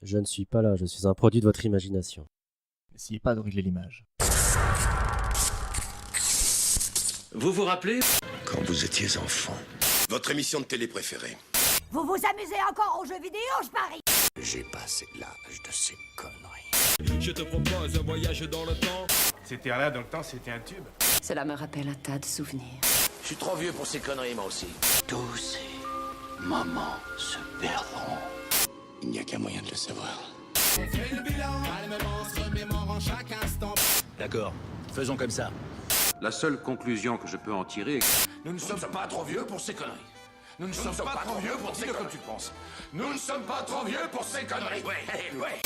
Je ne suis pas là, je suis un produit de votre imagination. N'essayez pas de régler l'image. Vous vous rappelez Quand vous étiez enfant, votre émission de télé préférée. Vous vous amusez encore aux jeux vidéo, je parie. J'ai passé l'âge de ces conneries. Je te propose un voyage dans le temps. C'était là dans le temps, c'était un tube. Cela me rappelle un tas de souvenirs. Je suis trop vieux pour ces conneries, moi aussi. Tous ces moments se perdront. Il n'y a qu'un moyen de le savoir. D'accord, faisons comme ça. La seule conclusion que je peux en tirer est que Nous ne sommes pas trop vieux pour ces conneries. Nous ne sommes pas trop vieux pour ces conneries. Comme tu penses. Nous ne sommes pas trop vieux pour ces conneries. Ouais.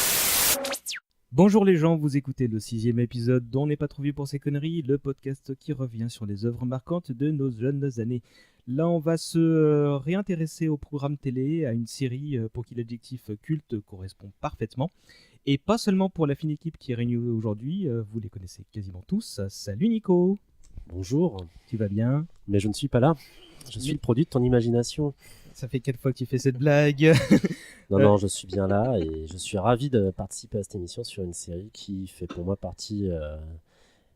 Bonjour les gens, vous écoutez le 6e épisode dont On n'est pas trop vieux pour ces conneries, le podcast qui revient sur les œuvres marquantes de nos jeunes années. Là, on va se réintéresser au programme télé, à une série pour qui l'adjectif culte correspond parfaitement. Et pas seulement pour la fine équipe qui est réunie aujourd'hui, vous les connaissez quasiment tous. Salut Nico. Bonjour, Tu vas bien? mais je ne suis pas là. Je suis le produit de ton imagination. Ça fait 4 fois que tu fais cette blague. Non, je suis bien là et je suis ravi de participer à cette émission sur une série qui fait pour moi partie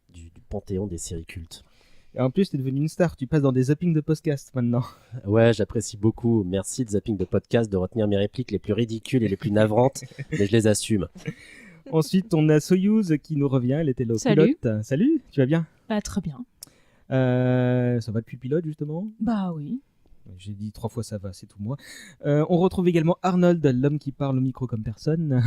du panthéon des séries cultes. Et en plus, t'es devenu une star, tu passes dans des zappings de podcast maintenant. Ouais, j'apprécie beaucoup. Merci de Zapping de Podcast de retenir mes répliques les plus ridicules et les plus navrantes, mais je les assume. Ensuite, on a Soyouz qui nous revient, elle était là au Salut. pilote. Salut, tu vas bien? Bah, très bien. Ça va depuis le pilote justement? Bah oui. J'ai dit 3 fois ça va, c'est tout moi. On retrouve également Arnold, l'homme qui parle au micro comme personne.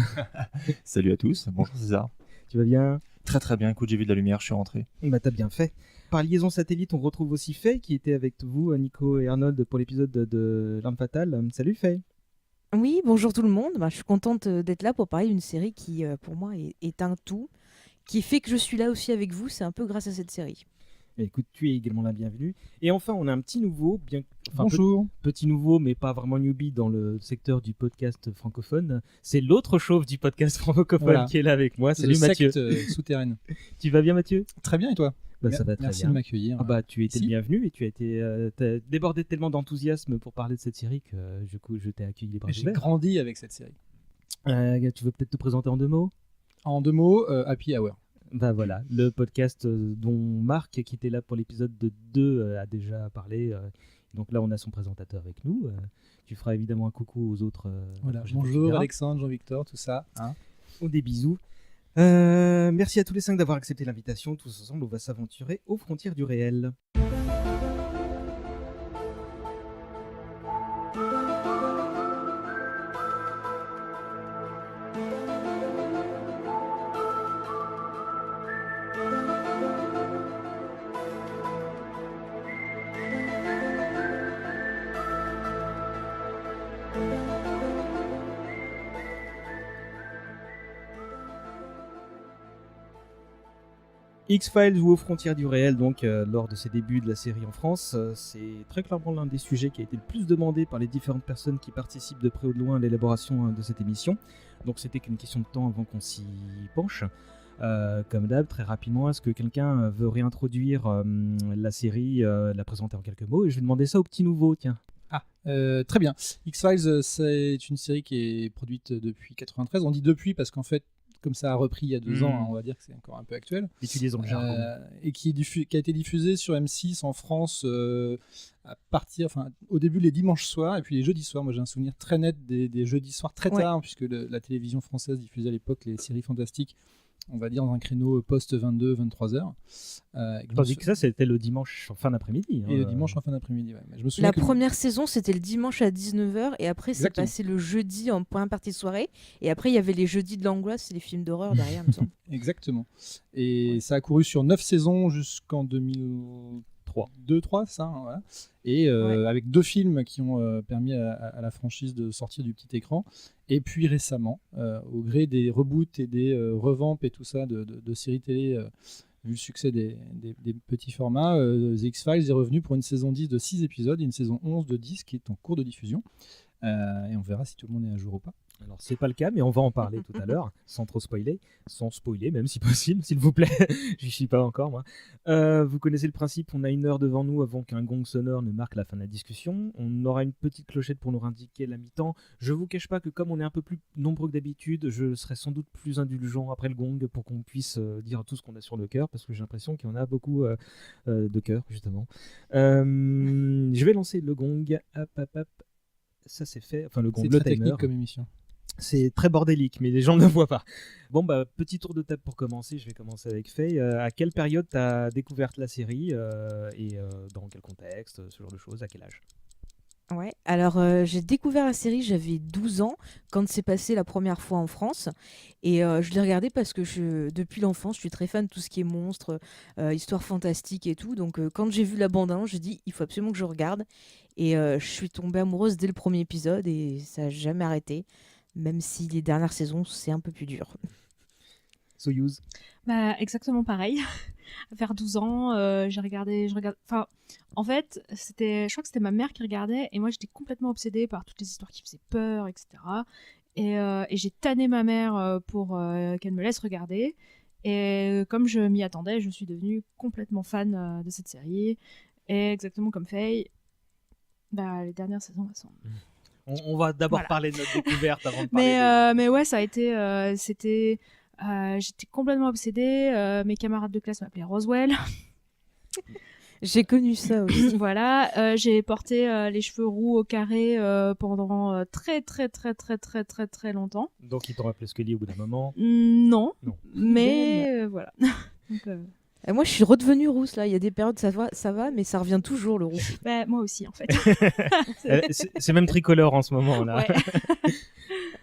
Salut à tous, bonjour César. Tu vas bien? Très bien, écoute, j'ai vu de la lumière, je suis rentré. Bah t'as bien fait. Par liaison satellite, on retrouve aussi Faye qui était avec vous, Nico et Arnold, pour l'épisode de L'Arme Fatale. Salut Faye. Oui, bonjour tout le monde. Je suis contente d'être là pour parler d'une série qui, pour moi, est un tout, qui fait que je suis là aussi avec vous. C'est un peu grâce à cette série. Écoute, tu es également la bienvenue. Et enfin, on a un petit nouveau, Bonjour. petit nouveau, mais pas vraiment newbie dans le secteur du podcast francophone. C'est l'autre chauve du podcast francophone Voilà. qui est là avec moi. Salut Mathieu. Souterraine. Tu vas bien Mathieu? Très bien, et toi? Bah, ça va très Merci bien. de m'accueillir. Ah bah, tu étais le Si. bienvenu et tu as été t'as débordé tellement d'enthousiasme pour parler de cette série que du coup je t'ai accueilli les bras J'ai ouverts. grandi avec cette série. Tu veux peut-être te présenter en 2 mots? En 2 mots, Happy Hour. Bah voilà, le podcast dont Marc, qui était là pour l'épisode de 2, a déjà parlé. Donc là, on a son présentateur avec nous. Tu feras évidemment un coucou aux autres. Voilà. prochaine fois que tu Bonjour viendras. Alexandre, Jean-Victor, tout ça. Hein. Oh, des bisous. Merci à tous les 5 d'avoir accepté l'invitation. Tous ensemble, on va s'aventurer aux frontières du réel. X-Files ou aux frontières du réel, donc lors de ses débuts de la série en France, c'est très clairement l'un des sujets qui a été le plus demandé par les différentes personnes qui participent de près ou de loin à l'élaboration de cette émission. Donc c'était qu'une question de temps avant qu'on s'y penche. Comme d'hab, très rapidement, est-ce que quelqu'un veut réintroduire la série, la présenter en quelques mots? Et je vais demander ça au petit nouveau, tiens. Très bien. X-Files, c'est une série qui est produite depuis 93. On dit depuis parce qu'en fait, comme ça a repris il y a 2 ans, hein, on va dire que c'est encore un peu actuel. Utilisons le jargon. Et qui a été diffusée sur M6 en France au début les dimanches soirs et puis les jeudis soirs. Moi j'ai un souvenir très net des jeudis soirs très tard, puisque la télévision française diffusait à l'époque les séries fantastiques, on va dire dans un créneau post 22-23 heures. Tandis que ça, c'était le dimanche en fin d'après-midi. Et le dimanche en fin d'après-midi, ouais. Mais je me souviens La première saison, c'était le dimanche à 19h et après, c'est Exactement. passé le jeudi en première partie de soirée. Et après, il y avait les jeudis de l'angoisse et les films d'horreur derrière, me semble. Exactement. Et ça a couru sur 9 saisons jusqu'en 2003. 2-3, ça, hein, voilà. Et avec 2 films qui ont permis à la franchise de sortir du petit écran. Et puis récemment, au gré des reboots et des revampes et tout ça de séries télé, vu le succès des petits formats, The X-Files est revenu pour une saison 10 de 6 épisodes et une saison 11 de 10 qui est en cours de diffusion. Et on verra si tout le monde est à jour ou pas. Alors c'est pas le cas, mais on va en parler tout à l'heure, sans trop spoiler, sans spoiler même si possible, s'il vous plaît. J'y suis pas encore moi. Vous connaissez le principe, on a 1 heure devant nous avant qu'un gong sonore ne marque la fin de la discussion. On aura une petite clochette pour nous indiquer la mi-temps. Je vous cache pas que comme on est un peu plus nombreux que d'habitude, je serai sans doute plus indulgent après le gong pour qu'on puisse dire tout ce qu'on a sur le cœur, parce que j'ai l'impression qu'il y en a beaucoup de cœur justement. Je vais lancer le gong. Hop, hop, hop. Ça c'est fait. Enfin le gong, C'est le très timer. technique comme émission. C'est très bordélique, mais les gens ne le voient pas. Bon, petit tour de table pour commencer. Je vais commencer avec Faye. À quelle période tu as découvert la série et dans quel contexte, ce genre de choses, à quel âge? Ouais, alors j'ai découvert la série, j'avais 12 ans quand c'est passé la première fois en France. Et je l'ai regardé parce que depuis l'enfance, je suis très fan de tout ce qui est monstres, histoire fantastique et tout. Donc quand j'ai vu la bande-annonce, j'ai dit il faut absolument que je regarde. Et je suis tombée amoureuse dès le premier épisode et ça n'a jamais arrêté. Même si les dernières saisons, c'est un peu plus dur. Soyouz. Exactement pareil. Vers 12 ans, je regarde. Enfin, en fait, je crois que c'était ma mère qui regardait et moi j'étais complètement obsédée par toutes les histoires qui faisaient peur, etc. Et j'ai tanné ma mère pour qu'elle me laisse regarder. Et comme je m'y attendais, je suis devenue complètement fan de cette série. Et exactement comme Faye, les dernières saisons, elles sont... On va d'abord parler de notre découverte avant de parler mais ouais, ça a été... j'étais complètement obsédée. Mes camarades de classe m'appelaient Roswell. J'ai connu ça aussi. Voilà, j'ai porté les cheveux roux au carré pendant très très très très très très très longtemps. Donc ils t'ont rappelé Scully au bout d'un moment? Non. Mais voilà. Donc, Et moi, je suis redevenue rousse là. Il y a des périodes ça va, mais ça revient toujours le roux. Moi aussi en fait. C'est même tricolore en ce moment là. Ouais.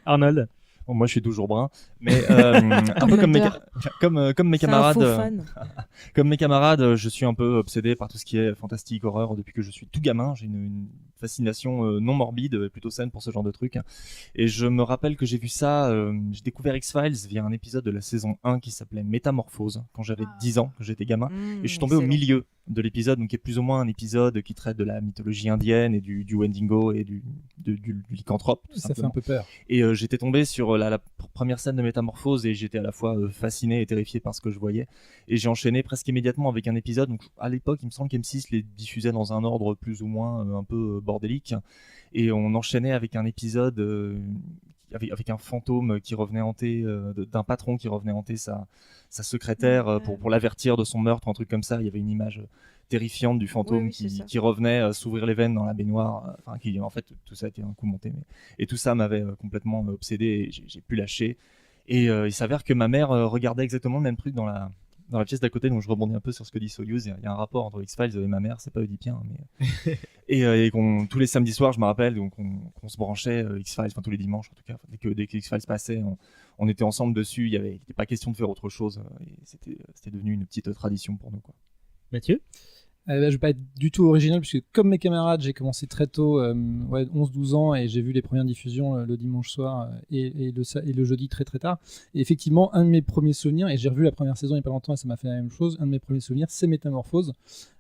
Arnold. Bon, moi, je suis toujours brun, mais un peu comme mes camarades. Comme mes camarades, je suis un peu obsédé par tout ce qui est fantastique, horreur depuis que je suis tout gamin. J'ai une fascination non morbide, plutôt saine pour ce genre de trucs. Et je me rappelle que j'ai vu ça, j'ai découvert X-Files via un épisode de la saison 1 qui s'appelait Métamorphose, quand j'avais 10 ans, que j'étais gamin. Et je suis tombé au milieu de l'épisode, donc qui est plus ou moins un épisode qui traite de la mythologie indienne et du Wendigo et du lycanthrope. Ça fait un peu peur. Et j'étais tombé sur la première scène de Métamorphose et j'étais à la fois fasciné et terrifié par ce que je voyais. Et j'ai enchaîné presque immédiatement avec un épisode. Donc à l'époque, il me semble qu'M6 les diffusait dans un ordre plus ou moins un peu bordélique. Et on enchaînait avec un épisode avec un fantôme qui revenait hanter, d'un patron qui revenait hanter sa secrétaire pour l'avertir de son meurtre, un truc comme ça. Il y avait une image terrifiante du fantôme qui revenait s'ouvrir les veines dans la baignoire. En fait, tout ça était un coup monté. Et tout ça m'avait complètement obsédé et j'ai pu lâcher. Et il s'avère que ma mère regardait exactement le même truc dans la pièce d'à côté, donc je rebondis un peu sur ce que dit Soyouz. Il y a un rapport entre X-Files et ma mère, c'est pas oedipien, mais et tous les samedis soirs, je me rappelle, donc on se branchait X-Files, enfin tous les dimanches en tout cas, dès que X-Files passait, on était ensemble dessus. Il n'était pas question de faire autre chose, et c'était devenu une petite tradition pour nous, quoi. Mathieu? Je vais pas être du tout original puisque comme mes camarades, j'ai commencé très tôt, 11-12 ans, et j'ai vu les premières diffusions le dimanche soir et le jeudi très très tard. Et effectivement, un de mes premiers souvenirs, et j'ai revu la première saison il y a pas longtemps et ça m'a fait la même chose, un de mes premiers souvenirs, c'est Métamorphose.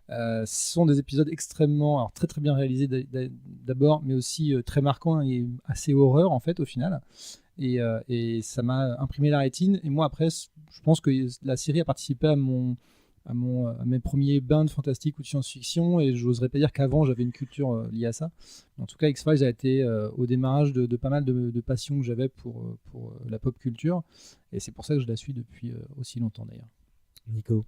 Ce sont des épisodes extrêmement, très très bien réalisés d'abord, mais aussi très marquants et assez horreur en fait au final. Et ça m'a imprimé la rétine. Et moi après, je pense que la série a participé à mes premiers bains de fantastique ou de science-fiction, et j'oserais pas dire qu'avant j'avais une culture liée à ça. En tout cas, X-Files a été au démarrage de pas mal de passions que j'avais pour la pop culture, et c'est pour ça que je la suis depuis aussi longtemps d'ailleurs. Nico?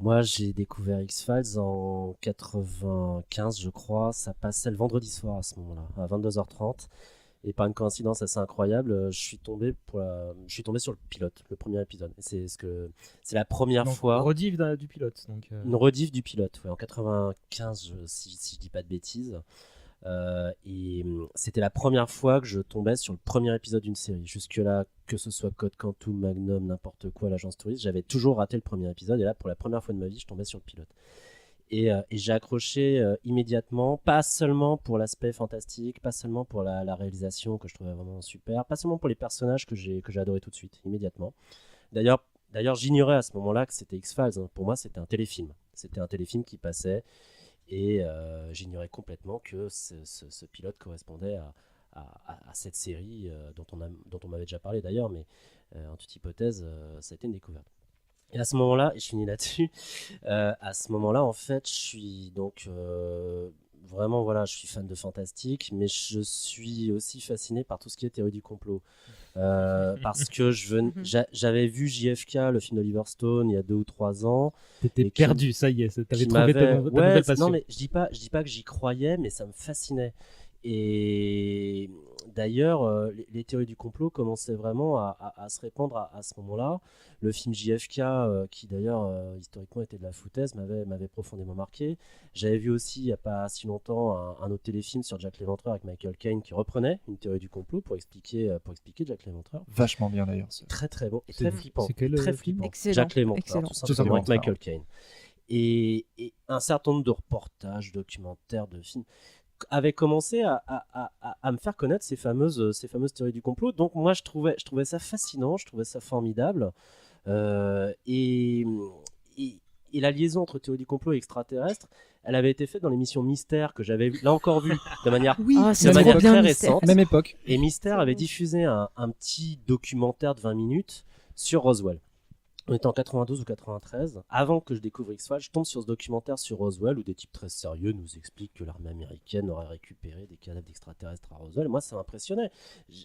Moi, j'ai découvert X-Files en 95, je crois. Ça passait le vendredi soir à ce moment-là, à 22h30. Et par une coïncidence assez incroyable, je suis tombé sur le pilote, le premier épisode. Et c'est la première fois. Rediff du pilote. Une rediff du pilote, ouais, en 95, si je dis pas de bêtises. Et c'était la première fois que je tombais sur le premier épisode d'une série. Jusque-là, que ce soit Code Quantum, Magnum, n'importe quoi, l'agence touriste, j'avais toujours raté le premier épisode. Et là, pour la première fois de ma vie, je tombais sur le pilote. Et j'ai accroché immédiatement, pas seulement pour l'aspect fantastique, pas seulement pour la réalisation que je trouvais vraiment super, pas seulement pour les personnages que j'ai adoré tout de suite, immédiatement. D'ailleurs, j'ignorais à ce moment-là que c'était X-Files. Pour moi, c'était un téléfilm. C'était un téléfilm qui passait, et j'ignorais complètement que ce pilote correspondait à cette série dont on m'avait déjà parlé d'ailleurs, mais en toute hypothèse, ça a été une découverte. Et à ce moment-là, et je finis là-dessus, à ce moment-là, en fait, je suis donc vraiment, voilà, je suis fan de fantastique, mais je suis aussi fasciné par tout ce qui est théorie du complot. Parce que j'avais vu JFK, le film d'Oliver Stone, il y a 2 ou 3 ans. T'étais perdu, ça y est, t'avais trouvé ta nouvelle passion. Non, mais je dis pas que j'y croyais, mais ça me fascinait. Et d'ailleurs, les théories du complot commençaient vraiment à se répandre à ce moment-là. Le film JFK, qui d'ailleurs historiquement était de la foutaise, m'avait profondément marqué. J'avais vu aussi, il n'y a pas si longtemps, un autre téléfilm sur Jack l'Éventreur avec Michael Caine qui reprenait une théorie du complot pour expliquer Jack l'Éventreur. Vachement bien d'ailleurs. Très très bon et très flippant. C'est quel très film? flippant. Excellent. Jack l'Éventreur, Excellent. tout simplement, avec Michael Caine. Et un certain nombre de reportages, documentaires, de films avait commencé à me faire connaître ces fameuses théories du complot. Donc moi je trouvais ça fascinant, je trouvais ça formidable. Et la liaison entre théorie du complot et extraterrestre, elle avait été faite dans l'émission Mystère que j'avais là encore vu de manière, très récente. Même époque. Et Mystère avait diffusé un petit documentaire de 20 minutes sur Roswell. On était en 92 ou 93. Avant que je découvre X-Files, je tombe sur ce documentaire sur Roswell où des types très sérieux nous expliquent que l'armée américaine aurait récupéré des cadavres d'extraterrestres à Roswell. Moi, ça m'impressionnait.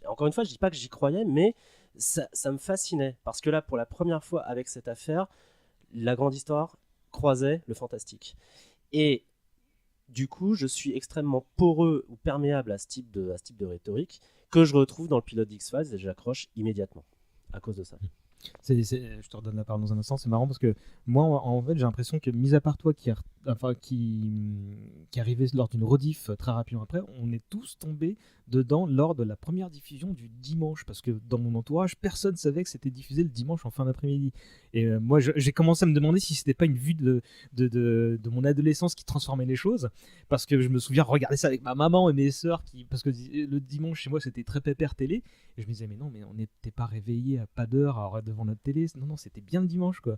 Encore une fois, je dis pas que j'y croyais, mais ça me fascinait. Parce que là, pour la première fois avec cette affaire, la grande histoire croisait le fantastique. Et du coup, je suis extrêmement poreux ou perméable à ce type de rhétorique que je retrouve dans le pilote d'X-Files et j'accroche immédiatement à cause de ça. Je te redonne la parole dans un instant, c'est marrant parce que moi en fait j'ai l'impression que mis à part toi qui arrivait lors d'une rediff très rapidement après, on est tous tombés dedans lors de la première diffusion du dimanche parce que dans mon entourage personne savait que c'était diffusé le dimanche en fin d'après-midi et moi j'ai commencé à me demander si c'était pas une vue de mon adolescence qui transformait les choses parce que je me souviens regarder ça avec ma maman et mes sœurs parce que le dimanche chez moi c'était très pépère télé et je me disais mais non mais on n'était pas réveillés à pas d'heure devant notre télé, non c'était bien le dimanche quoi.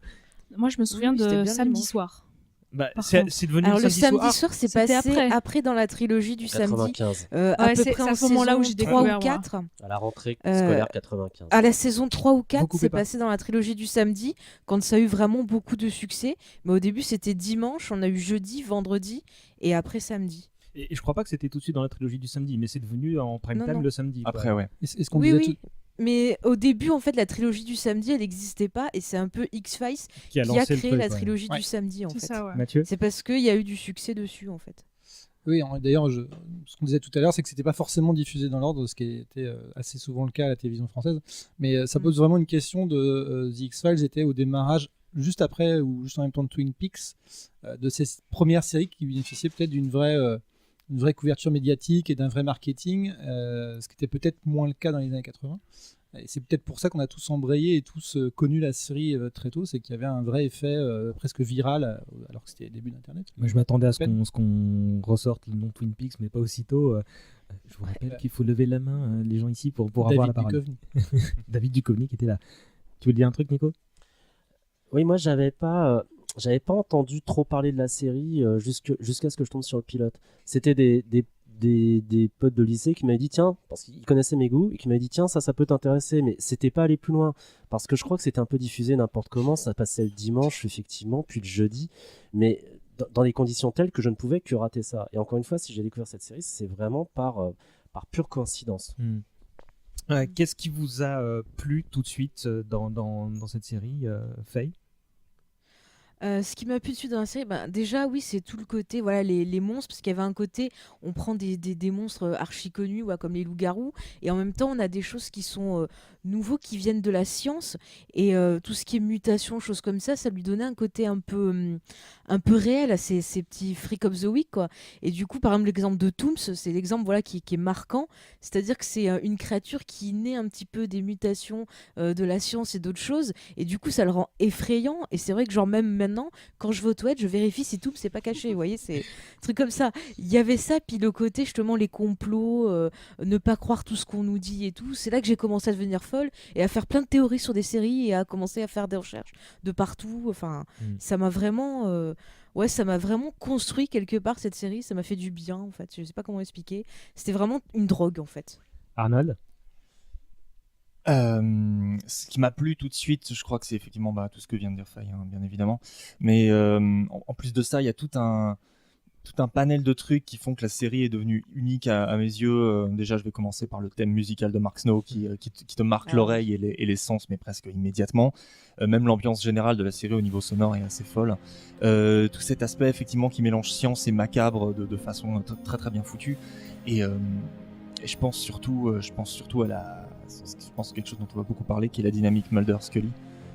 Moi je me souviens de samedi soir. Bah, c'est devenu alors le le samedi soir c'est passé après dans la trilogie du 95. samedi à peu près en ce moment-là où j'ai 3 découvert ou 4 à la rentrée scolaire 95. à la saison 3 ou 4 c'est passé dans la trilogie du samedi quand ça a eu vraiment beaucoup de succès, mais au début c'était dimanche, on a eu jeudi, vendredi et après samedi. Et je crois pas que c'était tout de suite dans la trilogie du samedi, mais c'est devenu en prime time le samedi. Après, ouais. Est-ce qu'on oui, disait oui. Mais au début, en fait, la trilogie du samedi, elle n'existait pas, et c'est un peu X-Files qui a créé la trilogie du samedi, en fait. Ça, ouais. Mathieu ? C'est parce qu'il y a eu du succès dessus, en fait. Oui, d'ailleurs, ce qu'on disait tout à l'heure, c'est que c'était pas forcément diffusé dans l'ordre, ce qui était assez souvent le cas à la télévision française. Mais ça pose vraiment une question de The X-Files était au démarrage, juste après ou juste en même temps de Twin Peaks, de ces premières séries qui bénéficiaient peut-être d'une vraie couverture médiatique et d'un vrai marketing, ce qui était peut-être moins le cas dans les années 80. Et c'est peut-être pour ça qu'on a tous embrayé et tous connu la série très tôt, c'est qu'il y avait un vrai effet presque viral, alors que c'était le début d'Internet. Moi, je m'attendais à ce qu'on ressorte le nom Twin Peaks, mais pas aussitôt. Je vous rappelle qu'il faut lever la main, les gens ici, pour avoir la parole. David Duchovny qui était là. Tu veux dire un truc, Nico ? Oui, moi, j'avais pas entendu trop parler de la série jusqu'à ce que je tombe sur le pilote. C'était des potes de lycée qui m'avaient dit tiens, parce qu'ils connaissaient mes goûts, et qui m'avaient dit tiens, ça peut t'intéresser, mais c'était pas aller plus loin, parce que je crois que c'était un peu diffusé n'importe comment, ça passait le dimanche effectivement, puis le jeudi, mais dans des conditions telles que je ne pouvais que rater ça. Et encore une fois, si j'ai découvert cette série, c'est vraiment par pure coïncidence. Qu'est-ce qui vous a plu tout de suite dans cette série, Faye ? Ce qui m'a plu dessus dans la série, déjà oui, c'est tout le côté, voilà, les monstres, parce qu'il y avait un côté, on prend des monstres archi connus, comme les loups-garous, et en même temps on a des choses qui sont nouveaux, qui viennent de la science, et tout ce qui est mutation, choses comme ça lui donnait un côté un peu réel à ces petits Freak of the Week, quoi. Et du coup, par exemple, l'exemple de Tooms, c'est l'exemple qui est marquant, c'est-à-dire que c'est une créature qui naît un petit peu des mutations de la science et d'autres choses, et du coup ça le rend effrayant, et c'est vrai que genre même maintenant, quand je vais aux toilettes, je vérifie si Tooms c'est pas caché, vous voyez, c'est un truc comme ça. Il y avait ça, puis le côté justement les complots, ne pas croire tout ce qu'on nous dit et tout, c'est là que j'ai commencé à devenir folle, et à faire plein de théories sur des séries, et à commencer à faire des recherches de partout, enfin, ça m'a vraiment... ouais, ça m'a vraiment construit quelque part cette série. Ça m'a fait du bien en fait. Je sais pas comment expliquer. C'était vraiment une drogue en fait. Arnold. Ce qui m'a plu tout de suite, je crois que c'est effectivement tout ce que vient de dire Faye, bien évidemment. Mais en plus de ça, il y a tout un panel de trucs qui font que la série est devenue unique à mes yeux. Déjà, je vais commencer par le thème musical de Mark Snow qui te marque l'oreille et les sens, mais presque immédiatement. Même l'ambiance générale de la série au niveau sonore est assez folle. Tout cet aspect effectivement qui mélange science et macabre de façon très très bien foutue. Et je pense surtout à je pense quelque chose dont on va beaucoup parler, qui est la dynamique Mulder-Scully,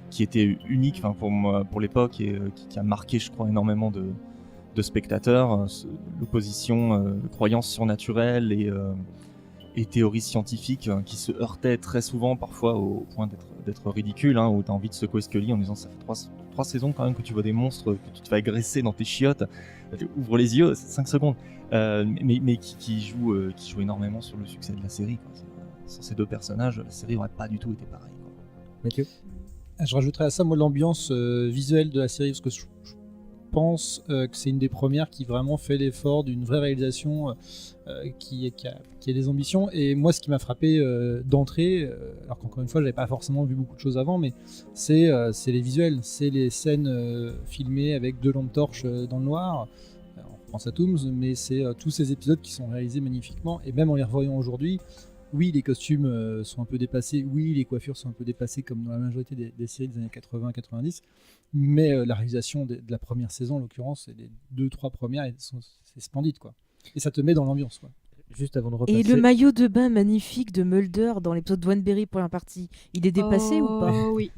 qui était unique pour moi, pour l'époque, et qui a marqué, je crois, énormément de spectateurs. L'opposition croyances surnaturelles et théories scientifiques qui se heurtaient très souvent, parfois au point d'être ridicule, où tu as envie de secouer Scully en disant ça fait 3 saisons quand même que tu vois des monstres, que tu te fais agresser dans tes chiottes, ouvre les yeux, c'est 5 secondes. Mais qui joue énormément sur le succès de la série, quoi. Sans ces deux personnages, la série n'aurait pas du tout été pareille, quoi. Mathieu. Je rajouterais à ça, moi, l'ambiance visuelle de la série, parce que je pense que c'est une des premières qui vraiment fait l'effort d'une vraie réalisation qui a des ambitions. Et moi, ce qui m'a frappé d'entrée, alors qu'encore une fois, j'avais pas forcément vu beaucoup de choses avant, mais c'est les visuels, c'est les scènes filmées avec 2 lampes torches dans le noir. On pense à Tooms, mais c'est tous ces épisodes qui sont réalisés magnifiquement. Et même en les revoyant aujourd'hui, oui, les costumes sont un peu dépassés, oui, les coiffures sont un peu dépassées comme dans la majorité des séries des années 80-90, mais la réalisation de la première saison, en l'occurrence, et les 2-3 premières, c'est splendide, quoi. Et ça te met dans l'ambiance, quoi. Juste avant de repasser. Et le maillot de bain magnifique de Mulder dans l'épisode de Wanbury pour la partie, il est dépassé ou pas? Oh oui.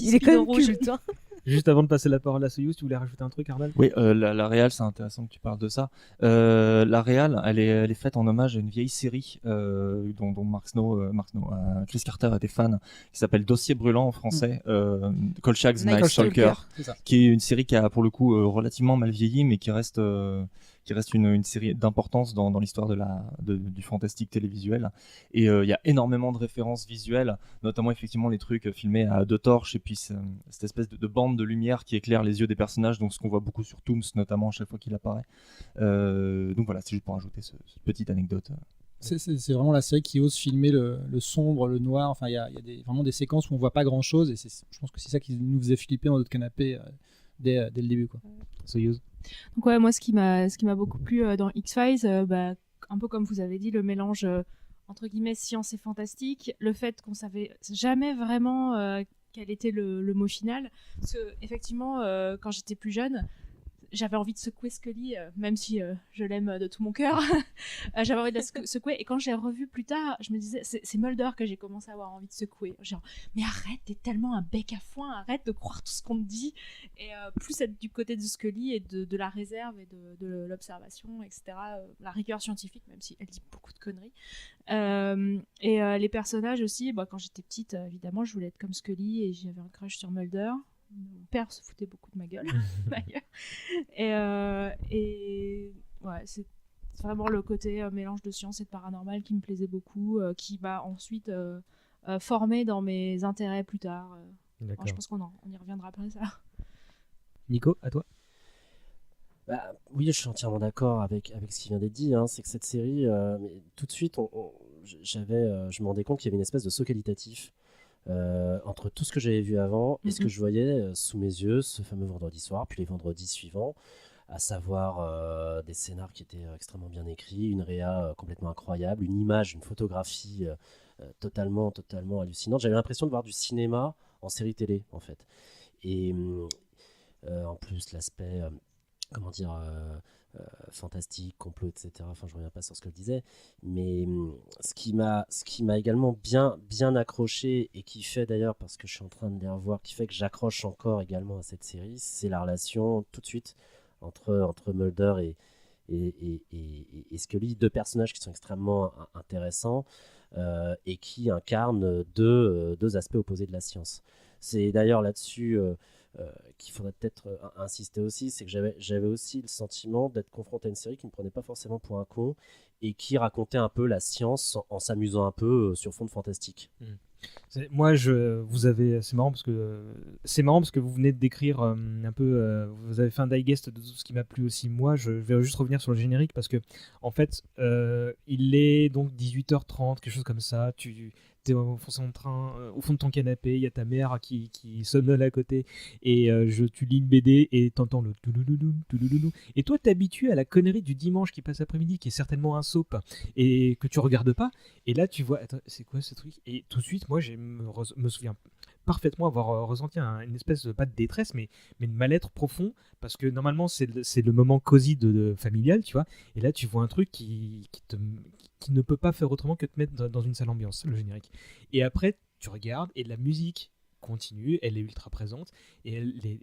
Il est quand même culte, hein. Juste avant de passer la parole à Soyuz, tu voulais rajouter un truc, Arnold? Oui, la réal, c'est intéressant que tu parles de ça. La réal, elle est faite en hommage à une vieille série dont Chris Carter était fan, qui s'appelle Dossier brûlant en français, Kolchak's Night Stalker, qui est une série qui a pour le coup relativement mal vieilli, mais qui reste une série d'importance dans l'histoire du fantastique télévisuel. Et il y a énormément de références visuelles, notamment effectivement les trucs filmés à 2 torches, et puis cette espèce de bande de lumière qui éclaire les yeux des personnages, donc ce qu'on voit beaucoup sur Tooms notamment à chaque fois qu'il apparaît. Donc voilà, c'est juste pour ajouter cette petite anecdote. C'est vraiment la série qui ose filmer le sombre, le noir. Enfin, il y a vraiment des séquences où on voit pas grand chose, et je pense que c'est ça qui nous faisait flipper dans notre canapé dès le début, quoi. Soyuz. Donc ouais, moi ce qui m'a beaucoup plu dans X-Files, un peu comme vous avez dit, le mélange entre guillemets science et fantastique, le fait qu'on savait jamais vraiment quel était le mot final, parce que effectivement quand j'étais plus jeune, j'avais envie de secouer Scully, même si je l'aime de tout mon cœur. J'avais envie de la secouer. Et quand j'ai revu plus tard, je me disais, c'est Mulder que j'ai commencé à avoir envie de secouer. Genre, mais arrête, t'es tellement un bec à foin, arrête de croire tout ce qu'on te dit. Et plus être du côté de Scully et de la réserve et de l'observation, etc. La rigueur scientifique, même si elle dit beaucoup de conneries. Et les personnages aussi, quand j'étais petite, évidemment, je voulais être comme Scully et j'avais un crush sur Mulder. Mon père se foutait beaucoup de ma gueule, d'ailleurs. Et ouais, c'est vraiment le côté mélange de science et de paranormal qui me plaisait beaucoup, qui m'a ensuite formé dans mes intérêts plus tard. Alors, je pense qu'on y reviendra après ça. Nico, à toi. Oui, je suis entièrement d'accord avec ce qui vient d'être dit. C'est que cette série, mais tout de suite, je me rendais compte qu'il y avait une espèce de saut qualitatif. Entre tout ce que j'avais vu avant et ce que je voyais sous mes yeux ce fameux vendredi soir, puis les vendredis suivants, à savoir des scénars qui étaient extrêmement bien écrits, une réa complètement incroyable, une image, une photographie totalement hallucinante. J'avais l'impression de voir du cinéma en série télé, en fait. Et en plus, l'aspect fantastique, complot, etc. Enfin, je reviens pas sur ce que je disais, mais ce qui m'a également bien accroché, et qui fait d'ailleurs, parce que je suis en train de les revoir, qui fait que j'accroche encore également à cette série, c'est la relation tout de suite entre Mulder et Scully, 2 personnages qui sont extrêmement intéressants et qui incarnent deux aspects opposés de la science. C'est d'ailleurs là-dessus qu'il faudrait peut-être insister aussi, c'est que j'avais aussi le sentiment d'être confronté à une série qui ne me prenait pas forcément pour un con et qui racontait un peu la science en s'amusant un peu sur fond de fantastique. C'est marrant parce que vous venez de décrire un peu, vous avez fait un digest de tout ce qui m'a plu aussi. Moi, je vais juste revenir sur le générique parce que, en fait, il est donc 18h30, quelque chose comme ça. Tu es au fond de ton canapé, il y a ta mère qui somnole à côté et tu lis une BD et t'entends le toulouloulou, toulouloulou. Et toi, t'es habitué à la connerie du dimanche qui passe après-midi, qui est certainement un soap et que tu regardes pas. Et là, tu vois, attends, c'est quoi ce truc? Et tout de suite, moi, me souviens parfaitement avoir ressenti une espèce de, pas de détresse, mais de mal-être profond, parce que normalement, c'est le moment cosy de familial, tu vois. Et là, tu vois un truc qui ne peut pas faire autrement que te mettre dans une sale ambiance, le générique. Et après, tu regardes, et la musique continue, elle est ultra présente, et elle est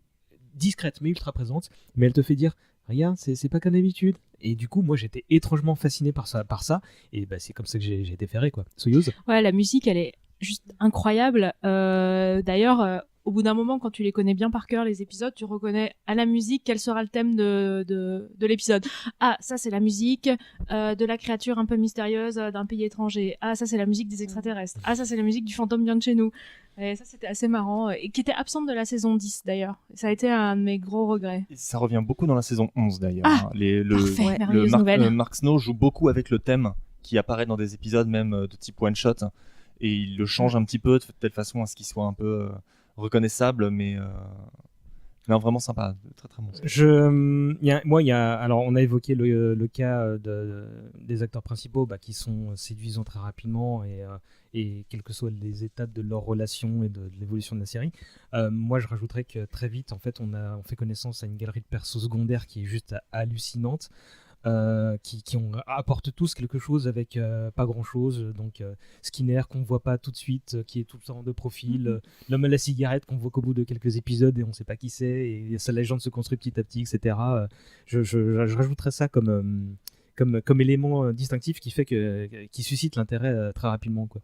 discrète, mais ultra présente, mais elle te fait dire... Regarde, c'est pas comme d'habitude. Et du coup, moi, j'étais étrangement fasciné par ça. Et bah, c'est comme ça que j'ai été ferré, quoi. Soyouz. Ouais, la musique, elle est juste incroyable. D'ailleurs, au bout d'un moment, quand tu les connais bien par cœur, les épisodes, tu reconnais à la musique quel sera le thème de l'épisode. Ah, ça, c'est la musique de la créature un peu mystérieuse d'un pays étranger. Ah, ça, c'est la musique des extraterrestres. Ah, ça, c'est la musique du fantôme vient de chez nous. Et ça, c'était assez marrant. Et qui était absente de la saison 10, d'ailleurs. Ça a été un de mes gros regrets. Et ça revient beaucoup dans la saison 11, d'ailleurs. Ah, parfait, merveilleuse nouvelle. Mark Snow joue beaucoup avec le thème qui apparaît dans des épisodes même de type one-shot. Et il le change un petit peu de telle façon à ce qu'il soit un peu reconnaissable, mais non, vraiment sympa, très très bon. Alors, on a évoqué le cas des acteurs principaux qui sont séduisants très rapidement et quelles que soient les étapes de leur relation et de l'évolution de la série. Moi, je rajouterais que très vite, en fait, on fait connaissance à une galerie de persos secondaires qui est juste hallucinante. Qui apportent tous quelque chose avec pas grand chose. Donc Skinner qu'on voit pas tout de suite, qui est tout le temps de profil, l'homme à la cigarette qu'on voit qu'au bout de quelques épisodes et on sait pas qui c'est, et sa légende se construit petit à petit, etc. Je rajouterais ça comme élément distinctif qui suscite l'intérêt très rapidement, quoi.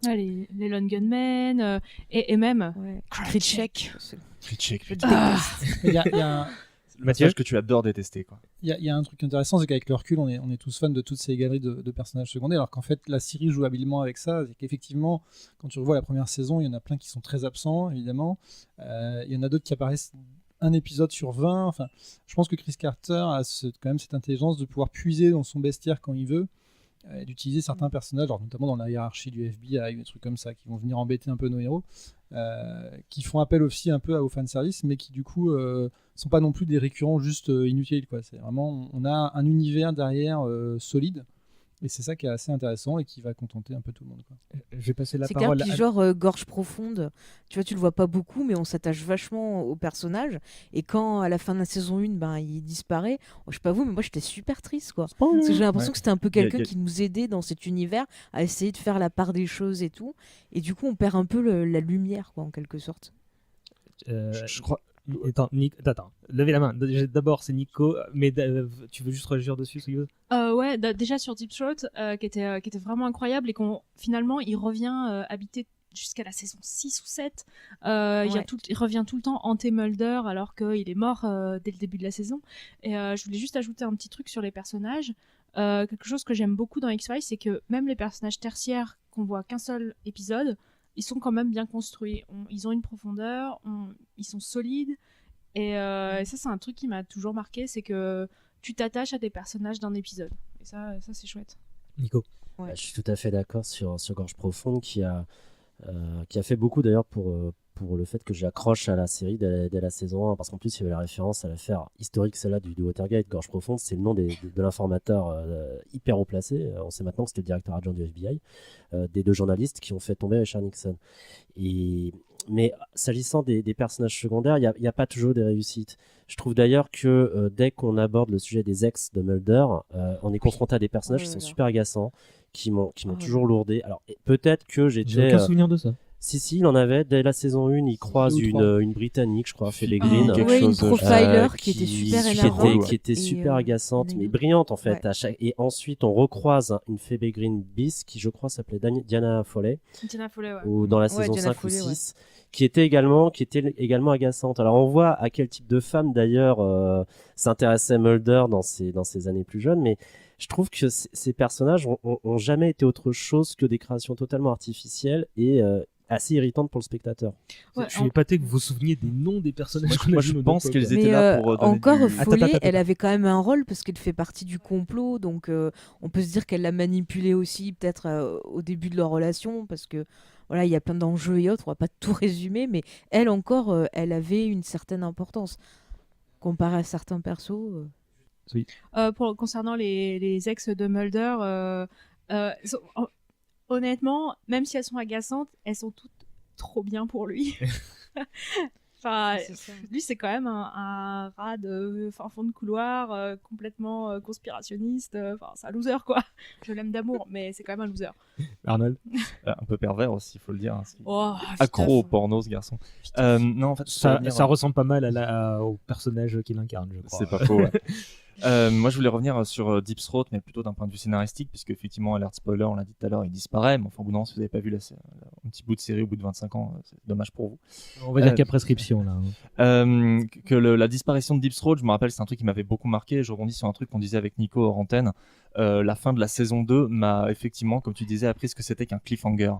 Ah, les Lone Gunmen et même Krycek. Krycek. Il y a le personnage que tu adores détester, quoi. Il y a un truc intéressant, c'est qu'avec le recul, on est tous fans de toutes ces galeries de personnages secondaires, alors qu'en fait, la série joue habilement avec ça. C'est qu'effectivement, quand tu revois la première saison, il y en a plein qui sont très absents, évidemment. Il y en a d'autres qui apparaissent un épisode sur 20. Enfin, je pense que Chris Carter a quand même cette intelligence de pouvoir puiser dans son bestiaire quand il veut, d'utiliser certains personnages, alors notamment dans la hiérarchie du FBI, des trucs comme ça, qui vont venir embêter un peu nos héros, qui font appel aussi un peu au fanservice, mais qui du coup sont pas non plus des récurrents juste inutiles, quoi. C'est vraiment, on a un univers derrière solide, et c'est ça qui est assez intéressant et qui va contenter un peu tout le monde, quoi. Je vais passer la C'est parole clair, puis genre gorge profonde, tu vois, tu le vois pas beaucoup, mais on s'attache vachement au personnage. Et quand à la fin de la saison 1, il disparaît, je sais pas vous, mais moi j'étais super triste, quoi. Parce que j'ai l'impression que c'était un peu quelqu'un qui nous aidait dans cet univers à essayer de faire la part des choses et tout. Et du coup, on perd un peu la lumière, quoi, en quelque sorte. Je crois. Attends, levez la main. D'abord, c'est Nico, mais tu veux juste réagir dessus, Soyouz? Ouais, déjà sur Deep Throat, qui était vraiment incroyable et finalement, il revient habiter jusqu'à la saison 6 ou 7. Il revient tout le temps hanter Mulder alors qu'il est mort dès le début de la saison. Et je voulais juste ajouter un petit truc sur les personnages. Quelque chose que j'aime beaucoup dans X-Files, c'est que même les personnages tertiaires qu'on voit qu'un seul épisode, ils sont quand même bien construits. Ils ont une profondeur, ils sont solides. Et ça, c'est un truc qui m'a toujours marqué, c'est que tu t'attaches à des personnages d'un épisode. Et ça c'est chouette. Nico. Ouais. Je suis tout à fait d'accord sur Gorge Profonde, qui a fait beaucoup d'ailleurs pour le fait que j'accroche à la série dès la saison 1, parce qu'en plus il y avait la référence à l'affaire historique, celle-là du Watergate. Gorge Profonde, c'est le nom de l'informateur hyper haut placé. On sait maintenant que c'était le directeur adjoint du FBI, des deux journalistes qui ont fait tomber Richard Nixon. Mais s'agissant des personnages secondaires, il n'y a pas toujours des réussites. Je trouve d'ailleurs que dès qu'on aborde le sujet des ex de Mulder, on est confronté à des personnages qui sont super agaçants, qui m'ont toujours lourdé. Alors peut-être que J'ai j'étais... aucun souvenir de ça. Si, il en avait. Dès la saison 1, il croise une Britannique, je crois, Phoebe Green. Une profiler qui était super énervante. Qui était super agaçante, mais brillante en fait. Ouais. Et ensuite, on recroise une Phoebe Green bis, qui je crois s'appelait Diana Foley. Diana Foley, ouais. Ou dans la saison Diana 5 Foley, ou 6. Qui était également agaçante. Alors on voit à quel type de femme d'ailleurs s'intéressait Mulder dans ses années plus jeunes, mais je trouve que ces personnages ont jamais été autre chose que des créations totalement artificielles et assez irritante pour le spectateur. Ouais, Je suis épaté que vous vous souveniez des noms des personnages qu'on a Moi, vus je nos pense deux qu'elles fois, étaient Mais là pour donner encore du... Follet, Attends. elle avait quand même un rôle parce qu'elle fait partie du complot, donc on peut se dire qu'elle l'a manipulé aussi peut-être au début de leur relation parce que voilà, il y a plein d'enjeux et autres, on va pas tout résumer, mais elle encore, elle avait une certaine importance comparée à certains persos. Concernant les ex de Mulder, honnêtement, même si elles sont agaçantes, elles sont toutes trop bien pour lui. Enfin, lui, c'est quand même un rat de fin fond de couloir, complètement conspirationniste. Enfin, c'est un loser, quoi. Je l'aime d'amour, mais c'est quand même un loser. Arnold. Un peu pervers aussi, il faut le dire. Hein. Oh, Accro au porno, ce garçon. Non, en fait, Ça ressemble pas mal au personnage qu'il incarne, je crois. C'est pas faux, ouais. Moi, je voulais revenir sur Deep Throat, mais plutôt d'un point de vue scénaristique, puisque effectivement, alerte spoiler, on l'a dit tout à l'heure, il disparaît. Mais enfin, au bout d'un moment, si vous n'avez pas vu un petit bout de série au bout de 25 ans, c'est dommage pour vous. On va dire qu'il y a prescription là. La disparition de Deep Throat, je me rappelle, c'est un truc qui m'avait beaucoup marqué. Je rebondis sur un truc qu'on disait avec Nico hors antenne. La fin de la saison 2 m'a effectivement, comme tu disais, appris ce que c'était qu'un cliffhanger.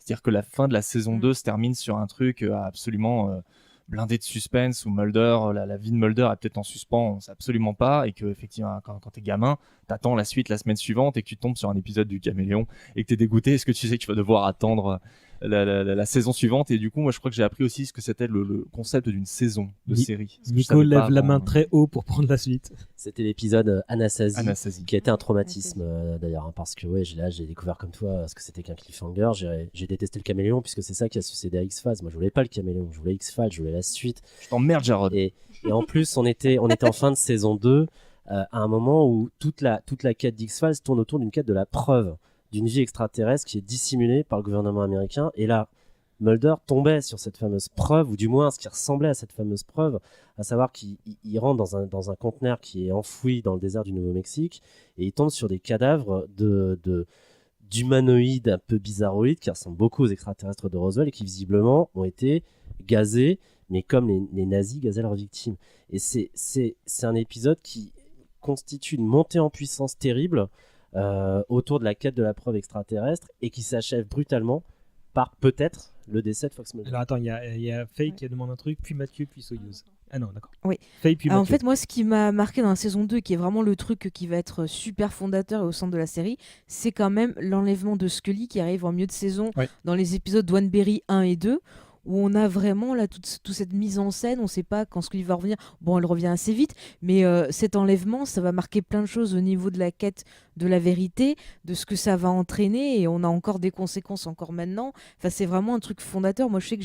C'est-à-dire que la fin de la saison 2 se termine sur un truc absolument blindé de suspense où Mulder, la vie de Mulder est peut-être en suspens, on sait absolument pas, et que effectivement quand t'es gamin, t'attends la suite la semaine suivante et que tu tombes sur un épisode du Caméléon et que t'es dégoûté. Est-ce que tu sais que tu vas devoir attendre la saison suivante? Et du coup, moi, je crois que j'ai appris aussi ce que c'était le concept d'une saison de série. Nico lève la main très haut pour prendre la suite. C'était l'épisode Anastasie, Anastasie, qui a été un traumatisme d'ailleurs, hein, parce que ouais, j'ai découvert comme toi ce que c'était qu'un cliffhanger. J'ai détesté le Caméléon puisque c'est ça qui a succédé à X-Files. Moi, je voulais pas le Caméléon, je voulais X-Files, je voulais la suite. Je t'emmerde, Jarod. Et en plus, on était en fin de saison 2, à un moment où toute la quête d'X-Files tourne autour d'une quête de la preuve d'une vie extraterrestre qui est dissimulée par le gouvernement américain. Et là, Mulder tombait sur cette fameuse preuve, ou du moins ce qui ressemblait à cette fameuse preuve, à savoir qu'il rentre dans un conteneur qui est enfoui dans le désert du Nouveau-Mexique, et il tombe sur des cadavres d'humanoïdes un peu bizarroïdes qui ressemblent beaucoup aux extraterrestres de Roswell et qui visiblement ont été gazés, mais comme les nazis gazaient leurs victimes. Et c'est un épisode qui constitue une montée en puissance terrible autour de la quête de la preuve extraterrestre et qui s'achève brutalement par peut-être le décès de Fox Mulder. Alors attends, il y a Faye qui a demandé un truc, puis Mathieu, puis Soyuz. Ah non, d'accord. Oui. Faye, puis Mathieu. En fait, moi, ce qui m'a marqué dans la saison 2, qui est vraiment le truc qui va être super fondateur et au centre de la série, c'est quand même l'enlèvement de Scully qui arrive en milieu de saison dans les épisodes d'Oneberry 1 et 2, où on a vraiment là toute cette mise en scène. On ne sait pas quand Scully va revenir. Bon, elle revient assez vite, mais cet enlèvement, ça va marquer plein de choses au niveau de la quête de la vérité, de ce que ça va entraîner, et on a encore des conséquences encore maintenant. Enfin, c'est vraiment un truc fondateur. Moi, je sais que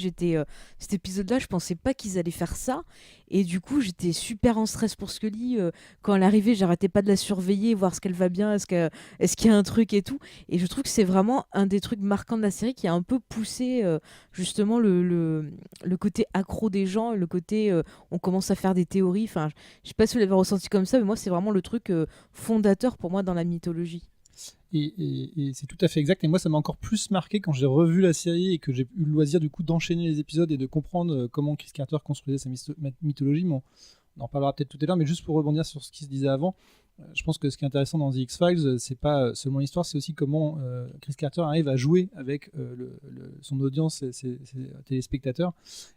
cet épisode-là, je pensais pas qu'ils allaient faire ça, et du coup, j'étais super en stress pour Scully. Quand elle arrivait, j'arrêtais pas de la surveiller, voir ce qu'elle va bien, est-ce qu'il y a un truc et tout. Et je trouve que c'est vraiment un des trucs marquants de la série qui a un peu poussé justement le côté accro des gens, le côté on commence à faire des théories. Enfin, je sais pas si vous l'avez ressenti comme ça, mais moi, c'est vraiment le truc fondateur pour moi dans la mythologie. Et c'est tout à fait exact. Et moi, ça m'a encore plus marqué quand j'ai revu la série et que j'ai eu le loisir du coup d'enchaîner les épisodes et de comprendre comment Chris Carter construisait sa mythologie. Bon, on en parlera peut-être tout à l'heure, mais juste pour rebondir sur ce qui se disait avant, je pense que ce qui est intéressant dans The X-Files, c'est pas seulement l'histoire, c'est aussi comment Chris Carter arrive à jouer avec son audience, ses téléspectateurs,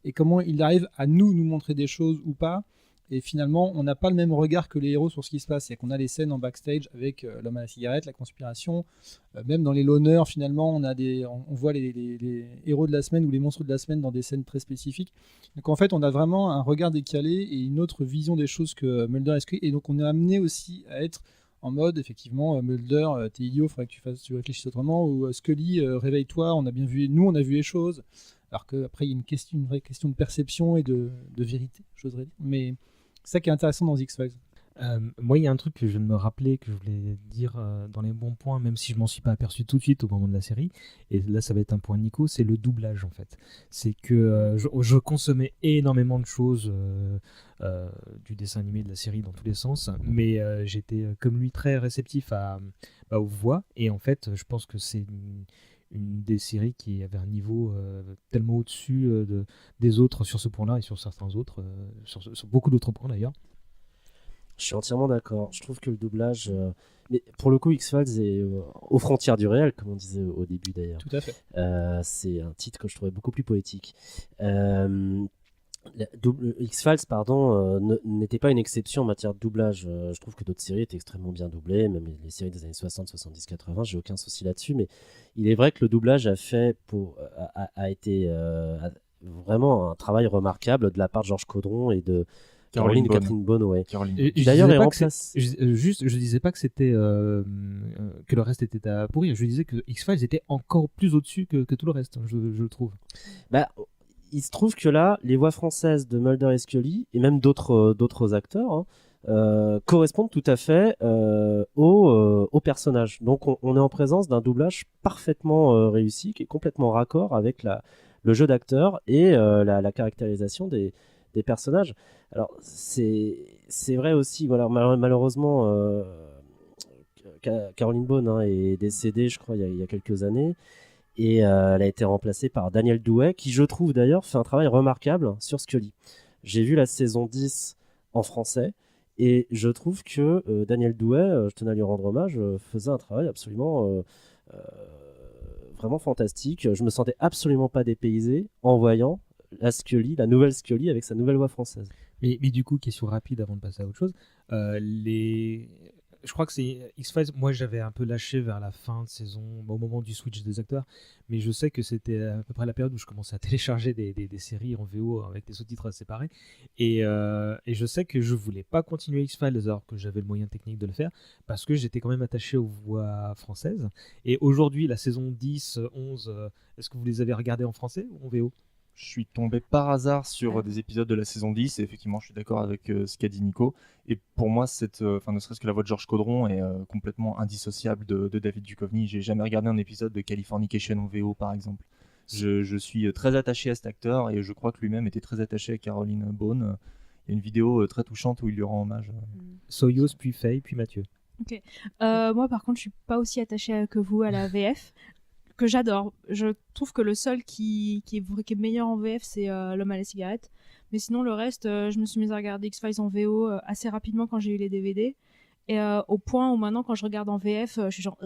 et comment il arrive à nous montrer des choses ou pas. Et finalement, on n'a pas le même regard que les héros sur ce qui se passe. C'est qu'on a les scènes en backstage avec l'homme à la cigarette, la conspiration. Même dans les loners, finalement, on voit les héros de la semaine ou les monstres de la semaine dans des scènes très spécifiques. Donc en fait, on a vraiment un regard décalé et une autre vision des choses que Mulder et Scully. Et donc on est amené aussi à être en mode, effectivement, Mulder, t'es idiot, il faudrait que tu réfléchisses autrement. Ou Scully, réveille-toi, on a vu les choses. Alors qu'après, il y a une vraie question de perception et de vérité, j'oserais dire. Mais c'est ça qui est intéressant dans X-Files. Moi, il y a un truc que je viens de me rappeler, que je voulais dire dans les bons points, même si je m'en suis pas aperçu tout de suite au moment de la série. Et là, ça va être un point Nico, c'est le doublage en fait. C'est que je consommais énormément de choses du dessin animé, de la série dans tous les sens, mais j'étais comme lui très réceptif aux voix. Et en fait, je pense que c'est une des séries qui avait un niveau tellement au-dessus des autres sur ce point-là et sur certains autres, sur beaucoup d'autres points d'ailleurs. Je suis entièrement d'accord. Je trouve que le doublage, mais pour le coup, X-Files est aux frontières du réel, comme on disait au début d'ailleurs. Tout à fait. C'est un titre que je trouvais beaucoup plus poétique. X-Files, pardon, n'était pas une exception en matière de doublage. Je trouve que d'autres séries étaient extrêmement bien doublées, même les séries des années 60, 70, 80, j'ai aucun souci là-dessus. Mais il est vrai que le doublage a été vraiment un travail remarquable de la part de Georges Caudron et de Caroline Catherine Bone. Ouais. Et D'ailleurs, je disais il pas que remplace. je disais pas que c'était que le reste était à pourrir. Je disais que X-Files était encore plus au-dessus que tout le reste. Je le trouve. Bah, il se trouve que là, les voix françaises de Mulder et Scully, et même d'autres acteurs, correspondent tout à fait au personnage. Donc on est en présence d'un doublage parfaitement réussi, qui est complètement raccord avec le jeu d'acteur et la caractérisation des personnages. Alors c'est vrai aussi, voilà, malheureusement, Caroline Bone est décédée, je crois, il y a quelques années. Et elle a été remplacée par Daniel Douet, qui, je trouve d'ailleurs, fait un travail remarquable sur Scully. J'ai vu la saison 10 en français, et je trouve que Daniel Douet, je tenais à lui rendre hommage, faisait un travail absolument vraiment fantastique. Je me sentais absolument pas dépaysé en voyant la nouvelle Scully avec sa nouvelle voix française. Mais du coup, question rapide avant de passer à autre chose. Je crois que c'est X-Files. Moi, j'avais un peu lâché vers la fin de saison, au moment du switch des acteurs. Mais je sais que c'était à peu près la période où je commençais à télécharger des séries en VO avec des sous-titres séparés. Et je sais que je voulais pas continuer X-Files alors que j'avais le moyen technique de le faire parce que j'étais quand même attaché aux voix françaises. Et aujourd'hui, la saison 10, 11, est-ce que vous les avez regardées en français ou en VO ? Je suis tombé par hasard sur des épisodes de la saison 10 et effectivement je suis d'accord avec ce qu'a dit Nico. Et pour moi, ne serait-ce que la voix de Georges Caudron est complètement indissociable de David Duchovny. J'ai jamais regardé un épisode de Californication en VO par exemple. Je suis très attaché à cet acteur et je crois que lui-même était très attaché à Caroline Bone. Il y a une vidéo très touchante où il lui rend hommage. Soyuz, puis Faye, puis Mathieu. Ok. Moi par contre je suis pas aussi attachée que vous à la VF. Que j'adore. Je trouve que le seul qui est meilleur en VF, c'est L'homme à la cigarette. Mais sinon, le reste, je me suis mise à regarder X-Files en VO assez rapidement quand j'ai eu les DVD. Et au point où maintenant, quand je regarde en VF, je suis genre...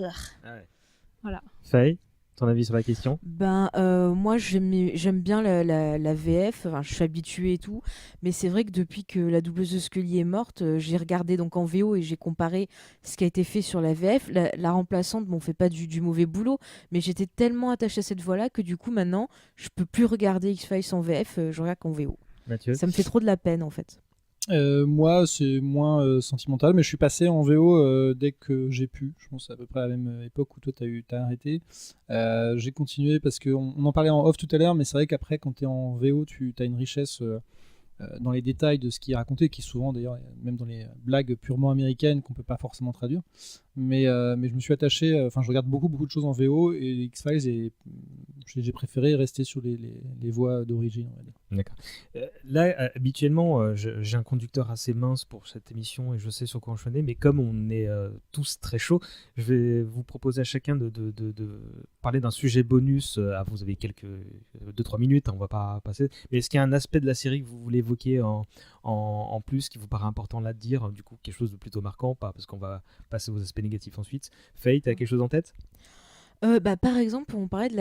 Voilà. Faye, ton avis sur la question ? Moi j'aime bien la VF, enfin, je suis habituée et tout, mais c'est vrai que depuis que la doubleuse Scully est morte, j'ai regardé donc en VO et j'ai comparé ce qui a été fait sur la VF. La remplaçante fait pas du mauvais boulot, mais j'étais tellement attachée à cette voix-là que du coup maintenant je peux plus regarder X-Files en VF, je regarde qu'en VO. Mathieu ? Ça me fait trop de la peine en fait. Moi, c'est moins sentimental, mais je suis passé en VO dès que j'ai pu. Je pense à peu près à la même époque où toi t'as arrêté. J'ai continué parce qu'on en parlait en off tout à l'heure, mais c'est vrai qu'après, quand t'es en VO, tu as une richesse dans les détails de ce qui est raconté, qui est souvent d'ailleurs, même dans les blagues purement américaines qu'on peut pas forcément traduire. Mais je me suis attaché, je regarde beaucoup de choses en VO et X-Files, et j'ai préféré rester sur les voix d'origine, on va dire. D'accord. Là, habituellement, j'ai un conducteur assez mince pour cette émission et je sais sur quoi enchaîner, mais comme on est tous très chauds, je vais vous proposer à chacun de parler d'un sujet bonus. Vous avez quelques 2-3 minutes, on va pas passer. Mais est-ce qu'il y a un aspect de la série que vous voulez évoquer en plus qui vous paraît important là de dire, du coup quelque chose de plutôt marquant, pas parce qu'on va passer aux aspects négatifs ensuite. Faye, t'as quelque chose en tête ? Par exemple, on parlait de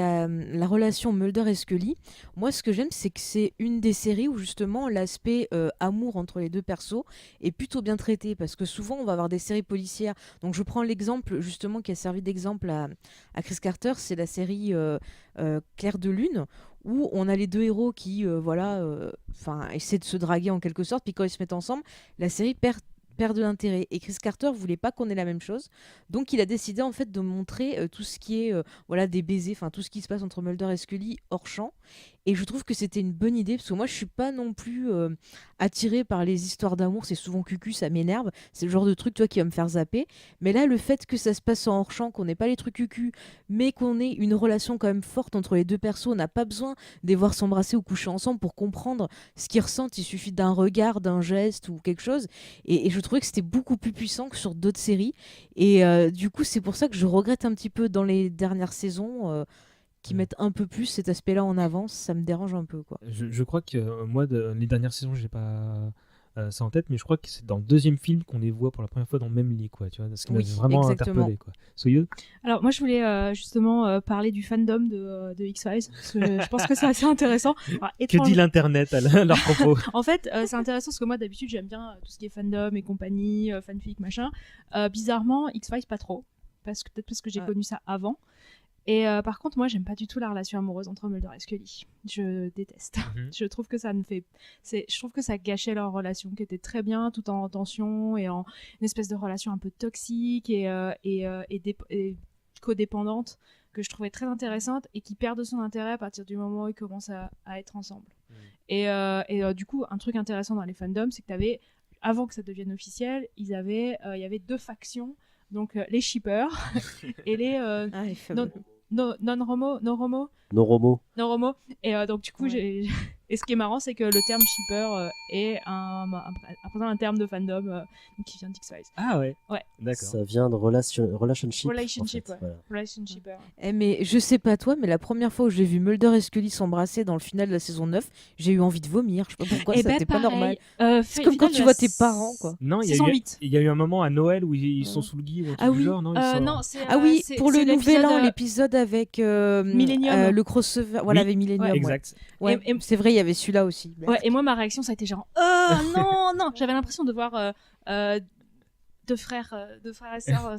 la relation Mulder et Scully. Moi, ce que j'aime, c'est que c'est une des séries où justement l'aspect amour entre les deux persos est plutôt bien traité. Parce que souvent, on va avoir des séries policières. Donc, je prends l'exemple justement qui a servi d'exemple à Chris Carter, c'est la série Clair de Lune, où on a les deux héros qui essaient de se draguer en quelque sorte. Puis quand ils se mettent ensemble, la série perd de l'intérêt. Et Chris Carter voulait pas qu'on ait la même chose, donc il a décidé en fait de montrer tout ce qui est des baisers, enfin tout ce qui se passe entre Mulder et Scully hors champ. Et je trouve que c'était une bonne idée parce que moi je suis pas non plus attirée par les histoires d'amour, c'est souvent cucu, ça m'énerve, c'est le genre de truc qui va me faire zapper. Mais là, le fait que ça se passe en hors champ, qu'on n'ait pas les trucs cucu, mais qu'on ait une relation quand même forte entre les deux persos, on n'a pas besoin de les voir s'embrasser ou coucher ensemble pour comprendre ce qu'ils ressentent, il suffit d'un regard, d'un geste ou quelque chose. Et je trouvais que c'était beaucoup plus puissant que sur d'autres séries. Et du coup, c'est pour ça que je regrette un petit peu dans les dernières saisons qui mettent un peu plus cet aspect-là en avance. Ça me dérange un peu, quoi. Je crois que moi, les dernières saisons, j'ai pas ça en tête, mais je crois que c'est dans le deuxième film qu'on les voit pour la première fois dans le même lit, quoi. Tu vois, ce qui Oui, m'avait vraiment exactement. interpellé, quoi. Soyeuse. Alors moi je voulais justement parler du fandom de X-Files, parce que je pense que c'est assez intéressant. Alors, Que dit l'internet à leur propos? En fait, c'est intéressant parce que moi d'habitude j'aime bien tout ce qui est fandom et compagnie, fanfic, machin. Bizarrement, X-Files pas trop, peut-être parce que j'ai connu ça avant. Et par contre, moi, j'aime pas du tout la relation amoureuse entre Mulder et Scully. Je déteste. Je trouve que je trouve que ça gâchait leur relation, qui était très bien, tout en tension et en une espèce de relation un peu toxique et codépendante, que je trouvais très intéressante et qui perd de son intérêt à partir du moment où ils commencent à être ensemble. Et du coup, un truc intéressant dans les fandoms, c'est que t'avais, avant que ça devienne officiel, il y avait 2 factions. Donc les shippers et les non-homo. Et donc du coup, et ce qui est marrant, c'est que le terme shipper est un terme de fandom qui vient d'X-Files. Ah ouais. Ouais. D'accord. Ça vient de relationship. Relationship, en fait, voilà. Relationship. Mais je sais pas toi, mais la première fois où j'ai vu Mulder et Scully s'embrasser dans le final de la saison 9, j'ai eu envie de vomir. Je sais pas pourquoi, c'était pas normal. C'est comme quand tu vois tes parents, quoi. Non, il saison y 8. a eu un moment à Noël où ils sont sous le gui ou un truc du genre, non? Non, c'est Ah oui, c'est- pour le c'est nouvel an, l'épisode, l'épisode avec Millennium. le crossover, voilà, Oui. avec Millennium. Ouais, ouais. exact. Ouais, Et- c'est vrai, il y avait celui-là aussi. Ouais, et moi, ma réaction, ça a été genre, non, j'avais l'impression de voir 2 frères et sœurs.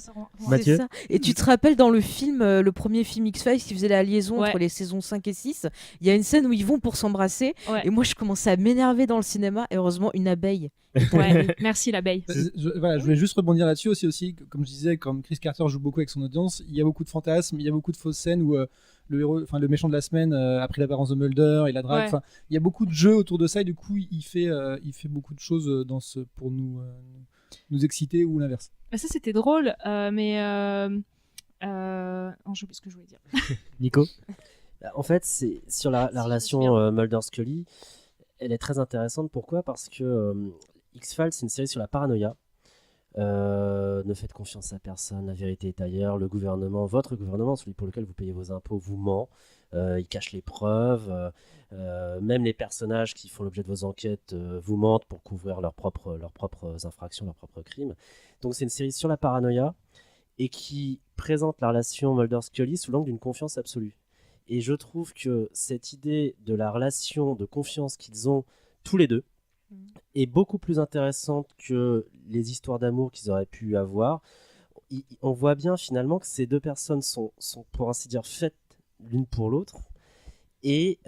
Mathieu. C'est ça. Et tu te rappelles dans le film, le premier film X-Files qui faisait la liaison Ouais. entre les saisons 5 et 6, il y a une scène où ils vont pour s'embrasser Ouais. et moi je commençais à m'énerver dans le cinéma et heureusement une abeille. Ouais, merci l'abeille. Je voulais juste rebondir là-dessus aussi, comme je disais, comme Chris Carter joue beaucoup avec son audience, il y a beaucoup de fantasmes, il y a beaucoup de fausses scènes où le héros, enfin le méchant de la semaine a pris l'apparence de Mulder et la drague. Ouais. Enfin, il y a beaucoup de jeux autour de ça et du coup il fait beaucoup de choses pour nous exciter ou l'inverse. Bah, ça, c'était drôle, mais non, j'ai oublié ce que je voulais dire. Nico. En fait, c'est sur la relation Mulder-Scully, elle est très intéressante. Pourquoi? Parce que X-Files, c'est une série sur la paranoïa. Ne faites confiance à personne, la vérité est ailleurs. Le gouvernement, votre gouvernement, celui pour lequel vous payez vos impôts, vous ment. Il cache les preuves. Même les personnages qui font l'objet de vos enquêtes vous mentent pour couvrir leurs propres infractions, leurs propres crimes. Donc c'est une série sur la paranoïa et qui présente la relation Mulder-Scully sous l'angle d'une confiance absolue. Et je trouve que cette idée de la relation de confiance qu'ils ont tous les deux est beaucoup plus intéressante que les histoires d'amour qu'ils auraient pu avoir. On voit bien finalement que ces 2 personnes sont pour ainsi dire faites l'une pour l'autre, et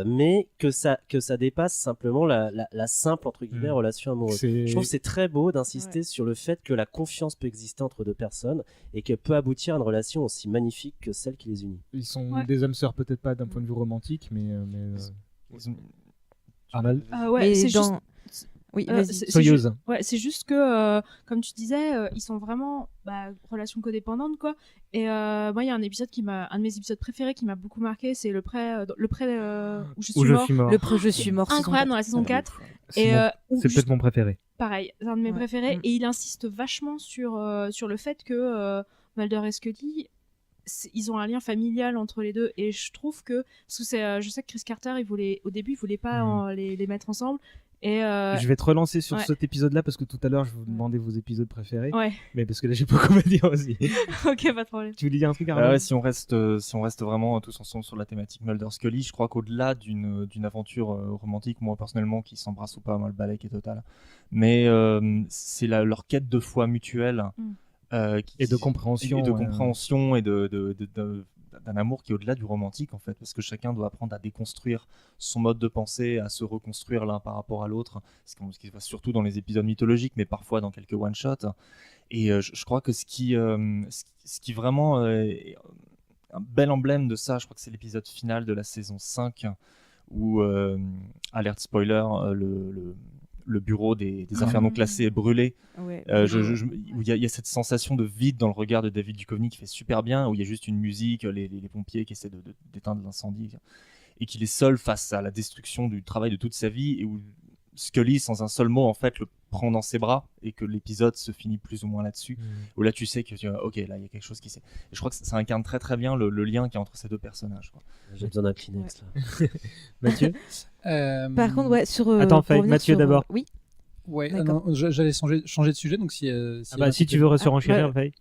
mais que ça dépasse simplement la simple entre guillemets relation amoureuse. Je trouve que c'est très beau d'insister sur le fait que la confiance peut exister entre 2 personnes et qu'elle peut aboutir à une relation aussi magnifique que celle qui les unit. Ils sont des âmes sœurs, peut-être pas d'un point de vue romantique, mais Arnold. Ouais, Mais c'est dans- juste. Oui, Euh, vas-y. c'est Soyeuse. c'est juste que, comme tu disais, ils sont vraiment relation codépendante, quoi. Et moi, il y a un de mes épisodes préférés qui m'a beaucoup marqué, c'est le prêt où je suis mort. Le pré Je suis mort. saison Incroyable 4. dans la saison 4. C'est Et où c'est peut-être mon préféré. pareil, c'est un de mes Ouais. préférés. Et il insiste vachement sur le fait que Mulder et Scully, ils ont un lien familial entre les deux. Et je trouve que, parce que je sais que Chris Carter, au début, il voulait pas les mettre ensemble. Et Je vais te relancer sur ouais. cet épisode-là parce que tout à l'heure je vous demandais vos épisodes préférés. Ouais. Mais parce que là j'ai beaucoup à dire aussi. Ok, pas de problème. Tu voulais dire un truc, Arnaud? Ouais, si on reste vraiment tous ensemble sur la thématique Mulder-Scully, je crois qu'au-delà d'une aventure romantique, moi personnellement, qui s'embrasse ou pas, moi le balai qui est total, mais c'est leur quête de foi mutuelle Et de compréhension. et d'un amour qui est au-delà du romantique en fait, parce que chacun doit apprendre à déconstruire son mode de pensée, à se reconstruire l'un par rapport à l'autre, ce qui se passe surtout dans les épisodes mythologiques, mais parfois dans quelques one-shots. Et je crois que ce qui vraiment est un bel emblème de ça, je crois que c'est l'épisode final de la saison 5, où, alerte spoiler, le bureau des affaires non classées est brûlé. Ouais. Où il y a cette sensation de vide dans le regard de David Duchovny qui fait super bien, où il y a juste une musique, les pompiers qui essaient d'éteindre l'incendie, et qu'il est seul face à la destruction du travail de toute sa vie, et où Scully, sans un seul mot, en fait, le prend dans ses bras, et que l'épisode se finit plus ou moins là-dessus, où là tu sais que ok, là il y a quelque chose qui s'est... Et je crois que ça incarne très très bien le lien qu'il y a entre ces 2 personnages, quoi. J'ai besoin d'un Kleenex là. Mathieu. Par contre, ouais, sur. Attends, pour revenir Mathieu sur, d'abord. Oui. Ouais, D'accord. non, j'allais changer de sujet, donc si si tu veux renchérir, Faye.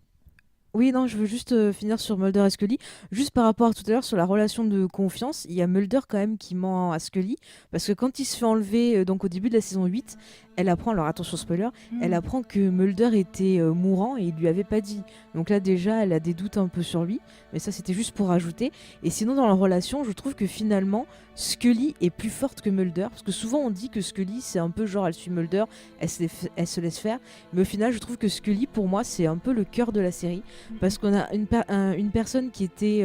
Oui, non, je veux juste finir sur Mulder et Scully. Juste par rapport à tout à l'heure sur la relation de confiance, il y a Mulder quand même qui ment à Scully, parce que quand il se fait enlever, donc au début de la saison 8, elle apprend, alors attention spoiler, elle apprend que Mulder était mourant et il lui avait pas dit. Donc là déjà, elle a des doutes un peu sur lui, mais ça c'était juste pour rajouter. Et sinon dans leur relation, je trouve que finalement, Scully est plus forte que Mulder, parce que souvent on dit que Scully c'est un peu genre elle suit Mulder, elle se laisse faire, mais au final je trouve que Scully pour moi c'est un peu le cœur de la série, parce qu'on a une personne qui était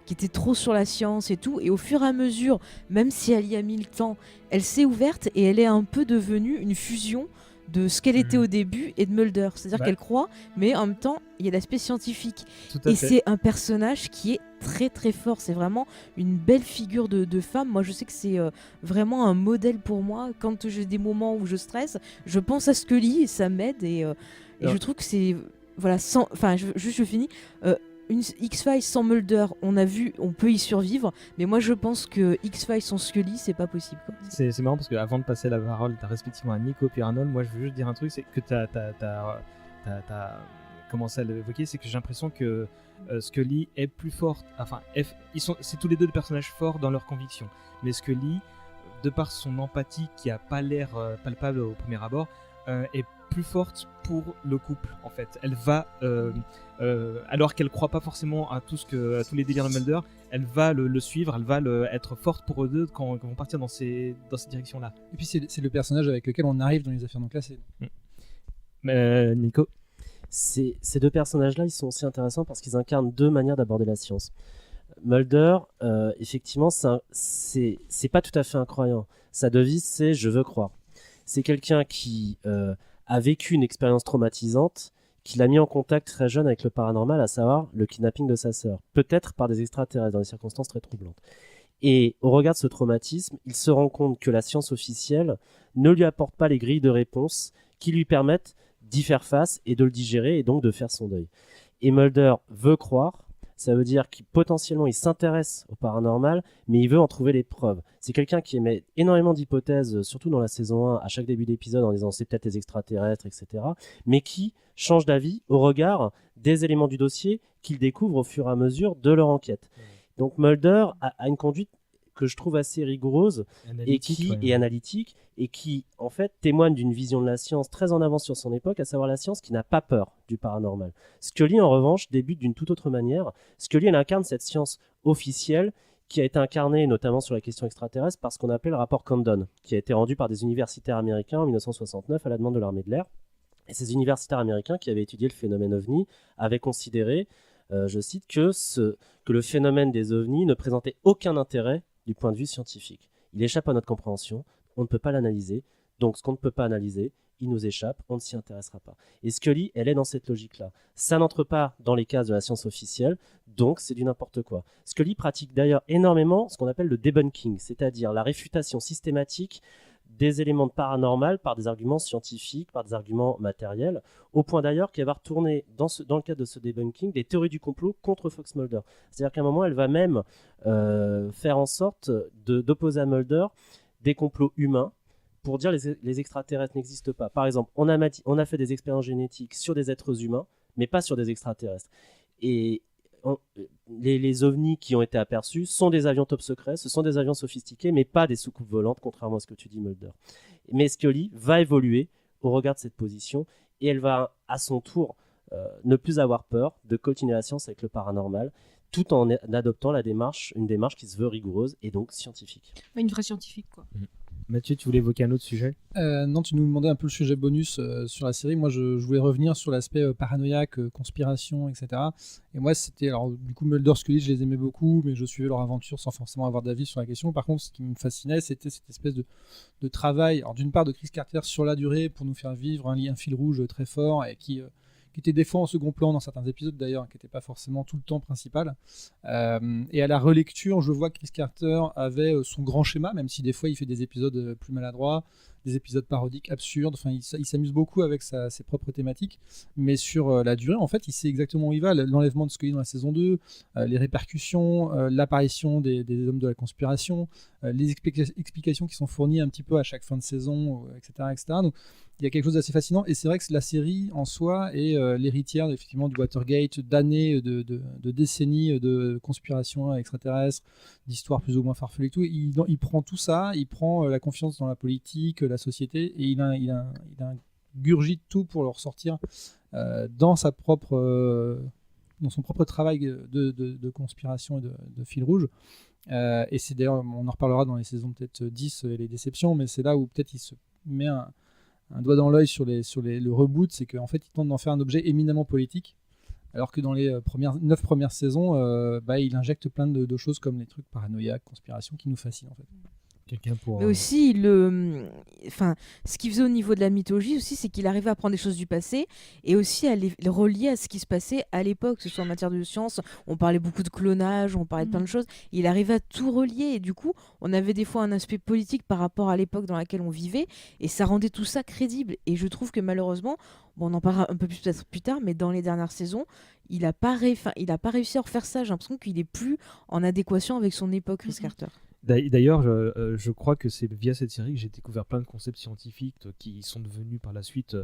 qui était trop sur la science et tout, et au fur et à mesure, même si elle y a mis le temps, elle s'est ouverte et elle est un peu devenue une fusion de ce qu'elle était au début et de Mulder, c'est-à-dire qu'elle croit, mais en même temps il y a l'aspect scientifique, et c'est un personnage qui est très très fort, c'est vraiment une belle figure de femme. Moi je sais que c'est vraiment un modèle pour moi. Quand j'ai des moments où je stresse, je pense à Scully et ça m'aide, et je trouve que c'est je finis. Une X-Files sans Mulder, on a vu, on peut y survivre, mais moi je pense que X-Files sans Scully, c'est pas possible, quoi. C'est marrant parce qu'avant de passer la parole respectivement à Nico et Arnold, moi je veux juste dire un truc, c'est que t'as commencé à l'évoquer, c'est que j'ai l'impression que Scully est plus forte, c'est tous les deux des personnages forts dans leurs convictions, mais Scully, de par son empathie qui a pas l'air palpable au premier abord, est plus forte pour le couple en fait. Elle va alors qu'elle croit pas forcément à tous les délires de Mulder, elle va le suivre, elle va être forte pour eux deux quand ils vont partir dans ces directions là. Et puis c'est le personnage avec lequel on arrive dans les affaires non classées. Nico, ces deux personnages là ils sont aussi intéressants parce qu'ils incarnent deux manières d'aborder la science. Mulder, effectivement, c'est pas tout à fait un croyant. Sa devise, c'est « je veux croire ». C'est quelqu'un qui a vécu une expérience traumatisante, qui l'a mis en contact très jeune avec le paranormal, à savoir le kidnapping de sa sœur, peut-être par des extraterrestres, dans des circonstances très troublantes. Et au regard de ce traumatisme, il se rend compte que la science officielle ne lui apporte pas les grilles de réponse qui lui permettent d'y faire face et de le digérer et donc de faire son deuil. Et Mulder veut croire. Ça veut dire qu'il potentiellement il s'intéresse au paranormal, mais il veut en trouver les preuves. C'est quelqu'un qui émet énormément d'hypothèses, surtout dans la saison 1, à chaque début d'épisode, en disant c'est peut-être les extraterrestres, etc. Mais qui change d'avis au regard des éléments du dossier qu'il découvre au fur et à mesure de leur enquête. Donc Mulder a une conduite que je trouve assez rigoureuse et analytique, et qui en fait témoigne d'une vision de la science très en avance sur son époque, à savoir la science qui n'a pas peur du paranormal. Scully en revanche débute d'une toute autre manière. Scully elle incarne cette science officielle qui a été incarnée notamment sur la question extraterrestre par ce qu'on appelle le rapport Condon, qui a été rendu par des universitaires américains en 1969 à la demande de l'armée de l'air. Et ces universitaires américains qui avaient étudié le phénomène OVNI avaient considéré, je cite, que le phénomène des OVNI ne présentait aucun intérêt du point de vue scientifique. Il échappe à notre compréhension, on ne peut pas l'analyser, donc ce qu'on ne peut pas analyser, il nous échappe, on ne s'y intéressera pas. Et Scully, elle est dans cette logique-là. Ça n'entre pas dans les cases de la science officielle, donc c'est du n'importe quoi. Scully pratique d'ailleurs énormément ce qu'on appelle le debunking, c'est-à-dire la réfutation systématique des éléments de paranormal par des arguments scientifiques, par des arguments matériels, au point d'ailleurs qu'elle va retourner, dans le cadre de ce debunking, des théories du complot contre Fox Mulder. C'est-à-dire qu'à un moment, elle va même faire en sorte d'opposer à Mulder des complots humains pour dire les extraterrestres n'existent pas. Par exemple, on a fait des expériences génétiques sur des êtres humains, mais pas sur des extraterrestres. Et les ovnis qui ont été aperçus sont des avions top secrets, ce sont des avions sophistiqués, mais pas des soucoupes volantes, contrairement à ce que tu dis, Mulder. Mais Scully va évoluer au regard de cette position, et elle va à son tour ne plus avoir peur de continuer la science avec le paranormal, tout en adoptant une démarche qui se veut rigoureuse et donc scientifique. Une vraie scientifique, quoi. Mathieu, tu voulais évoquer un autre sujet ? Non, tu nous demandais un peu le sujet bonus sur la série. Moi, je voulais revenir sur l'aspect paranoïaque, conspiration, etc. Et moi, c'était... Alors, du coup, Mulder, Scully, je les aimais beaucoup, mais je suivais leur aventure sans forcément avoir d'avis sur la question. Par contre, ce qui me fascinait, c'était cette espèce de travail, alors d'une part de Chris Carter sur la durée, pour nous faire vivre un fil rouge très fort, et qui était des fois en second plan dans certains épisodes d'ailleurs, qui n'était pas forcément tout le temps principal. Et à la relecture, je vois que Chris Carter avait son grand schéma, même si des fois il fait des épisodes plus maladroits, des épisodes parodiques absurdes. Enfin, il s'amuse beaucoup avec ses propres thématiques, mais sur la durée, en fait, il sait exactement où il va. L'enlèvement de Scully dans la saison 2, les répercussions, l'apparition des hommes de la conspiration, les explications qui sont fournies un petit peu à chaque fin de saison, etc., etc. Donc, il y a quelque chose d'assez fascinant, et c'est vrai que la série en soi est l'héritière effectivement du Watergate, d'années, de décennies de conspiration extraterrestre, d'histoires plus ou moins farfelues et tout. Il prend tout ça, il prend la confiance dans la politique, la société, et il ingurgite tout pour le ressortir dans son propre travail de conspiration et de fil rouge. Et c'est d'ailleurs, on en reparlera dans les saisons peut-être 10 et les déceptions, mais c'est là où peut-être il se met un doigt dans l'œil sur le reboot, c'est qu'en fait il tente d'en faire un objet éminemment politique, alors que dans les 9 premières saisons, il injecte plein de choses comme les trucs paranoïaques, conspiration, qui nous fascinent en fait. Mais aussi, ce qu'il faisait au niveau de la mythologie aussi, c'est qu'il arrivait à prendre des choses du passé et aussi à les relier à ce qui se passait à l'époque, que ce soit en matière de science. On parlait beaucoup de clonage, on parlait de plein de choses. Il arrivait à tout relier et du coup, on avait des fois un aspect politique par rapport à l'époque dans laquelle on vivait et ça rendait tout ça crédible. Et je trouve que malheureusement, on en parlera un peu plus peut-être plus tard, mais dans les dernières saisons, il a pas réussi à refaire ça. J'ai l'impression qu'il est plus en adéquation avec son époque, Chris Carter. D'ailleurs, je crois que c'est via cette série que j'ai découvert plein de concepts scientifiques qui sont devenus par la suite.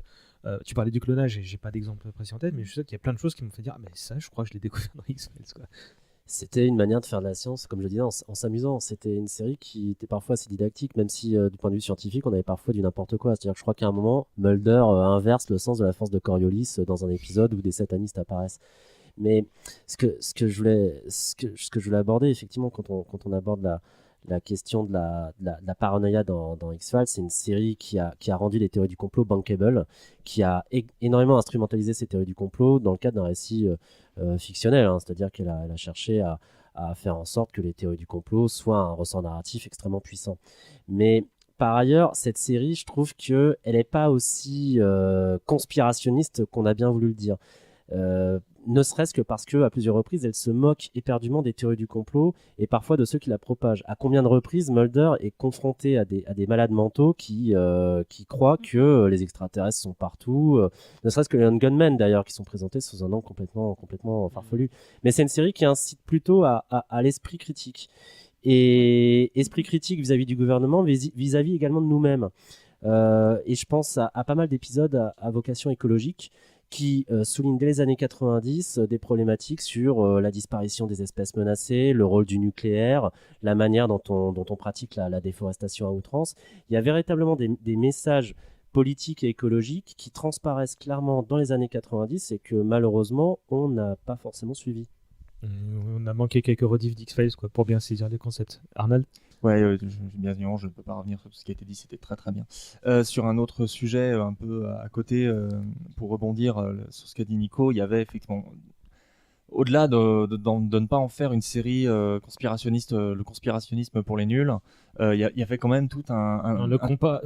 Tu parlais du clonage et j'ai pas d'exemple précis en tête, mais je sais qu'il y a plein de choses qui m'ont fait dire ah, mais ça, je crois que je l'ai découvert dans X-Files, quoi. C'était une manière de faire de la science, comme je disais, en s'amusant. C'était une série qui était parfois assez didactique, même si du point de vue scientifique, on avait parfois du n'importe quoi. C'est-à-dire que je crois qu'à un moment, Mulder inverse le sens de la force de Coriolis dans un épisode où des satanistes apparaissent. Mais ce que je voulais aborder, effectivement, quand on aborde la question de la paranoïa dans X-Files, c'est une série qui a rendu les théories du complot bankable, qui a énormément instrumentalisé ces théories du complot dans le cadre d'un récit fictionnel, hein, c'est-à-dire qu'elle a cherché à faire en sorte que les théories du complot soient un ressort narratif extrêmement puissant. Mais par ailleurs, cette série, je trouve qu'elle n'est pas aussi conspirationniste qu'on a bien voulu le dire. Ne serait-ce que parce qu'à plusieurs reprises, elle se moque éperdument des théories du complot et parfois de ceux qui la propagent. À combien de reprises Mulder est confronté à des malades mentaux qui croient que les extraterrestres sont partout, ne serait-ce que les Gunmen d'ailleurs, qui sont présentés sous un angle complètement farfelu. Mais c'est une série qui incite plutôt à l'esprit critique. Et esprit critique vis-à-vis du gouvernement, vis-à-vis également de nous-mêmes. Et je pense à pas mal d'épisodes à vocation écologique qui souligne dès les années 90 des problématiques sur la disparition des espèces menacées, le rôle du nucléaire, la manière dont on pratique la déforestation à outrance. Il y a véritablement des messages politiques et écologiques qui transparaissent clairement dans les années 90 et que malheureusement on n'a pas forcément suivi. On a manqué quelques rediffs d'X-Files pour bien saisir les concepts. Arnold ? Ouais, bien sûr, je ne peux pas revenir sur tout ce qui a été dit, c'était très très bien. Sur un autre sujet un peu à côté, pour rebondir sur ce qu'a dit Nico, il y avait effectivement, au-delà de ne pas en faire une série conspirationniste, le conspirationnisme pour les nuls, il y avait quand même tout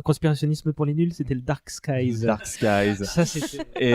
conspirationnisme pour les nuls, c'était le Dark Skies. Dark Skies. Ça, c'était... Et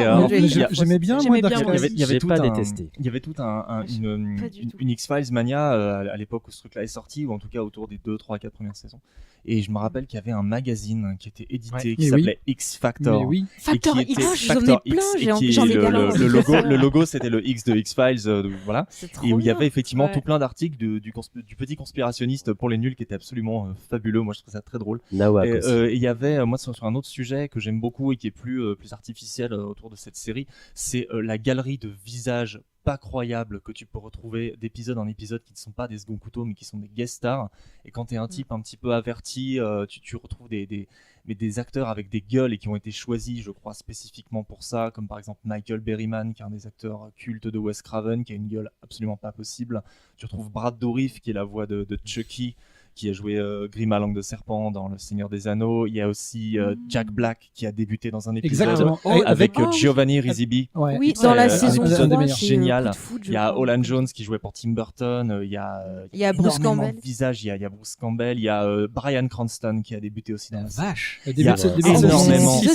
j'aimais bien, moi, Dark Skies. Il y avait tout détesté. Il y avait toute une X-Files mania à l'époque où ce truc-là est sorti, ou en tout cas autour des 2, 3, 4 premières saisons. Et je me rappelle qu'il y avait un magazine qui était édité, qui s'appelait X Factor. Mais oui. Factor X, j'en ai plein, j'en ai le logo, c'était le X de X-Files, voilà. Et où il y avait effectivement tout plein d'articles du petit conspirationniste pour les nuls qui était absolument fabuleux. Moi, je trouve ça très drôle. Et il y avait, moi, sur un autre sujet que j'aime beaucoup et qui est plus artificiel autour de cette série, c'est la galerie de visages pas croyable que tu peux retrouver d'épisode en épisode qui ne sont pas des seconds couteaux mais qui sont des guest stars. Et quand tu es un type un petit peu averti, tu retrouves des acteurs avec des gueules et qui ont été choisis, je crois, spécifiquement pour ça, comme par exemple Michael Berryman, qui est un des acteurs cultes de Wes Craven, qui a une gueule absolument pas possible. Tu retrouves Brad Dourif, qui est la voix de Chucky, qui a joué Grim à langue de serpent dans Le Seigneur des Anneaux. Il y a aussi Jack Black qui a débuté dans un épisode avec Giovanni Risibi. Ouais. Oui, dans la saison 3, génial. Il y a Olan Jones qui jouait pour Tim Burton. Il y a Bruce Campbell. Il y a Bruce Campbell. Il y a Bryan Cranston qui a débuté aussi dans la vache. Il y a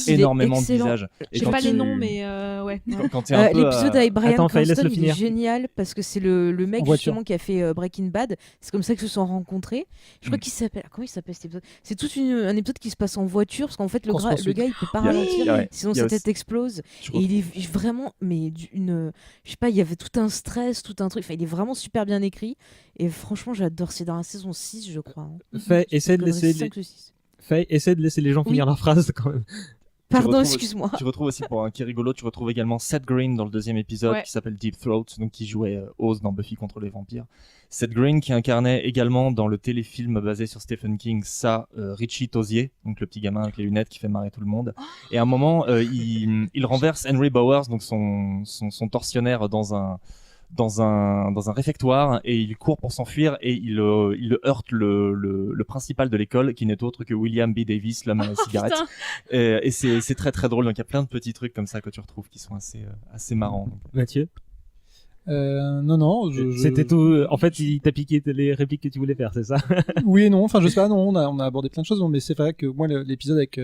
énormément de visages. J'ai pas les noms, mais ouais. L'épisode avec Bryan Cranston, il est génial parce que c'est le mec justement qui a fait Breaking Bad. C'est comme ça qu'ils se sont rencontrés. Je crois qu'il s'appelle. Comment il s'appelle cet épisode? C'est tout un épisode qui se passe en voiture parce qu'en fait le gars il peut pas ralentir, sinon sa tête explose. Et il est vraiment, mais je sais pas, il y avait tout un stress, tout un truc. Enfin, il est vraiment super bien écrit. Et franchement, j'adore. C'est dans la saison 6, je crois. Essaie de laisser les gens finir leur phrase quand même. Pardon, excuse-moi. Tu retrouves aussi, pour un qui est rigolo, tu retrouves également Seth Green dans le deuxième épisode qui s'appelle Deep Throat, donc qui jouait Oz dans Buffy contre les vampires. Seth Green qui incarnait également dans le téléfilm basé sur Stephen King, Richie Tozier, donc le petit gamin avec les lunettes qui fait marrer tout le monde. Et à un moment, il renverse Henry Bowers, donc son tortionnaire dans un réfectoire, et il court pour s'enfuir et il le heurte le principal de l'école, qui n'est autre que William B. Davis, l'homme à la cigarette. Et c'est très très drôle. Donc il y a plein de petits trucs comme ça que tu retrouves qui sont assez marrants. Donc. Mathieu? Non. C'était tout. En fait, il t'a piqué les répliques que tu voulais faire, c'est ça? Oui et non. Enfin, je sais pas. Non, on a abordé plein de choses, mais c'est vrai que moi, l'épisode avec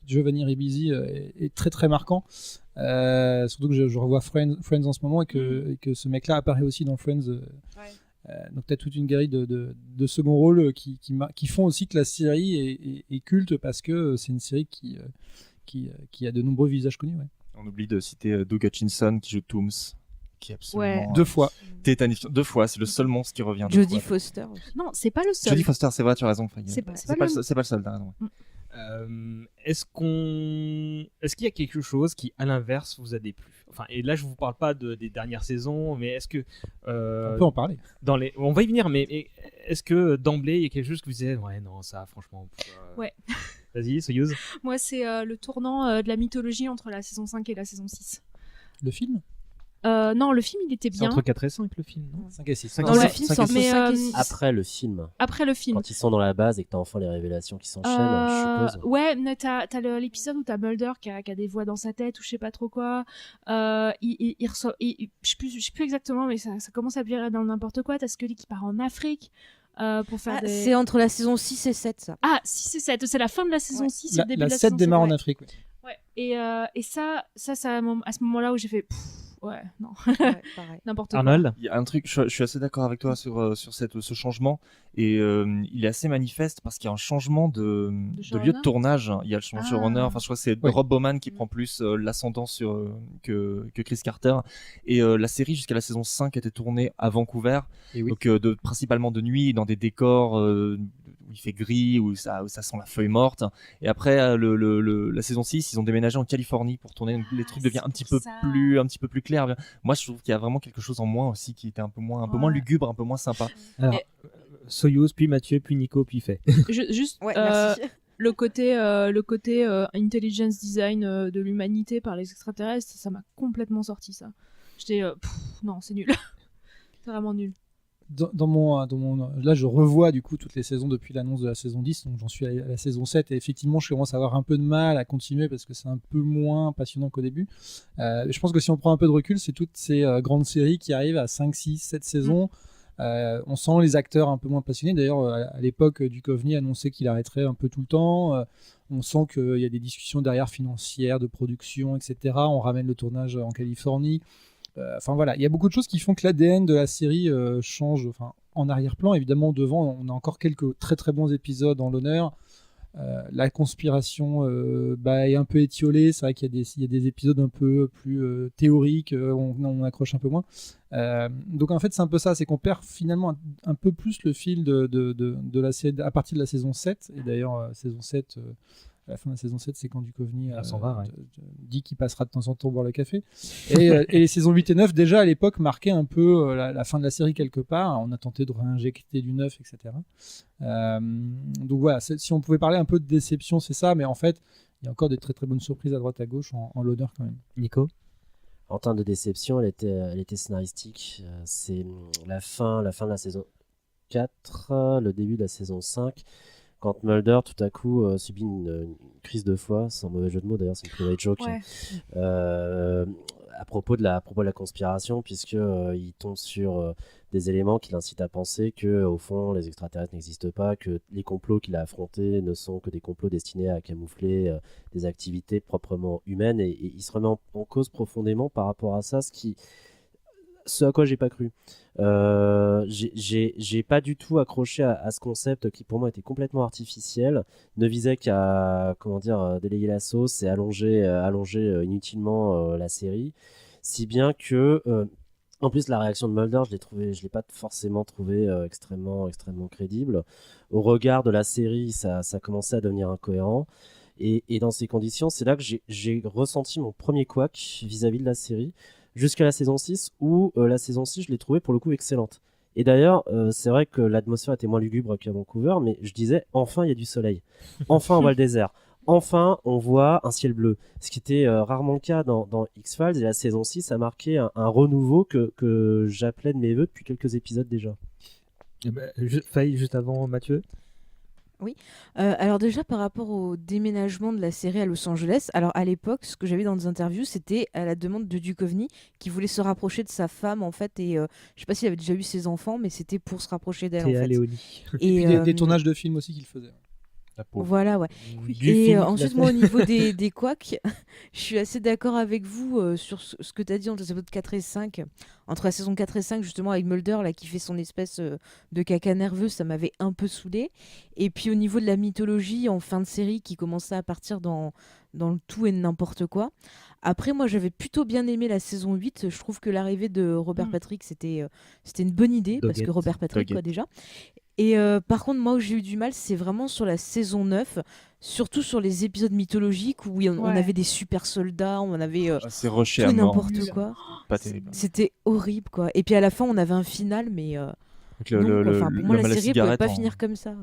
Giovanni Ribisi est très très marquant. Surtout que je revois Friends en ce moment et que ce mec-là apparaît aussi dans Friends. Donc t'as toute une galerie de second rôle qui font aussi que la série est culte parce que c'est une série qui a de nombreux visages connus. Ouais. On oublie de citer Doug Hutchinson qui joue Tooms. Qui est absolument 2 fois. Tétanifiant. 2 fois, c'est le seul monstre qui revient. Jodie Foster aussi. Non, c'est pas le seul. Jodie Foster, c'est vrai, tu as raison. C'est pas le seul, t'as raison. Est-ce qu'il y a quelque chose qui, à l'inverse, vous a déplu? Enfin, et là, je vous parle pas des dernières saisons, mais est-ce que on peut en parler. On va y venir, mais est-ce que d'emblée il y a quelque chose que vous disiez ouais non ça franchement. Ouais. Vas-y, Soyouz. Moi, c'est le tournant de la mythologie entre la saison 5 et la saison 6. Le film? Non, le film il était bien. C'est entre 4 et 5 le film, non? 5 et 6. Non, le film c'est entre 5 et 6. Après le film. Quand ils sont dans la base et que t'as enfin les révélations qui s'enchaînent, je suppose. Ouais, mais t'as l'épisode où t'as Mulder qui a des voix dans sa tête ou je sais pas trop quoi. Je sais plus exactement, mais ça commence à virer dans n'importe quoi. T'as Scully qui part en Afrique. Pour faire C'est entre la saison 6 et 7 ça. Ah, 6 et 7, c'est la fin de la saison 6 et le début de la 7 saison 7. démarre en Afrique. Ouais. Et ça à ce moment-là où j'ai fait ouais, non. N'importe quoi. Arnold, il y a un truc, je suis assez d'accord avec toi sur ce changement, et il est assez manifeste parce qu'il y a un changement de lieu de tournage. Il y a le changement de showrunner, enfin je crois que c'est Rob Bowman qui prend plus l'ascendant que Chris Carter, et la série jusqu'à la saison 5 était tournée à Vancouver, donc principalement de nuit, dans des décors où il fait gris, où ça sent la feuille morte. Et après la saison 6, ils ont déménagé en Californie pour tourner, donc les trucs deviennent un petit peu plus clairs. Moi, je trouve qu'il y a vraiment quelque chose en moins aussi qui était un peu moins lugubre, un peu moins sympa. Alors, Soyouz, puis Mathieu, puis Nico, puis Faye. Juste merci. le côté intelligence design de l'humanité par les extraterrestres, ça m'a complètement sorti ça. J'étais non, c'est nul. C'est vraiment nul. Dans mon là je revois du coup toutes les saisons depuis l'annonce de la saison 10, donc j'en suis à la saison 7 et effectivement je commence à avoir un peu de mal à continuer parce que c'est un peu moins passionnant qu'au début. Je pense que si on prend un peu de recul, c'est toutes ces grandes séries qui arrivent à 5, 6, 7 saisons. On sent les acteurs un peu moins passionnés. D'ailleurs, à l'époque, Duchovny annonçait qu'il arrêterait un peu tout le temps. On sent qu'il y a des discussions derrière financières, de production, etc. On ramène le tournage en Californie. Enfin voilà, il y a beaucoup de choses qui font que l'ADN de la série change. Enfin, en arrière-plan, évidemment, devant, on a encore quelques très très bons épisodes en l'honneur. La conspiration est un peu étiolée. C'est vrai qu'il y a des épisodes un peu plus théoriques, on accroche un peu moins. Donc en fait, c'est un peu ça, c'est qu'on perd finalement un peu plus le fil de la série à partir de la saison 7. Et d'ailleurs, saison 7... à la fin de la saison 7, c'est quand Duchovny dit qu'il passera de temps en temps boire le café. Et les saisons 8 et 9, déjà à l'époque, marquaient un peu la fin de la série quelque part. On a tenté de réinjecter du neuf, etc. Donc voilà, si on pouvait parler un peu de déception, c'est ça. Mais en fait, il y a encore des très très bonnes surprises à droite à gauche en l'honneur quand même. Nico ? En termes de déception, elle était scénaristique. C'est la fin de la saison 4, le début de la saison 5. Quand Mulder, tout à coup, subit une crise de foi, sans mauvais jeu de mots d'ailleurs, c'est une private joke, à propos de la conspiration, puisqu'il tombe sur des éléments qui l'incitent à penser qu'au fond, les extraterrestres n'existent pas, que les complots qu'il a affrontés ne sont que des complots destinés à camoufler des activités proprement humaines, et il se remet en cause profondément par rapport à ça, ce qui... ce à quoi j'ai pas cru. J'ai pas du tout accroché à ce concept qui pour moi était complètement artificiel, ne visait qu'à délayer la sauce et allonger inutilement la série, si bien que en plus la réaction de Mulder je l'ai pas forcément trouvé extrêmement crédible. Au regard de la série, ça commençait à devenir incohérent. Et dans ces conditions, c'est là que j'ai ressenti mon premier couac vis-à-vis de la série, jusqu'à la saison 6, où la saison 6, je l'ai trouvée pour le coup excellente. Et d'ailleurs, c'est vrai que l'atmosphère était moins lugubre qu'à Vancouver, mais je disais, enfin il y a du soleil, enfin on voit le désert, enfin on voit un ciel bleu. Ce qui était rarement le cas dans X-Files, et la saison 6 a marqué un renouveau que j'appelais de mes voeux depuis quelques épisodes déjà. Faye, juste avant Mathieu. Oui. Alors déjà par rapport au déménagement de la série à Los Angeles, alors à l'époque, ce que j'avais dans des interviews, c'était à la demande de Duchovny qui voulait se rapprocher de sa femme en fait, et je sais pas s'il avait déjà eu ses enfants, mais c'était pour se rapprocher d'elle en Théa fait. Léonie. Et puis des tournages de films aussi qu'il faisait. Voilà, ouais. Du Et film, ensuite, moi, au niveau des couacs, je suis assez d'accord avec vous sur ce que tu as dit entre les épisodes 4 et 5. Entre la saison 4 et 5, justement, avec Mulder, là, qui fait son espèce de caca nerveux, ça m'avait un peu saoulé. Et puis, au niveau de la mythologie, en fin de série, qui commençait à partir dans le tout et n'importe quoi. Après, moi, j'avais plutôt bien aimé la saison 8. Je trouve que l'arrivée de Robert Patrick, c'était une bonne idée, parce que Robert Patrick, quoi, déjà. Et par contre, moi où j'ai eu du mal, c'est vraiment sur la saison 9, surtout sur les épisodes mythologiques où on avait des super soldats, on avait c'est rushé tout à et mort. n'importe quoi. Pas terrible. C'était horrible, quoi. Et puis à la fin, on avait un final, mais Avec non, quoi. Enfin, pour moi, la série ne pouvait pas finir comme ça.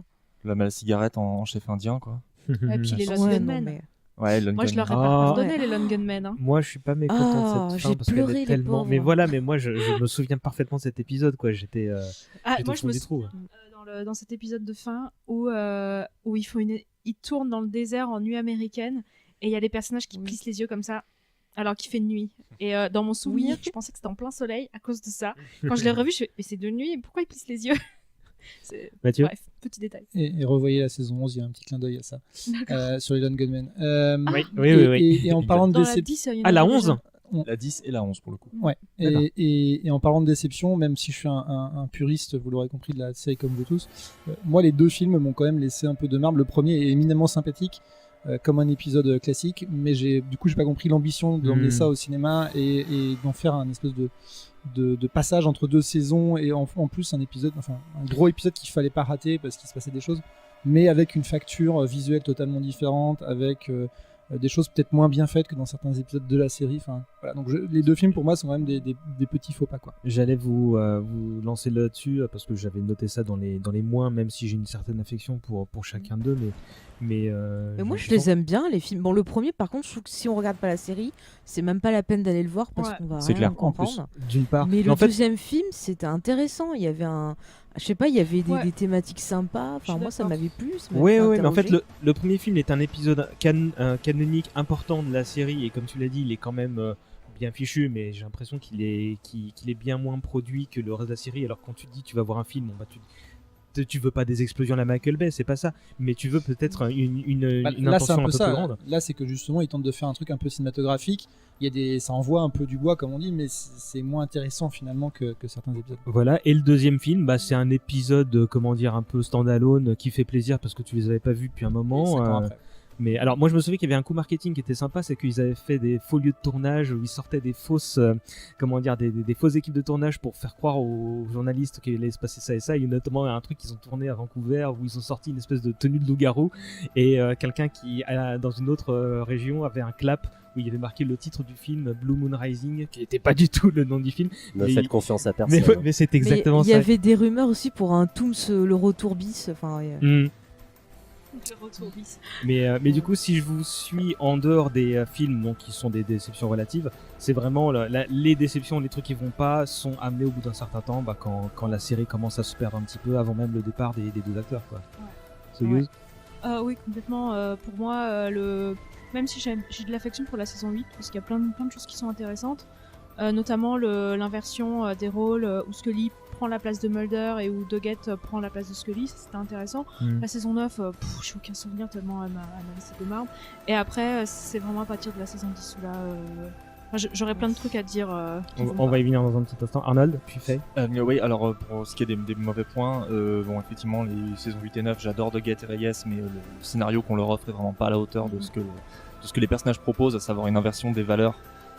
La cigarette en chef indien, quoi. Et puis les Ouais, Lone non, Gunmen. mais- Ouais, Lone Moi, je leur ai Gunmen. pas pardonné les Lone Gunmen. Hein. Moi, je suis pas mécontent de cette fin j'ai parce qu'elle pleuré, est les tellement. pauvres. Mais voilà, mais moi, je me souviens parfaitement de cet épisode, quoi. J'étais Moi, au je fond me du trou. souviens dans cet épisode de fin où ils tournent dans le désert en nuit américaine et il y a des personnages qui plissent les yeux comme ça alors qu'il fait nuit. Et dans mon souvenir, je pensais que c'était en plein soleil à cause de ça. Quand je l'ai revu, je fais mais c'est de nuit, pourquoi ils plissent les yeux? Mathieu. Bref, petit détail. Et revoyez la saison 11, il y a un petit clin d'œil à ça. Sur les Lone Gunmen. Oui. Et en parlant de Dans la déception. 10, il y en Ah, a la déjà. 11 La 10 et la 11 pour le coup. Ouais. D'accord. Et en parlant de déception, même si je suis un puriste, vous l'aurez compris, de la série comme vous tous, moi les deux films m'ont quand même laissé un peu de marbre. Le premier est éminemment sympathique, comme un épisode classique, mais j'ai pas compris l'ambition d'emmener ça au cinéma et d'en faire un espèce de passage entre deux saisons et en plus un gros épisode qu'il fallait pas rater parce qu'il se passait des choses, mais avec une facture visuelle totalement différente, avec des choses peut-être moins bien faites que dans certains épisodes de la série. Enfin, voilà. Donc les deux films pour moi sont quand même des petits faux pas, quoi. J'allais vous lancer là-dessus parce que j'avais noté ça dans les moins, même si j'ai une certaine affection pour chacun d'eux, mais moi, je les aime bien, les films. Bon, le premier, par contre, je trouve que si on regarde pas la série, c'est même pas la peine d'aller le voir parce qu'on va C'est rien clair. comprendre. D'une part, Mais le en fait, deuxième film, c'était intéressant. Il y avait je sais pas, il y avait des thématiques sympas. Enfin, moi, ça m'avait plu. ça m'avait ouais, mais en fait, interrogé. le premier film est un épisode canonique important de la série, et comme tu l'as dit, il est quand même bien fichu, mais j'ai l'impression qu'il est bien moins produit que le reste de la série. Alors quand tu te dis tu vas voir un film, tu veux pas des explosions à la Michael Bay, c'est pas ça, mais tu veux peut-être une Là, c'est intention un peu peu ça. plus grande. Là, c'est que justement, ils tentent de faire un truc un peu cinématographique. Ça envoie un peu du bois, comme on dit, mais c'est moins intéressant finalement que certains épisodes. Voilà, et le deuxième film, c'est un épisode, un peu standalone, qui fait plaisir parce que tu les avais pas vus depuis un moment. 5 ans après. Mais alors, moi je me souviens qu'il y avait un coup marketing qui était sympa, c'est qu'ils avaient fait des faux lieux de tournage où ils sortaient des fausses, des fausses équipes de tournage pour faire croire aux journalistes qu'il allait se passer ça et ça. Il y a notamment un truc qu'ils ont tourné à Vancouver où ils ont sorti une espèce de tenue de loup-garou et quelqu'un qui, dans une autre région, avait un clap où il y avait marqué le titre du film Blue Moon Rising, qui n'était pas du tout le nom du film. Ne faites confiance à personne. Mais c'est exactement mais ça. il y avait des rumeurs aussi pour un Tooms, le retour bis. Enfin, Le retour bis. Mais du coup, si je vous suis en dehors des films donc, qui sont des déceptions relatives, c'est vraiment les déceptions, les trucs qui vont pas sont amenés au bout d'un certain temps quand la série commence à se perdre un petit peu avant même le départ des deux acteurs. Quoi. Ouais. Oui, complètement. Pour moi, même si j'ai de l'affection pour la saison 8, parce qu'il y a plein de choses qui sont intéressantes, notamment l'inversion des rôles où Scully prend la place de Mulder et où Doggett prend la place de Scully, ça c'était intéressant. La saison 9, j'ai aucun souvenir tellement elle m'a laissé de marbre. Et après, c'est vraiment à partir de la saison 10 où là, Enfin, j'aurais plein de trucs à dire. On va y venir dans un petit instant. Arnold, puis Faye. Oui, alors pour ce qui est des mauvais points, bon, effectivement, les saisons 8 et 9, j'adore Doggett et Reyes, mais le scénario qu'on leur offre est vraiment pas à la hauteur de ce que les personnages proposent, à savoir une inversion des valeurs,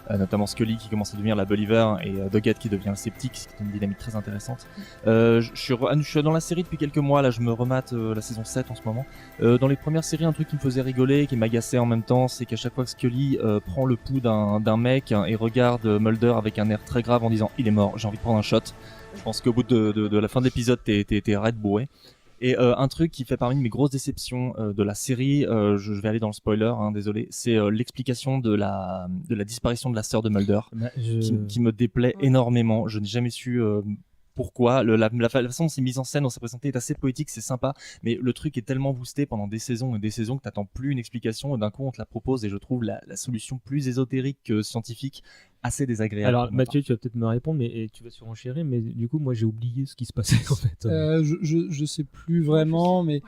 notamment Scully qui commence à devenir la believer et Doggett qui devient le sceptique, ce qui est une dynamique très intéressante. Je suis dans la série depuis quelques mois, là je me remate la saison 7 en ce moment. Dans les premières séries, un truc qui me faisait rigoler, qui m'agaçait en même temps, c'est qu'à chaque fois que Scully prend le pouls d'un mec et regarde Mulder avec un air très grave en disant « il est mort, j'ai envie de prendre un shot », je pense qu'au bout de la fin de l'épisode, t'es raide bourré. Et un truc qui fait parmi mes grosses déceptions de la série, je vais aller dans le spoiler, désolé, c'est l'explication de la disparition de la sœur de Mulder, qui me déplaît énormément. Je n'ai jamais su pourquoi. La façon dont c'est mis en scène, dont c'est présenté est assez poétique, c'est sympa, mais le truc est tellement boosté pendant des saisons et des saisons que t'attends plus une explication, et d'un coup on te la propose, et je trouve la solution plus ésotérique que scientifique assez désagréable. Alors Mathieu, tu vas peut-être me répondre, mais tu vas surenchérir, mais du coup moi j'ai oublié ce qui se passait en fait. Je sais plus vraiment, mais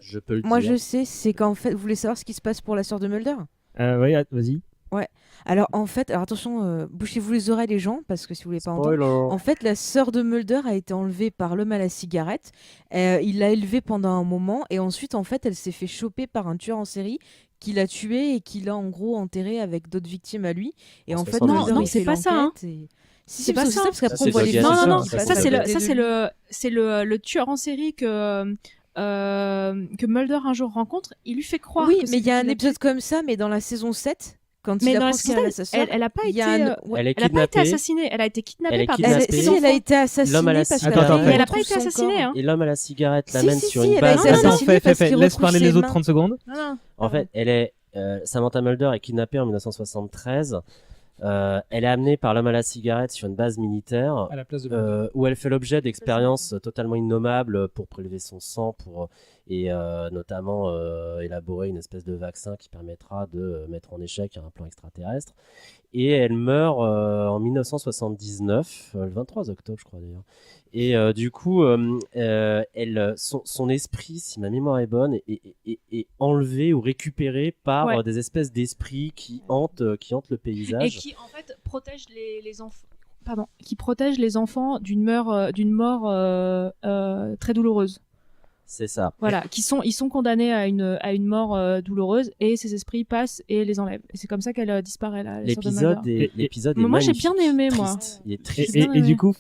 je peux le Moi dire. je sais, c'est qu'en fait, vous voulez savoir ce qui se passe pour la sœur de Mulder? Oui, vas-y. Ouais. Alors en fait, attention, bouchez-vous les oreilles les gens, parce que si vous voulez pas Spoiler. entendre. En fait, la sœur de Mulder a été enlevée par l'homme à la cigarette. Il l'a élevée pendant un moment, et ensuite en fait, elle s'est fait choper par un tueur en série qui l'a tuée et qui l'a en gros enterrée avec d'autres victimes à lui. Et en fait, Non, Mulder, non, il c'est fait pas ça, hein. l'enquête et- Si, C'est pas c'est ça. parce qu'après Ça, on c'est voit les Doggett, photos Non, non, qui ça, passent ça à c'est côté de lui. le tueur en série que Mulder un jour rencontre. Il lui fait croire. Oui, que mais c'est il y a lui un qui l'a épisode tué. comme ça, mais dans la saison 7, quand Mais il dans la apprend saison qu'elle a sa sœur, elle a pas il été. y a un- Elle est Elle a pas été kidnappée. assassinée. Elle a été kidnappée Elle est par kidnappée. si, ses elle a enfants. été assassinée L'homme à la parce cigarette. qu'après, Mais elle a retrouve pas été son assassinée, corps. hein. Et l'homme à la cigarette Si, l'amène si, sur si, une elle a base. été Attends, assassinée parce qu'il laisse retrouve parler ses les autres mains. 30 secondes. Non, non. En fait, Samantha Mulder est kidnappée en 1973. Elle est amenée par l'homme à la cigarette sur une base militaire à la place de où elle fait l'objet d'expériences totalement innommables pour prélever son sang et notamment élaborer une espèce de vaccin qui permettra de mettre en échec un plan extraterrestre. Et elle meurt en 1979, le 23 octobre je crois d'ailleurs. Et du coup, son esprit, si ma mémoire est bonne, est enlevé ou récupéré par des espèces d'esprits qui hantent le paysage. Et qui en fait protège les enfants. Pardon, qui protège les enfants d'une mort très douloureuse. C'est ça. Voilà, ils sont condamnés à une mort douloureuse et ces esprits passent et les enlèvent. Et c'est comme ça qu'elle disparaît là. L'épisode est Mais moi, j'ai magnifique, bien aimé, moi. triste. Il est triste. Et du coup,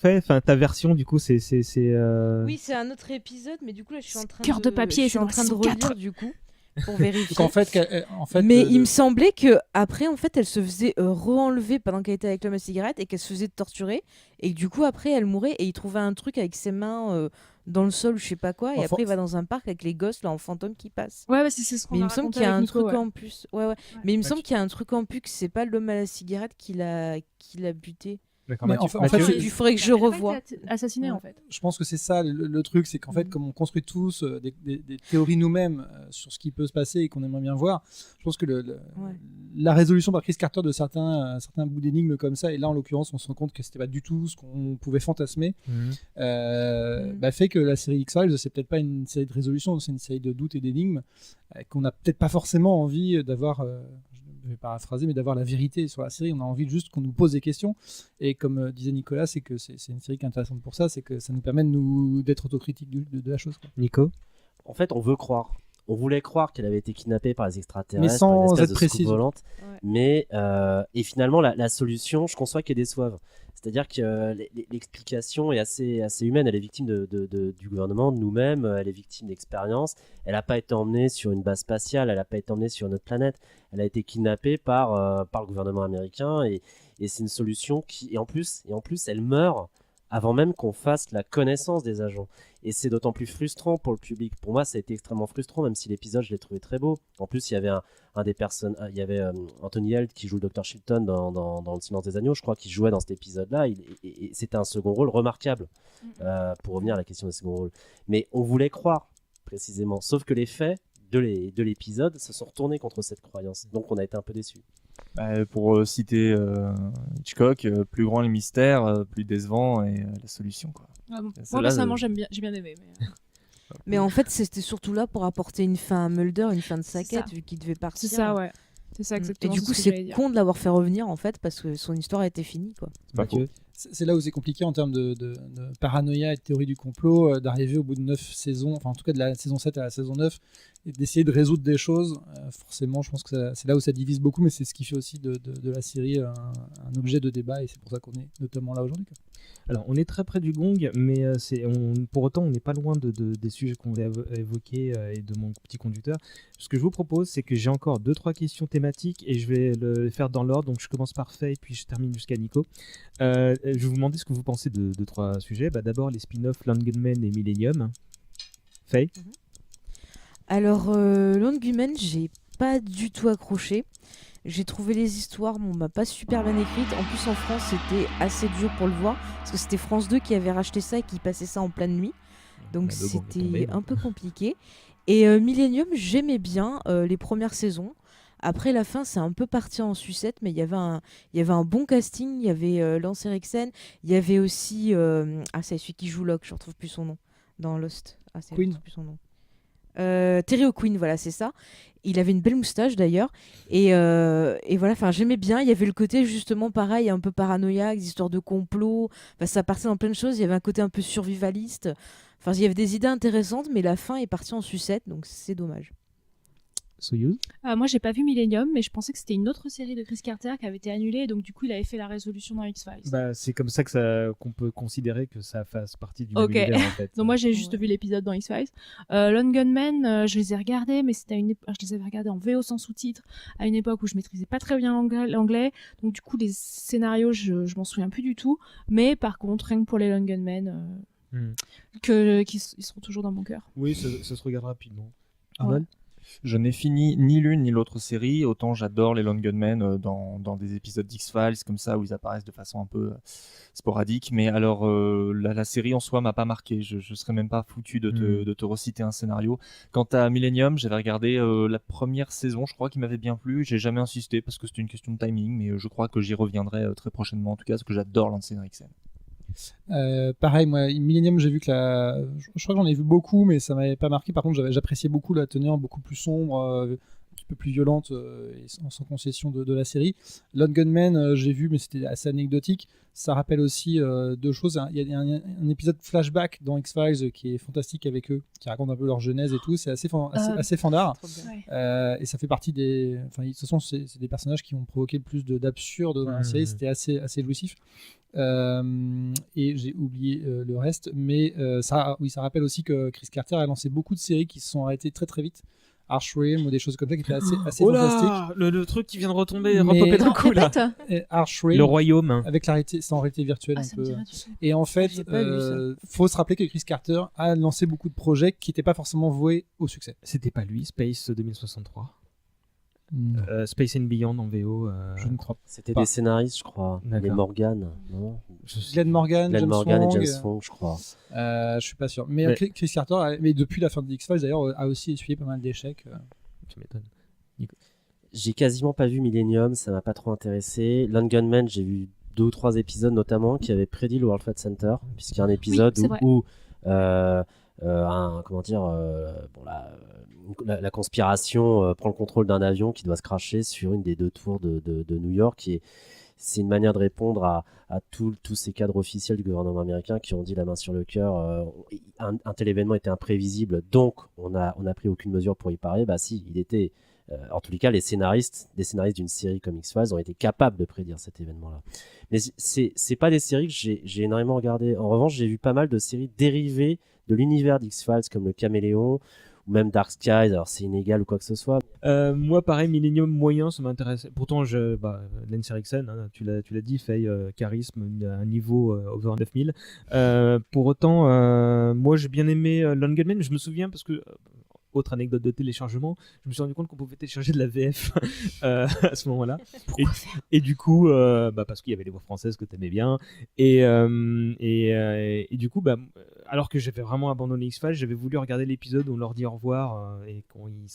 ta version, du coup, c'est. Oui, c'est un autre épisode, mais du coup là, je suis en train Cœur de papier, je suis en c'est train de dans la saison 4. relire du coup pour vérifier. Donc, en fait, mais il me semblait que après, en fait, elle se faisait re-enlever pendant qu'elle était avec l'homme à cigarette et qu'elle se faisait torturer. Et du coup, après, elle mourait et il trouvait un truc avec ses mains dans le sol, je sais pas quoi. Et après, il va dans un parc avec les gosses là en fantôme qui passent. Ouais, c'est ce qu'on Mais il a me semble raconté qu'il y a avec un Nico, truc ouais. en plus. Ouais. Mais il me semble qu'il y a un truc en plus que c'est pas l'homme à la cigarette qui l'a buté. D'accord, Mais Mathieu. en fait, Mathieu, Il faudrait que je Elle a pas revoie. été assassinée en fait. je pense que c'est ça le truc, c'est qu'en fait, comme on construit tous des théories nous-mêmes sur ce qui peut se passer et qu'on aimerait bien voir, je pense que la résolution par Chris Carter de certains bouts d'énigmes comme ça, et là en l'occurrence, on se rend compte que c'était pas du tout ce qu'on pouvait fantasmer, fait que la série X-Files, c'est peut-être pas une série de résolutions, c'est une série de doutes et d'énigmes qu'on n'a peut-être pas forcément envie d'avoir. Je vais paraphraser, mais d'avoir la vérité sur la série. On a envie juste qu'on nous pose des questions. Et comme disait Nicolas, c'est que c'est une série qui est intéressante pour ça, c'est que ça nous permet d'être autocritique de la chose. Quoi. Nico. En fait, on veut croire. On voulait croire qu'elle avait été kidnappée par les extraterrestres, Mais sans par une espèce être de précise. soucoupe volante. Ouais. Mais et finalement, la solution, je conçois qu'elle déçoive. C'est-à-dire que l'explication est assez humaine. Elle est victime du gouvernement, de nous-mêmes. Elle est victime d'expériences. Elle n'a pas été emmenée sur une base spatiale. Elle n'a pas été emmenée sur notre planète. Elle a été kidnappée par le gouvernement américain. Et c'est une solution qui, et en plus, elle meurt avant même qu'on fasse la connaissance des agents. Et c'est d'autant plus frustrant pour le public. Pour moi, ça a été extrêmement frustrant, même si l'épisode, je l'ai trouvé très beau. En plus, il y avait il y avait Anthony Heald qui joue le Dr. Chilton dans Le Silence des Agneaux, je crois, qui jouait dans cet épisode-là. Et c'était un second rôle remarquable, pour revenir à la question des second rôles. Mais on voulait croire, précisément. Sauf que les faits de l'épisode se sont retournés contre cette croyance. Donc on a été un peu déçus. Pour citer Hitchcock, plus grand le mystère, plus décevant et la solution. Quoi. Ah bon. C'est Moi là, personnellement j'ai bien aimé. Mais en fait, c'était surtout là pour apporter une fin à Mulder, une fin de sa C'est ça. quête, vu qu'il devait partir. C'est ça, ouais. C'est ça Et exactement. du coup, ce que c'est j'allais dire. con de l'avoir fait revenir en fait parce que son histoire a été finie quoi. Mathieu. C'est là où c'est compliqué en termes de paranoïa et de théorie du complot, d'arriver au bout de 9 saisons, enfin en tout cas de la saison 7 à la saison 9, et d'essayer de résoudre des choses. Forcément, je pense que c'est là où ça divise beaucoup, mais c'est ce qui fait aussi de la série un objet de débat, et c'est pour ça qu'on est notamment là aujourd'hui, quoi. Alors, on est très près du gong, mais pour autant, on n'est pas loin des sujets qu'on va évoquer et de mon petit conducteur. Ce que je vous propose, c'est que j'ai encore 2-3 questions thématiques et je vais les faire dans l'ordre. Donc, je commence par Faye, puis je termine jusqu'à Nico. Je vais vous demander ce que vous pensez de 3 sujets. D'abord, les spin-offs Land Gunmen et Millennium. Faye. Alors, Land Gunmen, j'ai pas du tout accroché. J'ai trouvé les histoires, pas super bien écrites. En plus, en France, c'était assez dur pour le voir parce que c'était France 2 qui avait racheté ça et qui passait ça en pleine nuit. Donc, c'était un peu compliqué. Et Millennium, j'aimais bien les premières saisons. Après la fin, c'est un peu parti en sucette, mais il y avait un bon casting. Il y avait Lance Henriksen, il y avait aussi c'est celui qui joue Locke, je ne retrouve plus son nom dans Lost. Je retrouve plus son nom. Terry O'Quinn, voilà, c'est ça. Il avait une belle moustache d'ailleurs, et voilà. Enfin, j'aimais bien. Il y avait le côté justement pareil, un peu paranoïaque, des histoires de complot. Enfin, ça partait dans plein de choses. Il y avait un côté un peu survivaliste. Enfin, il y avait des idées intéressantes, mais la fin est partie en sucette, donc c'est dommage. Soyuz. Moi, j'ai pas vu Millennium, mais je pensais que c'était une autre série de Chris Carter qui avait été annulée, donc du coup, il avait fait la résolution dans X-Files. C'est comme ça qu'on peut considérer que ça fasse partie du même univers, en fait. Donc moi, j'ai juste vu l'épisode dans X-Files. Lone Gunman, je les ai regardés, mais c'était je les avais regardés en VO sans sous-titres à une époque où je maîtrisais pas très bien l'anglais. Donc du coup, les scénarios, je m'en souviens plus du tout. Mais par contre, rien que pour les Lone Gunmen, ils seront toujours dans mon cœur. Oui, ça se regarde rapidement. Arnold. Je n'ai fini ni l'une ni l'autre série. Autant j'adore les Lone Gunmen dans des épisodes d'X-Files comme ça où ils apparaissent de façon un peu sporadique. Mais alors la série en soi m'a pas marqué. Je serais même pas foutu de te reciter un scénario. Quant à Millennium, j'avais regardé la première saison. Je crois qu'il m'avait bien plu. J'ai jamais insisté parce que c'était une question de timing. Mais je crois que j'y reviendrai très prochainement. En tout cas, parce que j'adore Lance Henriksen. Pareil, moi, Millennium, j'ai vu que je crois que j'en ai vu beaucoup, mais ça m'avait pas marqué. Par contre, j'appréciais beaucoup la teneur beaucoup plus sombre, un petit peu plus violente et sans concession de la série. Lone Gunmen, j'ai vu, mais c'était assez anecdotique. Ça rappelle aussi 2 choses. Il y a un épisode flashback dans X-Files qui est fantastique avec eux, qui raconte un peu leur genèse et tout. C'est assez fandard. Et ça fait partie des. Enfin, de toute façon, c'est des personnages qui ont provoqué le plus d'absurde dans la série. C'était assez jouissif. Et j'ai oublié le reste, mais ça rappelle aussi que Chris Carter a lancé beaucoup de séries qui se sont arrêtées très très vite. Archrim ou des choses comme ça qui étaient assez fantastiques. Le truc qui vient de repopper d'un coup là. Archrim, le royaume. avec c'est en réalité virtuelle un peu. Et en fait, faut se rappeler que Chris Carter a lancé beaucoup de projets qui n'étaient pas forcément voués au succès. C'était pas lui, Space 2063. Space and Beyond en VO. Je ne crois pas. C'était des scénaristes, je crois. Les Morgan, non Glenn Morgan, et James Fong, je crois. Je suis pas sûr. Mais Chris Carter, mais depuis la fin de X-Files d'ailleurs, a aussi essuyé pas mal d'échecs. Tu m'étonnes. J'ai quasiment pas vu Millennium, ça m'a pas trop intéressé. Lone Gunmen, j'ai vu 2 ou 3 épisodes notamment qui avaient prédit le World Trade Center, puisqu'il y a un épisode où la conspiration prend le contrôle d'un avion qui doit se crasher sur une des 2 tours de New York. C'est une manière de répondre à tous ces cadres officiels du gouvernement américain qui ont dit la main sur le cœur, un tel événement était imprévisible, donc on a pris aucune mesure pour y parer. Bah si, il était... en tous les cas, des scénaristes d'une série comme X-Files ont été capables de prédire cet événement-là. Mais c'est pas des séries que j'ai énormément regardées. En revanche, j'ai vu pas mal de séries dérivées de l'univers d'X-Files comme le Caméléon ou même Dark Skies. Alors c'est inégal ou quoi que ce soit. Moi, pareil, Millennium moyen, ça m'intéresse. Pourtant, Lance Henriksen, hein, tu l'as dit, fait charisme, un niveau over 9000. Pour autant, moi, j'ai bien aimé Lone Gunmen. Je me souviens parce que autre anecdote de téléchargement, je me suis rendu compte qu'on pouvait télécharger de la VF à ce moment-là. Et du coup, parce qu'il y avait les voix françaises que tu aimais bien. Et du coup, alors que j'avais vraiment abandonné X-Files, j'avais voulu regarder l'épisode où on leur dit au revoir et quand ils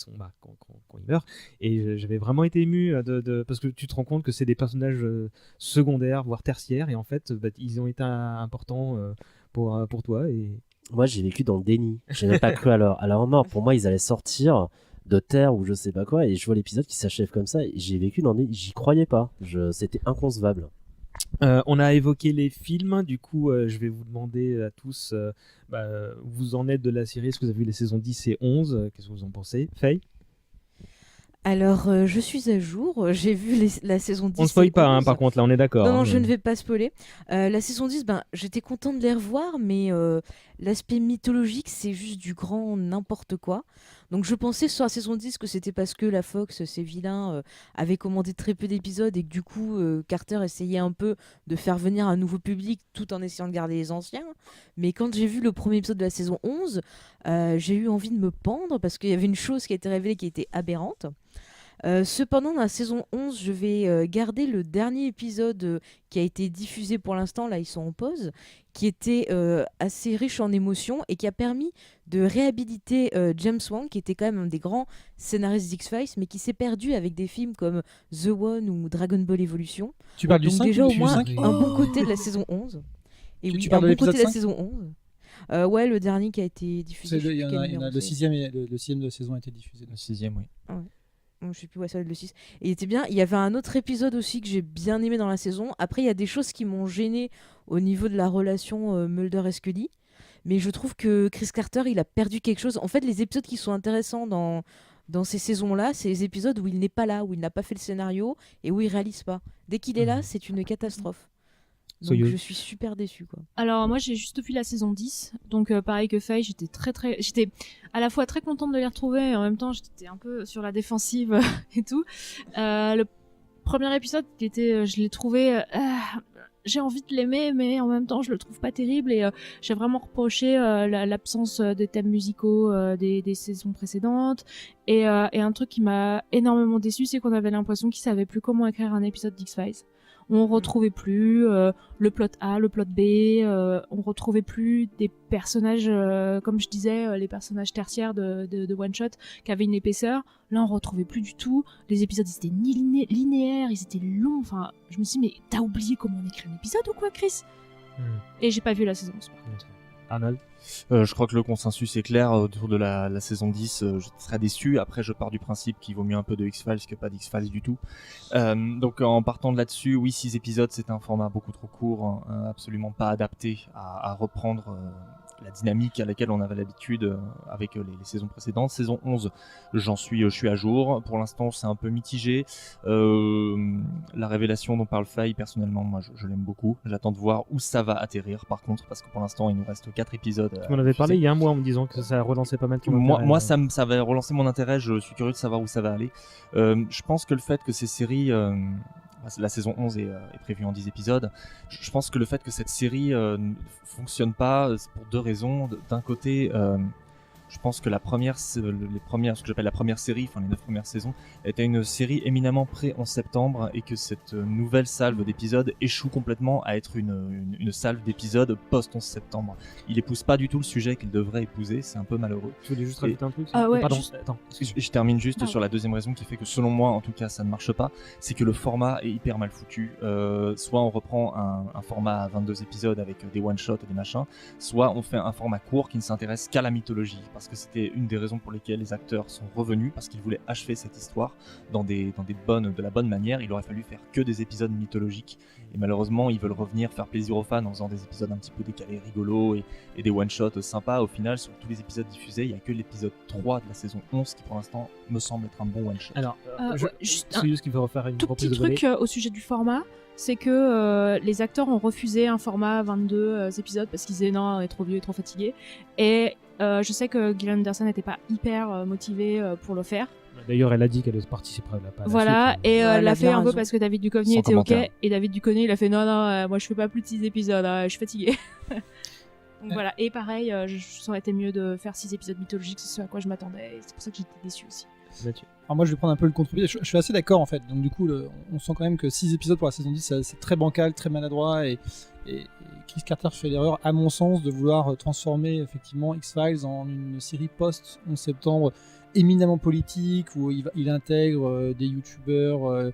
meurent. Et j'avais vraiment été ému parce que tu te rends compte que c'est des personnages secondaires, voire tertiaires. Et en fait, ils ont été importants pour toi. Et moi, j'ai vécu dans le déni. J'ai même pas cru à leur mort. Pour moi, ils allaient sortir de terre ou je sais pas quoi, et je vois l'épisode qui s'achève comme ça, et j'ai vécu j'y croyais pas. C'était inconcevable. On a évoqué les films, du coup je vais vous demander à tous, vous en êtes de la série, est-ce que vous avez vu les saisons 10 et 11, qu'est-ce que vous en pensez? Faye? Alors, je suis à jour. J'ai vu la saison 10. On ne spoil et pas, 11. par contre, là, on est d'accord. Non, je ne vais pas spoiler. La saison 10, j'étais contente de les revoir, mais l'aspect mythologique, c'est juste du grand n'importe quoi. Donc, je pensais sur la saison 10 que c'était parce que la Fox, ces vilains, avaient commandé très peu d'épisodes et que du coup, Carter essayait un peu de faire venir un nouveau public tout en essayant de garder les anciens. Mais quand j'ai vu le premier épisode de la saison 11, j'ai eu envie de me pendre parce qu'il y avait une chose qui a été révélée qui était aberrante. Cependant, dans la saison 11, je vais garder le dernier épisode qui a été diffusé pour l'instant, là ils sont en pause, qui était assez riche en émotions et qui a permis de réhabiliter James Wan, qui était quand même un des grands scénaristes d'X-Files, mais qui s'est perdu avec des films comme The One ou Dragon Ball Evolution. Tu parles du Donc 5 déjà ou au du moins 5? un bon côté de la saison 11. Et Tu oui, parles un de bon côté l'épisode de la 5? saison 11. Ouais, le dernier qui a été diffusé. Il y en a, le c'est. 6ème de saison a été diffusé. Le 6ème, oui. Ah ouais. Je sais plus, ouais, ça va être le 6. Et il était bien. Il y avait un autre épisode aussi que j'ai bien aimé dans la saison. Après, il y a des choses qui m'ont gêné au niveau de la relation Mulder et Scully. Mais je trouve que Chris Carter, il a perdu quelque chose. En fait, les épisodes qui sont intéressants dans ces saisons-là, c'est les épisodes où il n'est pas là, où il n'a pas fait le scénario et où il réalise pas. Dès qu'il est là, c'est une catastrophe. Donc je suis super déçue, quoi. Alors moi j'ai juste vu la saison 10, donc pareil que Faye, j'étais j'étais à la fois très contente de les retrouver et en même temps j'étais un peu sur la défensive et tout. Le premier épisode je l'ai trouvé, j'ai envie de l'aimer mais en même temps je le trouve pas terrible et j'ai vraiment reproché l'absence des thèmes musicaux des saisons précédentes et un truc qui m'a énormément déçu, c'est qu'on avait l'impression qu'ils savaient plus comment écrire un épisode d'X-Files. On retrouvait plus le plot A, le plot B, on retrouvait plus des personnages, comme je disais, les personnages tertiaires de One Shot qui avaient une épaisseur. Là, on retrouvait plus du tout. Les épisodes, ils étaient ni linéaires, ils étaient longs. Enfin, je me suis dit, mais t'as oublié comment on écrit un épisode ou quoi, Chris? Et j'ai pas vu la saison 11. Arnold? Je crois que le consensus est clair autour de la saison 10. Je serais déçu. Après, je pars du principe qu'il vaut mieux un peu de X-Files que pas d'X-Files du tout. Donc, en partant de là-dessus, oui, 6 épisodes, c'est un format beaucoup trop court, absolument pas adapté à reprendre la dynamique à laquelle on avait l'habitude avec les saisons précédentes. Saison 11, je suis à jour. Pour l'instant, c'est un peu mitigé. La révélation dont parle Faye, personnellement, moi, je l'aime beaucoup. J'attends de voir où ça va atterrir, par contre, parce que pour l'instant, il nous reste 4 épisodes. Tu m'en avais parlé il y a un mois en me disant que ça relançait pas mal ton intérêt. Moi, ça va relancer mon intérêt. Je suis curieux de savoir où ça va aller. Je pense que le fait que ces séries... la saison 11 est prévue en 10 épisodes. Je pense que le fait que cette série ne fonctionne pas, c'est pour deux raisons. D'un côté, je pense que ce que j'appelle la première série, enfin les 9 premières saisons, était une série éminemment pré-11 septembre et que cette nouvelle salve d'épisodes échoue complètement à être une salve d'épisodes post-11 septembre. Il épouse pas du tout le sujet qu'il devrait épouser, c'est un peu malheureux. Tu voulais juste rajouter un truc? Ouais, pardon, juste... attends. Je termine juste sur la deuxième raison qui fait que selon moi, en tout cas, ça ne marche pas, c'est que le format est hyper mal foutu. Soit on reprend un format à 22 épisodes avec des one-shots et des machins, soit on fait un format court qui ne s'intéresse qu'à la mythologie, parce que c'était une des raisons pour lesquelles les acteurs sont revenus, parce qu'ils voulaient achever cette histoire de la bonne manière. Il aurait fallu faire que des épisodes mythologiques, et malheureusement ils veulent revenir faire plaisir aux fans en faisant des épisodes un petit peu décalés, rigolos et des one-shots sympas. Au final, sur tous les épisodes diffusés, il n'y a que l'épisode 3 de la saison 11 qui pour l'instant me semble être un bon one-shot. Alors, juste Soyuz qui veut refaire une tout reprise petit de volée. truc au sujet du format, c'est que les acteurs ont refusé un format 22 épisodes parce qu'ils disaient non, on est trop vieux et trop fatigué. Et je sais que Gillian Anderson n'était pas hyper motivée pour le faire. D'ailleurs, elle a dit qu'elle participerait à la Voilà, suite. et elle l'a fait un peu raison. parce que David Duchovny Sans était commentaire. ok, et David Duchovny il a fait non, moi je fais pas plus de 6 épisodes, je suis fatigué. Donc voilà, et pareil, ça aurait été mieux de faire 6 épisodes mythologiques, c'est ce à quoi je m'attendais, et c'est pour ça que j'étais déçue aussi. Mathieu. Alors moi je vais prendre un peu le contre-pied, je suis assez d'accord en fait, donc du coup on sent quand même que 6 épisodes pour la saison 10 c'est très bancal, très maladroit et Chris Carter fait l'erreur à mon sens de vouloir transformer effectivement X-Files en une série post-11 septembre éminemment politique où il intègre des youtubeurs,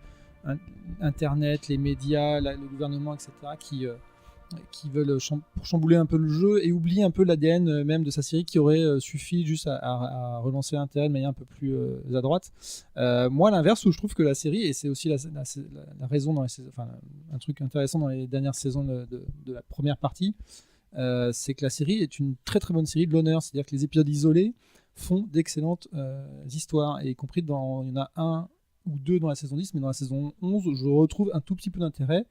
internet, les médias, le gouvernement etc. qui qui veulent pour chambouler un peu le jeu et oublient un peu l'ADN même de sa série qui aurait suffi juste à relancer l'intérêt de manière un peu plus à droite. Moi, à l'inverse, où je trouve que la série, et c'est aussi la raison, un truc intéressant dans les dernières saisons de la première partie, c'est que la série est une très très bonne série de l'honneur, c'est-à-dire que les épisodes isolés font d'excellentes histoires, et y compris il y en a un ou deux dans la saison 10, mais dans la saison 11, je retrouve un tout petit peu d'intérêt,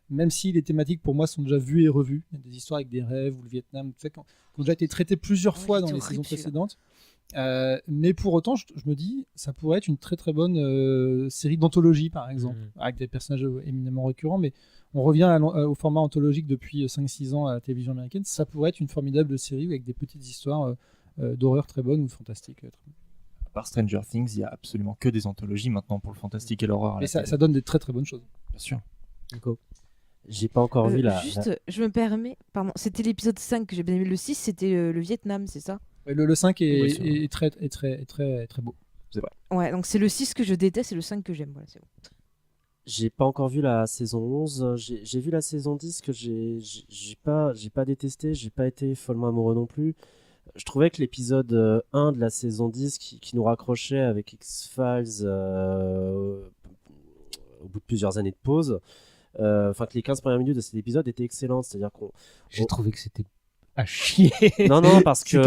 même si les thématiques pour moi sont déjà vues et revues. Il y a des histoires avec des rêves ou le Vietnam, tout ça, qui ont déjà été traitées plusieurs fois dans les saisons précédentes. Mais pour autant, je me dis, ça pourrait être une très très bonne série d'anthologie, par exemple, avec des personnages éminemment récurrents, mais on revient au format anthologique depuis 5-6 ans à la télévision américaine. Ça pourrait être une formidable série avec des petites histoires d'horreur très bonnes ou fantastiques. À part Stranger Things, il y a absolument que des anthologies maintenant pour le fantastique et l'horreur. Et ça donne des très très bonnes choses. Bien sûr. Nico. J'ai pas encore vu je me permets, pardon, c'était l'épisode 5 que j'ai bien aimé, le 6 c'était le Vietnam, c'est ça? Le 5 est très beau. C'est vrai. Ouais, donc c'est le 6 que je déteste et le 5 que j'aime, voilà, c'est bon. J'ai pas encore vu la saison 11, j'ai vu la saison 10 que j'ai pas détesté, j'ai pas été follement amoureux non plus. Je trouvais que l'épisode 1 de la saison 10 qui nous raccrochait avec X-Files au bout de plusieurs années de pause, que les 15 premières minutes de cet épisode étaient excellentes, c'est-à-dire j'ai trouvé que c'était à chier. Non, parce que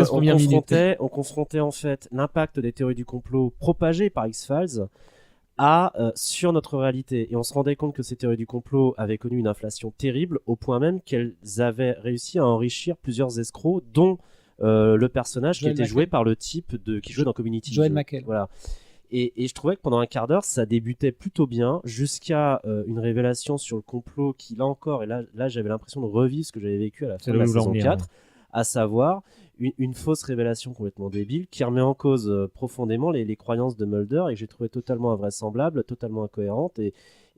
on confrontait en fait l'impact des théories du complot propagées par X-Files sur notre réalité, et on se rendait compte que ces théories du complot avaient connu une inflation terrible, au point même qu'elles avaient réussi à enrichir plusieurs escrocs, dont le personnage qui était joué par le type qui jouait dans Community. Joel McHale. Voilà. Et je trouvais que pendant un quart d'heure, ça débutait plutôt bien, jusqu'à une révélation sur le complot qui, là encore, et là j'avais l'impression de revivre ce que j'avais vécu à la fin de la saison 4, à savoir une fausse révélation complètement débile qui remet en cause profondément les croyances de Mulder, et que j'ai trouvé totalement invraisemblable, totalement incohérente,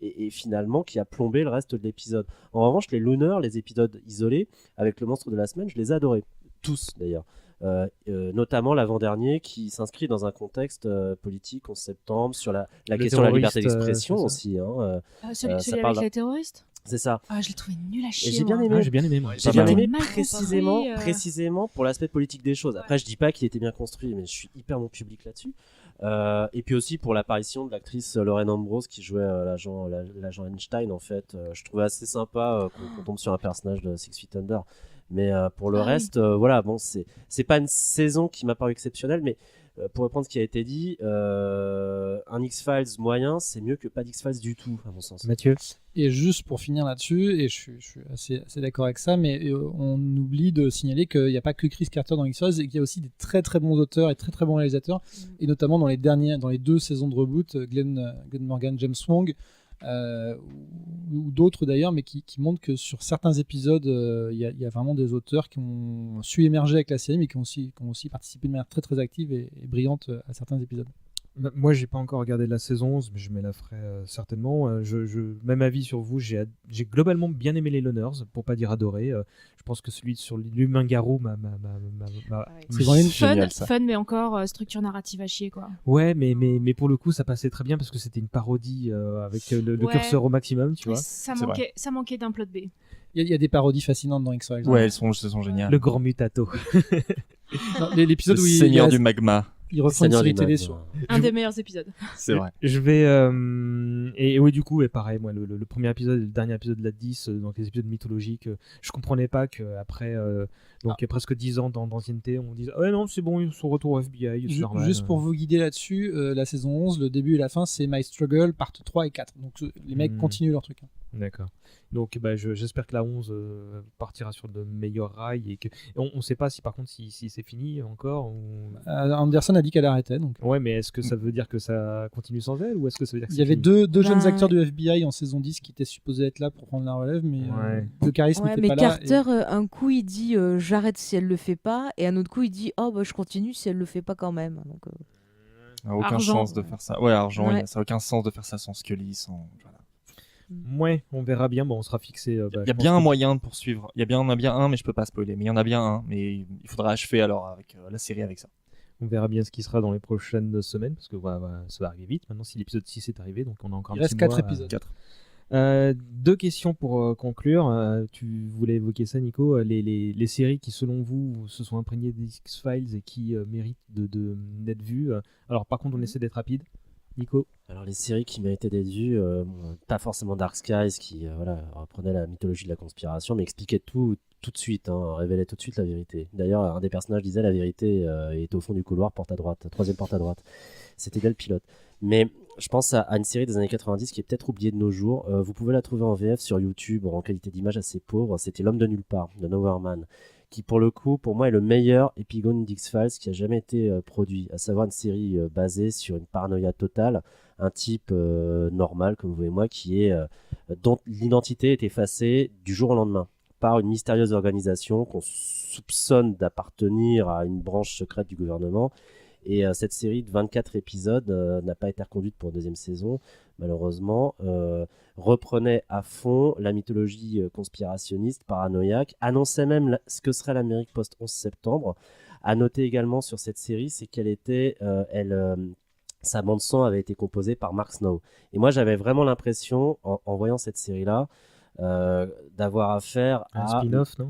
et finalement qui a plombé le reste de l'épisode. En revanche, les Looners, les épisodes isolés, avec le monstre de la semaine, je les ai adorés. Tous d'ailleurs. Notamment l'avant-dernier qui s'inscrit dans un contexte politique 11 septembre sur la question de la liberté d'expression aussi. Celui avec les terroristes. C'est ça. Ah, je l'ai trouvé nul à chier. J'ai bien aimé. J'ai bien aimé, moi. J'ai bien aimé précisément pour l'aspect politique des choses. Après, je dis pas qu'il était bien construit, mais je suis hyper mon public là-dessus. Et puis aussi pour l'apparition de l'actrice Lauren Ambrose qui jouait l'agent Einstein, en fait. Je trouvais assez sympa qu'on tombe sur un personnage de Six Feet Under. Mais pour le reste, voilà, bon, c'est pas une saison qui m'a paru exceptionnelle, mais pour reprendre ce qui a été dit, un X-Files moyen, c'est mieux que pas d'X-Files du tout, à mon sens. Mathieu. Et juste pour finir là-dessus, et je suis assez d'accord avec ça, mais on oublie de signaler qu'il n'y a pas que Chris Carter dans X-Files, et qu'il y a aussi des très très bons auteurs et très très bons réalisateurs, et notamment dans les 2 saisons de reboot, Glenn Morgan, James Wong, ou d'autres d'ailleurs, mais qui montrent que sur certains épisodes, il y a vraiment des auteurs qui ont su émerger avec la série, mais qui ont aussi participé de manière très très active et brillante à certains épisodes. Moi, j'ai pas encore regardé la saison 11, mais je me la ferai certainement. Même avis sur vous, j'ai globalement bien aimé les Loners, pour pas dire adoré. Je pense que celui sur l'humain-garou c'est vraiment génial, ça. Fun, mais encore structure narrative à chier, quoi. Ouais, mais pour le coup, ça passait très bien parce que c'était une parodie avec le curseur au maximum, tu vois. Ça manquait d'un plot B. Il y a des parodies fascinantes dans X-Files. Ouais, elles sont géniales. Le grand mutato. L'épisode où le Seigneur du magma. Il refont une série télé sur. Un des meilleurs épisodes. C'est vrai. Je vais. Et oui, du coup, et pareil, moi, le premier épisode et le dernier épisode de la 10, donc les épisodes mythologiques, je comprenais pas qu'après presque 10 ans d'ancienneté, on dise ouais, non, c'est bon, ils sont retour au FBI. C'est normal. Juste pour vous guider là-dessus, la saison 11, le début et la fin, c'est My Struggle, part 3 et 4. Donc les mecs continuent leur truc. D'accord. Donc j'espère que la 11 partira sur de meilleurs rails et que on sait pas si par contre si c'est fini encore ou... Anderson a dit qu'elle arrêtait donc. Ouais, mais est-ce que ça veut dire que ça continue sans elle ou est-ce que ça veut dire que il y avait deux jeunes acteurs du FBI en saison 10 qui étaient supposés être là pour prendre la relève, mais le charisme n'était pas là. Mais Carter, un coup il dit j'arrête si elle le fait pas, et un autre coup il dit oh bah je continue si elle le fait pas quand même. Donc aucun sens de faire ça. Ouais, argent, ça a aucun sens de faire ça sans Scully, sans voilà. Ouais, on verra bien. Bon, on sera fixé. Il y a bien un moyen de poursuivre. Il y en a bien un, mais je peux pas spoiler. Mais il y en a bien un, mais il faudra achever alors avec la série avec ça. On verra bien ce qui sera dans les prochaines semaines parce que ça va arriver vite. Maintenant, si l'épisode 6 est arrivé, donc on a encore il reste 4 épisodes. Deux questions pour conclure. Tu voulais évoquer ça, Nico. Les séries qui, selon vous, se sont imprégnées des X-Files et qui méritent d'être vues. Alors, par contre, on essaie d'être rapide. Nico? Alors les séries qui méritaient d'être vues, pas forcément Dark Skies qui reprenait la mythologie de la conspiration, mais expliquait tout de suite, révélait tout de suite la vérité. D'ailleurs, un des personnages disait la vérité est au fond du couloir, porte à droite, troisième porte à droite. C'était dès le pilote. Mais je pense à une série des années 90 qui est peut-être oubliée de nos jours. Vous pouvez la trouver en VF sur YouTube en qualité d'image assez pauvre. C'était L'homme de nulle part de Nowhere Man, qui pour le coup, pour moi, est le meilleur épigone d'X-Files qui a jamais été produit, à savoir une série basée sur une paranoïa totale, un type normal comme vous et moi dont l'identité est effacée du jour au lendemain par une mystérieuse organisation qu'on soupçonne d'appartenir à une branche secrète du gouvernement. Et cette série de 24 épisodes n'a pas été reconduite pour une deuxième saison, malheureusement. Reprenait à fond la mythologie conspirationniste, paranoïaque, annonçait même ce que serait l'Amérique post-11 septembre. À noter également sur cette série, c'est qu'elle était... sa bande-son avait été composée par Mark Snow. Et moi, j'avais vraiment l'impression, en voyant cette série-là, d'avoir affaire à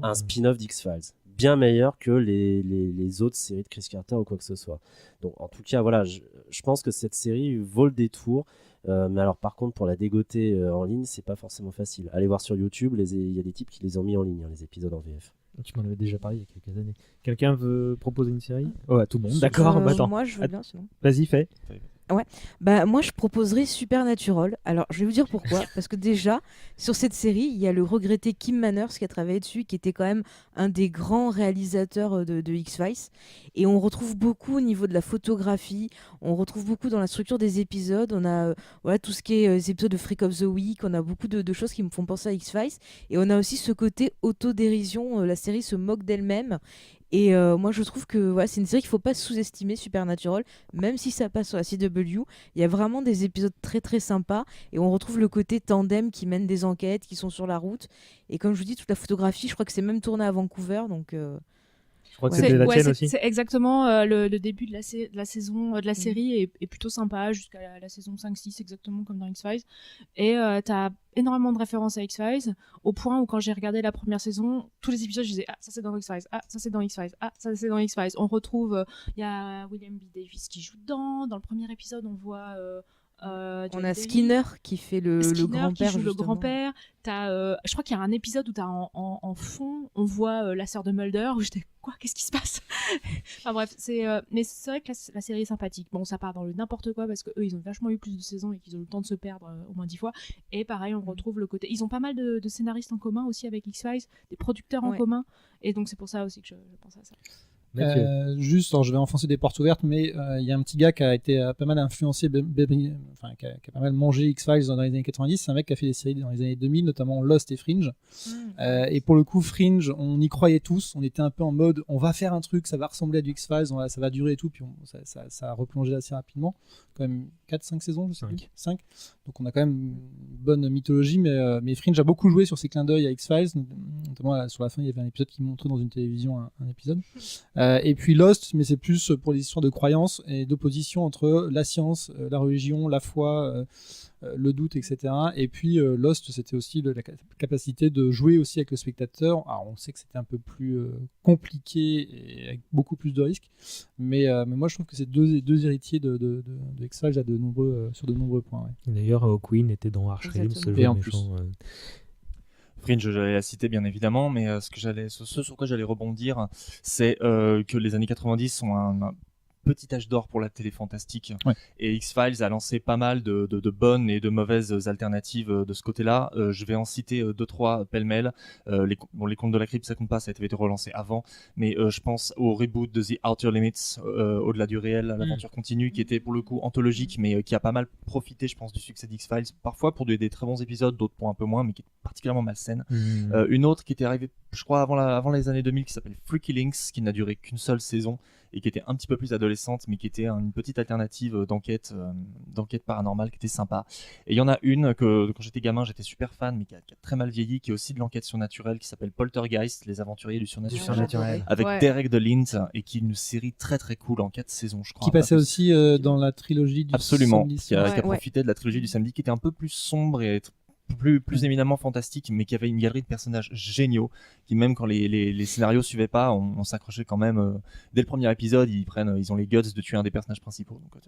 un spin-off d'X-Files. Bien meilleur que les autres séries de Chris Carter ou quoi que ce soit. Donc, en tout cas, voilà, je pense que cette série vaut le détour. Mais alors, par contre, pour la dégoter en ligne, c'est pas forcément facile. Allez voir sur YouTube, il y a des types qui les ont mis en ligne, les épisodes en VF. Tu m'en avais déjà parlé il y a quelques années. Quelqu'un veut proposer une série? À tout le monde. D'accord, attends. Moi, je veux bien, sinon. Vas-y, fais. Ouais, moi je proposerais Supernatural. Alors je vais vous dire pourquoi. Parce que déjà, sur cette série, il y a le regretté Kim Manners qui a travaillé dessus, qui était quand même un des grands réalisateurs de X-Files. Et on retrouve beaucoup au niveau de la photographie, on retrouve beaucoup dans la structure des épisodes. On a tout ce qui est les épisodes de Freak of the Week, on a beaucoup de choses qui me font penser à X-Files. Et on a aussi ce côté autodérision, la série se moque d'elle-même. Et moi je trouve que c'est une série qu'il ne faut pas sous-estimer, Supernatural, même si ça passe sur la CW. Il y a vraiment des épisodes très très sympas et on retrouve le côté tandem qui mène des enquêtes, qui sont sur la route. Et comme je vous dis, toute la photographie, je crois que c'est même tourné à Vancouver. Donc, je crois que c'était la tienne aussi. C'est exactement le début de la saison de la série est plutôt sympa jusqu'à la saison 5-6, exactement comme dans X-Files. Et t'as énormément de références à X-Files, au point où quand j'ai regardé la première saison, tous les épisodes je disais ça c'est dans X-Files, ça c'est dans X-Files, ça c'est dans X-Files. On retrouve, il y a William B. Davis qui joue dedans. Dans le premier épisode on voit on a Skinner qui fait le grand-père. Le grand-père. Je crois qu'il y a un épisode où t'as en fond, on voit la sœur de Mulder, où j'étais quoi, qu'est-ce qui se passe? Enfin bref, mais c'est vrai que la série est sympathique. Bon, ça part dans le n'importe quoi parce que eux ils ont vachement eu plus de saisons et qu'ils ont eu le temps de se perdre au moins 10 fois. Et pareil, on retrouve le côté. Ils ont pas mal de scénaristes en commun aussi avec X-Files, des producteurs en commun. Et donc c'est pour ça aussi que je pense à ça. Juste, alors je vais enfoncer des portes ouvertes, mais il y a un petit gars qui a été pas mal influencé, qui a pas mal mangé X-Files dans les années 90. C'est un mec qui a fait des séries dans les années 2000, notamment Lost et Fringe. Et pour le coup, Fringe, on y croyait tous. On était un peu en mode, on va faire un truc, ça va ressembler à du X-Files, ça va durer et tout. Puis ça a replongé assez rapidement. Quand même 4-5 saisons, je sais plus. 5. Donc on a quand même une bonne mythologie, mais Fringe a beaucoup joué sur ces clins d'œil à X-Files. Notamment sur la fin, il y avait un épisode qui montrait dans une télévision un épisode. Et puis Lost, mais c'est plus pour les histoires de croyances et d'opposition entre la science, la religion, la foi, le doute, etc. Et puis Lost, c'était aussi la capacité de jouer aussi avec le spectateur. Alors on sait que c'était un peu plus compliqué et avec beaucoup plus de risques, mais moi je trouve que c'est deux héritiers de X-Files sur de nombreux points. Ouais. D'ailleurs, O'Quinn était dans Archrim, ce jeu et en méchant. Fringe, j'allais la citer bien évidemment, mais ce sur quoi j'allais rebondir, c'est que les années 90 sont un petit âge d'or pour la télé fantastique. Ouais. Et X-Files a lancé pas mal de bonnes et de mauvaises alternatives de ce côté-là. Je vais en citer 2-3 pêle-mêle. Les Contes de la Crypte, ça compte pas, ça a été relancé avant. Mais je pense au reboot de The Outer Limits, Au-delà du réel, l'aventure continue, qui était pour le coup anthologique, mais qui a pas mal profité, je pense, du succès d'X-Files. Parfois pour des très bons épisodes, d'autres pour un peu moins, mais qui est particulièrement malsaine. Une autre qui était arrivée, je crois, avant les années 2000, qui s'appelle Freaky Links, qui n'a duré qu'une seule saison, et qui était un petit peu plus adolescente, mais qui était une petite alternative d'enquête paranormale qui était sympa. Et il y en a une que quand j'étais gamin j'étais super fan, mais qui a très mal vieilli, qui est aussi de l'enquête surnaturelle, qui s'appelle Poltergeist, les aventuriers du surnaturel, avec Derek DeLint, et qui est une série très très cool en 4 saisons, je crois. Qui passait aussi dans la trilogie du Absolument, samedi. Qui a profité de la trilogie du samedi, qui était un peu plus sombre et plus éminemment fantastique, mais qui avait une galerie de personnages géniaux, qui même quand les scénarios suivaient pas, on s'accrochait quand même. Dès le premier épisode, ils ont les guts de tuer un des personnages principaux. Donc,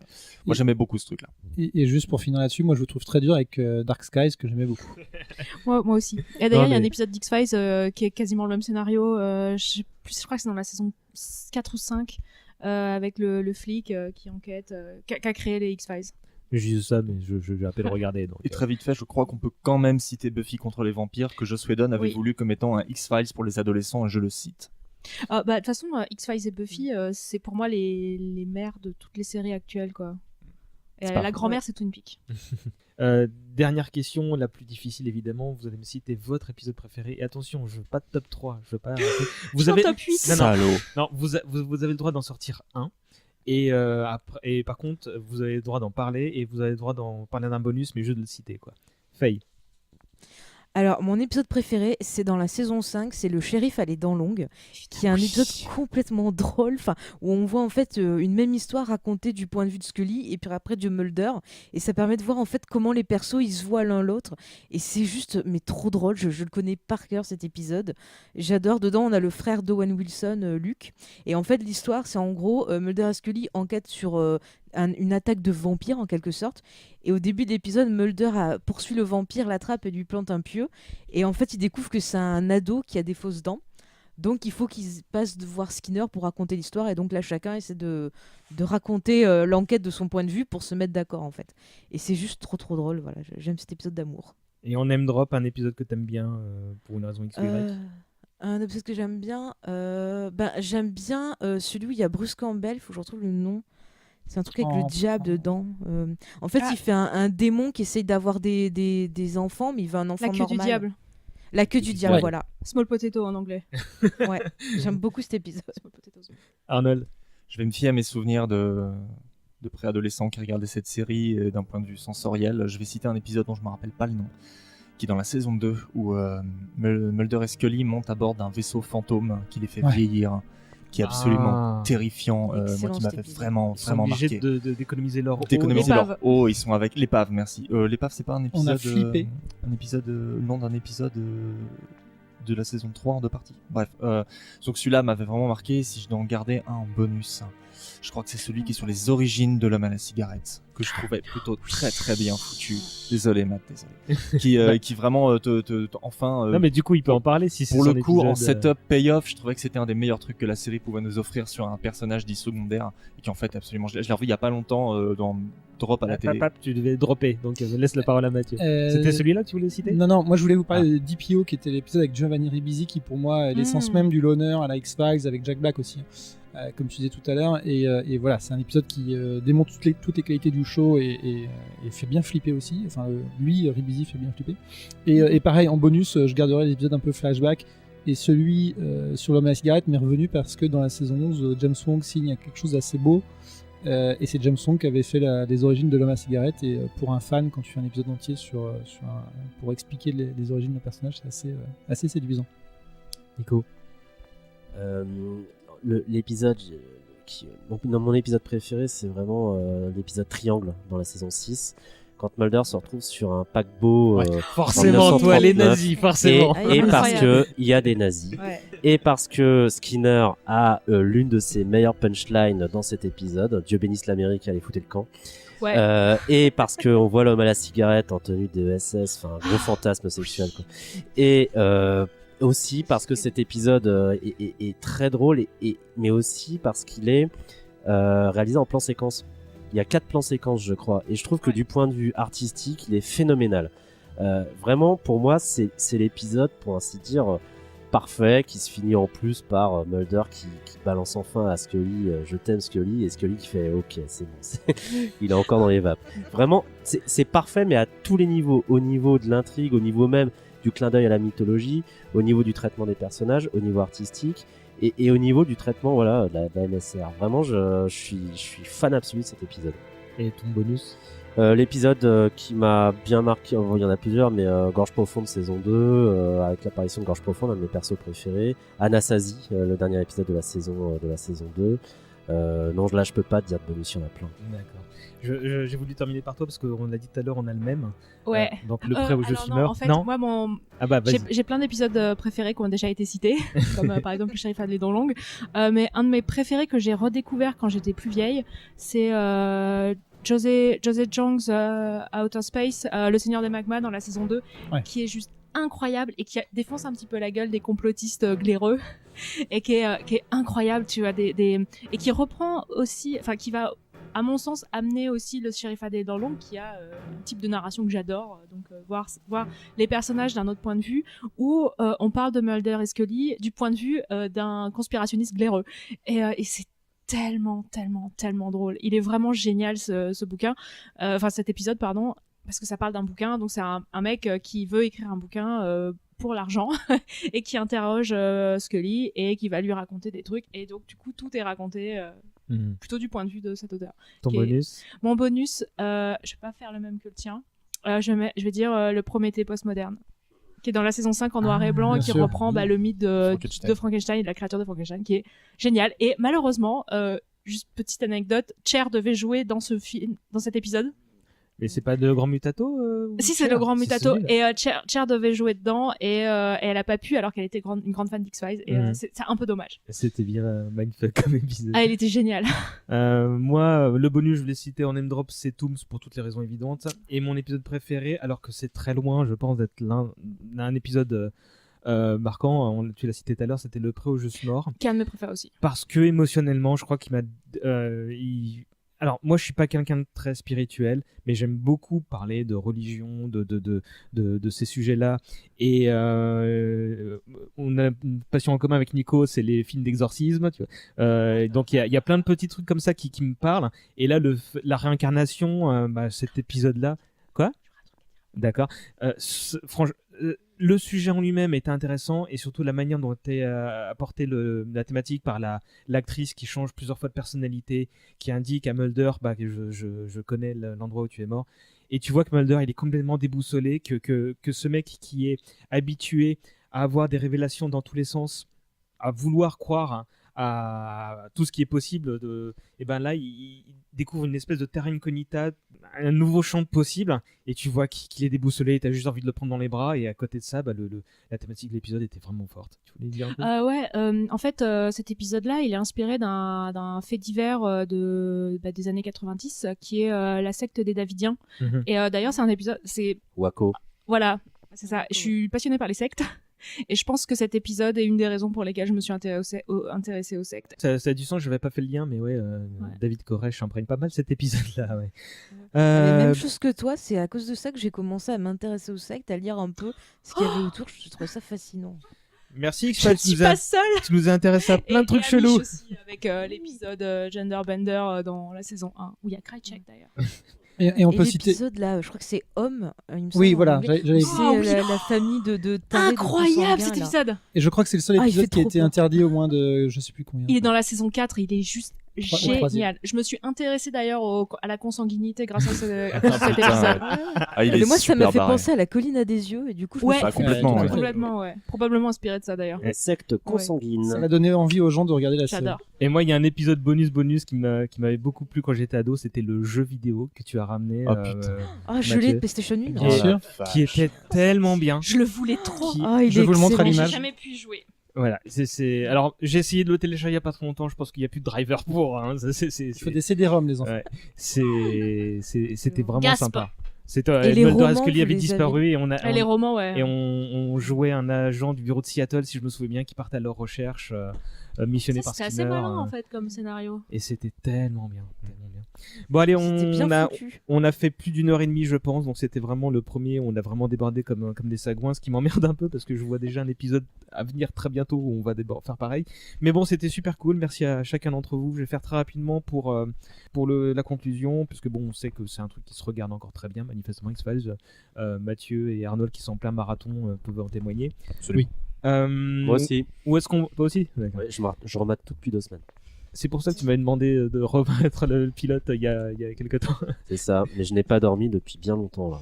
moi, j'aimais beaucoup ce truc-là. Et juste pour finir là-dessus, moi je le trouve très dur avec Dark Skies, que j'aimais beaucoup. Moi aussi. Et d'ailleurs, il y a mais- un épisode d'X-Files qui est quasiment le même scénario. Je crois que c'est dans la saison 4 ou 5, avec le flic qui enquête, qui a créé les X-Files. Je dis ça, mais je vais à peine regarder. Donc, Et très vite fait, je crois qu'on peut quand même citer Buffy contre les vampires, que Joss Whedon avait Oui. voulu comme étant un X-Files pour les adolescents, et je le cite. De toute façon, X-Files et Buffy, c'est pour moi les mères de toutes les séries actuelles, quoi. Et C'est la pas- grand-mère, c'est Twin Peaks. Dernière question, la plus difficile évidemment. Vous allez me citer votre épisode préféré. Et attention, je veux pas de top 3. Je veux pas. Vous avez. top 8. Non, non. Salaud. Non, vous avez le droit d'en sortir un. Et par contre, vous avez le droit d'en parler et vous avez le droit d'en parler d'un bonus, mais juste de le citer quoi. Faye. Alors, mon épisode préféré, c'est dans la saison 5, c'est le shérif à les dents longues, qui est un épisode complètement drôle, où on voit en fait une même histoire racontée du point de vue de Scully et puis après de Mulder, et ça permet de voir en fait comment les persos ils se voient l'un l'autre, et c'est juste mais trop drôle. Je le connais par cœur cet épisode, j'adore. Dedans on a le frère d'Owen Wilson, Luke, et en fait l'histoire c'est en gros Mulder et Scully enquêtent sur une attaque de vampire en quelque sorte. Et au début de l'épisode, Mulder poursuit le vampire, l'attrape et lui plante un pieu. Et en fait, il découvre que c'est un ado qui a des fausses dents. Donc il faut qu'ils passent de voir Skinner pour raconter l'histoire. Et donc là, chacun essaie de raconter l'enquête de son point de vue pour se mettre d'accord en fait. Et c'est juste trop drôle. Voilà, j'aime cet épisode d'amour. Et on aime drop un épisode que t'aimes bien pour une raison X ou Y. Un épisode que j'aime bien, j'aime bien celui où il y a Bruce Campbell. Il faut que je retrouve le nom. C'est un truc avec le diable dedans. En fait, il fait un démon qui essaye d'avoir des enfants, mais il veut un enfant La queue normal. du diable. La queue du diable, Ouais. voilà. Small potato en anglais. Ouais, j'aime beaucoup cet épisode. Small potatoes. Arnold. Je vais me fier à mes souvenirs de préadolescents qui regardaient cette série et d'un point de vue sensoriel. Je vais citer un épisode dont je me rappelle pas le nom, qui est dans la saison 2 où Mulder et Scully montent à bord d'un vaisseau fantôme qui les fait Ouais. vieillir, qui est absolument terrifiant, moi Excellent, qui m'a cet fait épisode. vraiment Ils sont obligés marqué. d'économiser leur eau. D'économiser L'épave. leur eau, ils sont avec l'épave, merci. L'épave, c'est pas un épisode. On a flippé. Un épisode, nom d'un épisode de la saison 3 en 2 parties. Bref, donc celui-là m'avait vraiment marqué. Si je dois en garder un en bonus, je crois que c'est celui qui est sur les origines de l'homme à la cigarette, que je trouvais plutôt très bien foutu. Désolé, Matt, désolé. Qui vraiment enfin. Non, mais du coup, il peut en parler si c'est Pour son le coup, en épisode, setup payoff, je trouvais que c'était un des meilleurs trucs que la série pouvait nous offrir sur un personnage dit secondaire et qui en fait absolument. Je l'ai revu il y a pas longtemps dans Drop à la télé. tu devais dropper, donc laisse la parole à Mathieu. Euh, C'était celui-là que tu voulais citer? Non, moi je voulais vous parler de DPO, qui était l'épisode avec Giovanni Ribisi, qui pour moi est l'essence même du loner à la X-Files, avec Jack Black aussi, comme tu disais tout à l'heure. Et voilà, c'est un épisode qui démontre toutes les qualités du show et fait bien flipper aussi. Enfin, lui, Ribisi, fait bien flipper. Et pareil, en bonus, je garderai l'épisode un peu flashback. Et celui sur l'homme à la cigarette m'est revenu parce que dans la saison 11, James Wong signe quelque chose d'assez beau. Et c'est James Wong qui avait fait les origines de l'homme à cigarette. Et pour un fan, quand tu fais un épisode entier pour expliquer les origines d'un personnage, c'est assez séduisant. Nico. L'épisode mon épisode préféré, c'est vraiment l'épisode Triangle dans la saison 6, quand Mulder se retrouve sur un paquebot Forcément, toi, les 1939, nazis, forcément. et parce Incroyable. que il y a des nazis, Ouais. et parce que Skinner a l'une de ses meilleures punchlines dans cet épisode, Dieu bénisse l'Amérique, allez fouter le camp. Ouais. Et parce qu'on voit l'homme à la cigarette en tenue de SS, enfin gros fantasme sexuel quoi. Et aussi parce que cet épisode est très drôle, mais aussi parce qu'il est réalisé en plan séquence. Il y a 4 plans séquences, je crois, et je trouve que du point de vue artistique, il est phénoménal. Vraiment, pour moi, c'est l'épisode, pour ainsi dire, parfait, qui se finit en plus par Mulder qui balance enfin à Scully je t'aime Scully, et Scully qui fait ok, c'est bon, il est encore dans les vapes. Vraiment, c'est parfait, mais à tous les niveaux, au niveau de l'intrigue, au niveau même du clin d'œil à la mythologie, au niveau du traitement des personnages, au niveau artistique, et au niveau du traitement voilà, de la MSR. Vraiment, je suis fan absolu de cet épisode. Et ton bonus? L'épisode qui m'a bien marqué, il y en a plusieurs, mais Gorge Profonde saison 2, avec l'apparition de Gorge Profonde, un de mes persos préférés. Anasazi, le dernier épisode de la saison 2. Non, là, je peux pas te dire de bonus, il y en a plein. D'accord. J'ai voulu terminer par toi parce qu'on l'a dit tout à l'heure, on a le même. Ouais. Donc le prêt où je alors suis non, mort. en fait, non. moi, Ah bah vas-y. j'ai plein d'épisodes préférés qui ont déjà été cités, comme par exemple le shérif a les dents longues. Mais un de mes préférés que j'ai redécouvert quand j'étais plus vieille, c'est José Jong's Outer Space, le Seigneur des Magmas dans la saison 2, qui est juste incroyable et qui défonce un petit peu la gueule des complotistes glaireux et qui est incroyable. Tu as et qui reprend aussi, enfin qui va, à mon sens, amener aussi le shérif a des dents longues, qui a un type de narration que j'adore, donc voir les personnages d'un autre point de vue, où on parle de Mulder et Scully du point de vue d'un conspirationniste glaireux, et c'est tellement drôle. Il est vraiment génial ce bouquin, enfin cet épisode pardon, parce que ça parle d'un bouquin, donc c'est un mec qui veut écrire un bouquin pour l'argent et qui interroge Scully et qui va lui raconter des trucs, et donc du coup tout est raconté plutôt du point de vue de cet auteur. Ton bonus? Mon bonus, je vais pas faire le même que le tien. Je vais dire le Prométhée postmoderne, qui est dans la saison 5 en noir et blanc, et qui reprend le mythe de Frankenstein et de la créature de Frankenstein, qui est génial. Et malheureusement, juste petite anecdote, Cher devait jouer dans cet épisode. Mais c'est pas de Grand Mutato Si, c'est le Grand Mutato, et Cher devait jouer dedans, et elle a pas pu, alors qu'elle était une grande fan d'X-Files, et c'est un peu dommage. C'était bien mindfuck comme épisode. Ah, il était génial. Moi, le bonus, je voulais citer en name drop, c'est Tooms, pour toutes les raisons évidentes. Et mon épisode préféré, alors que c'est très loin, je pense, d'être un épisode marquant, tu l'as cité tout à l'heure, c'était Le Pré où je suis mort. Qui est un de mes préférés aussi. Parce que émotionnellement, je crois qu'il m'a... Alors, moi, je suis pas quelqu'un de très spirituel, mais j'aime beaucoup parler de religion, de ces sujets-là. Et on a une passion en commun avec Nico, c'est les films d'exorcisme. Tu vois. Donc, il y a plein de petits trucs comme ça qui me parlent. Et là, la réincarnation, cet épisode-là... Quoi ? D'accord. Franchement... le sujet en lui-même était intéressant, et surtout la manière dont était apportée la thématique par l'actrice qui change plusieurs fois de personnalité, qui indique à Mulder que je connais l'endroit où tu es mort. Et tu vois que Mulder, il est complètement déboussolé, que ce mec qui est habitué à avoir des révélations dans tous les sens, à vouloir croire à tout ce qui est possible, et ben là il découvre une espèce de terra incognita, un nouveau champ possible, et tu vois qu'il est déboussolé, et t'as juste envie de le prendre dans les bras. Et à côté de ça, la thématique de l'épisode était vraiment forte. Tu voulais dire un peu? En fait, cet épisode-là, il est inspiré d'un fait divers des années 90, qui est la secte des Davidiens. Et d'ailleurs, c'est un épisode, c'est Waco. Voilà, c'est ça. Je suis passionnée par les sectes. Et je pense que cet épisode est une des raisons pour lesquelles je me suis intéressée aux sectes. Ça a du sens, je n'avais pas fait le lien, mais ouais. David Koresh imprègne pas mal cet épisode-là. Ouais. La même chose que toi, c'est à cause de ça que j'ai commencé à m'intéresser aux sectes, à lire un peu ce qu'il y avait autour. Je trouvais ça fascinant. Merci, je suis pas seule. Tu nous as intéressé à plein de trucs chelous. Aussi, avec l'épisode Genderbender dans la saison 1, où il y a Krychek d'ailleurs. Et on peut citer l'épisode là, je crois que c'est Homme, il me semble. Oui, voilà, j'allais c'est la famille de incroyable cet épisode. Et je crois que c'est le seul épisode qui a été interdit au moins de je sais plus combien. Il est dans la saison 4, il est juste génial. Je me suis intéressée d'ailleurs à la consanguinité grâce à cet épisode. Mais moi ça m'a fait penser à La Colline à des yeux, et du coup je me suis complètement, probablement inspiré de ça d'ailleurs. La secte consanguine. Ça m'a donné envie aux gens de regarder la série. J'adore. Et moi, il y a un épisode bonus qui m'avait beaucoup plu quand j'étais ado, c'était le jeu vidéo que tu as ramené. Je l'ai de PlayStation 1. Bien sûr. Qui était tellement bien. Je le voulais trop. Je vous le montre à l'image. J'ai jamais pu y jouer. Voilà, Alors, j'ai essayé de le télécharger il y a pas trop longtemps. Je pense qu'il y a plus de driver pour. Hein. Il faut des CD-ROM, les enfants. Ouais. C'était vraiment Gasp. sympa. Et les romans, Scully avait disparu, et les romans, ouais. Et on jouait un agent du bureau de Seattle, si je me souviens bien, qui partait à leur recherche, missionné par Skinner. C'est assez malin en fait comme scénario. Et c'était tellement bien. Bon allez, on a fait plus d'1h30 je pense, donc c'était vraiment le premier, on a vraiment débordé comme des sagouins, ce qui m'emmerde un peu parce que je vois déjà un épisode à venir très bientôt où on va faire pareil. Mais bon, c'était super cool, merci à chacun d'entre vous. Je vais faire très rapidement pour la conclusion, puisque bon, on sait que c'est un truc qui se regarde encore très bien, manifestement X-Files. Mathieu et Arnold qui sont en plein marathon peuvent en témoigner. Absolument. Moi aussi. Où est-ce qu'on... Toi aussi? Ouais, je remate tout depuis 2 semaines. C'est pour ça que tu m'avais demandé de remettre le pilote il y a quelques temps. C'est ça, mais je n'ai pas dormi depuis bien longtemps là.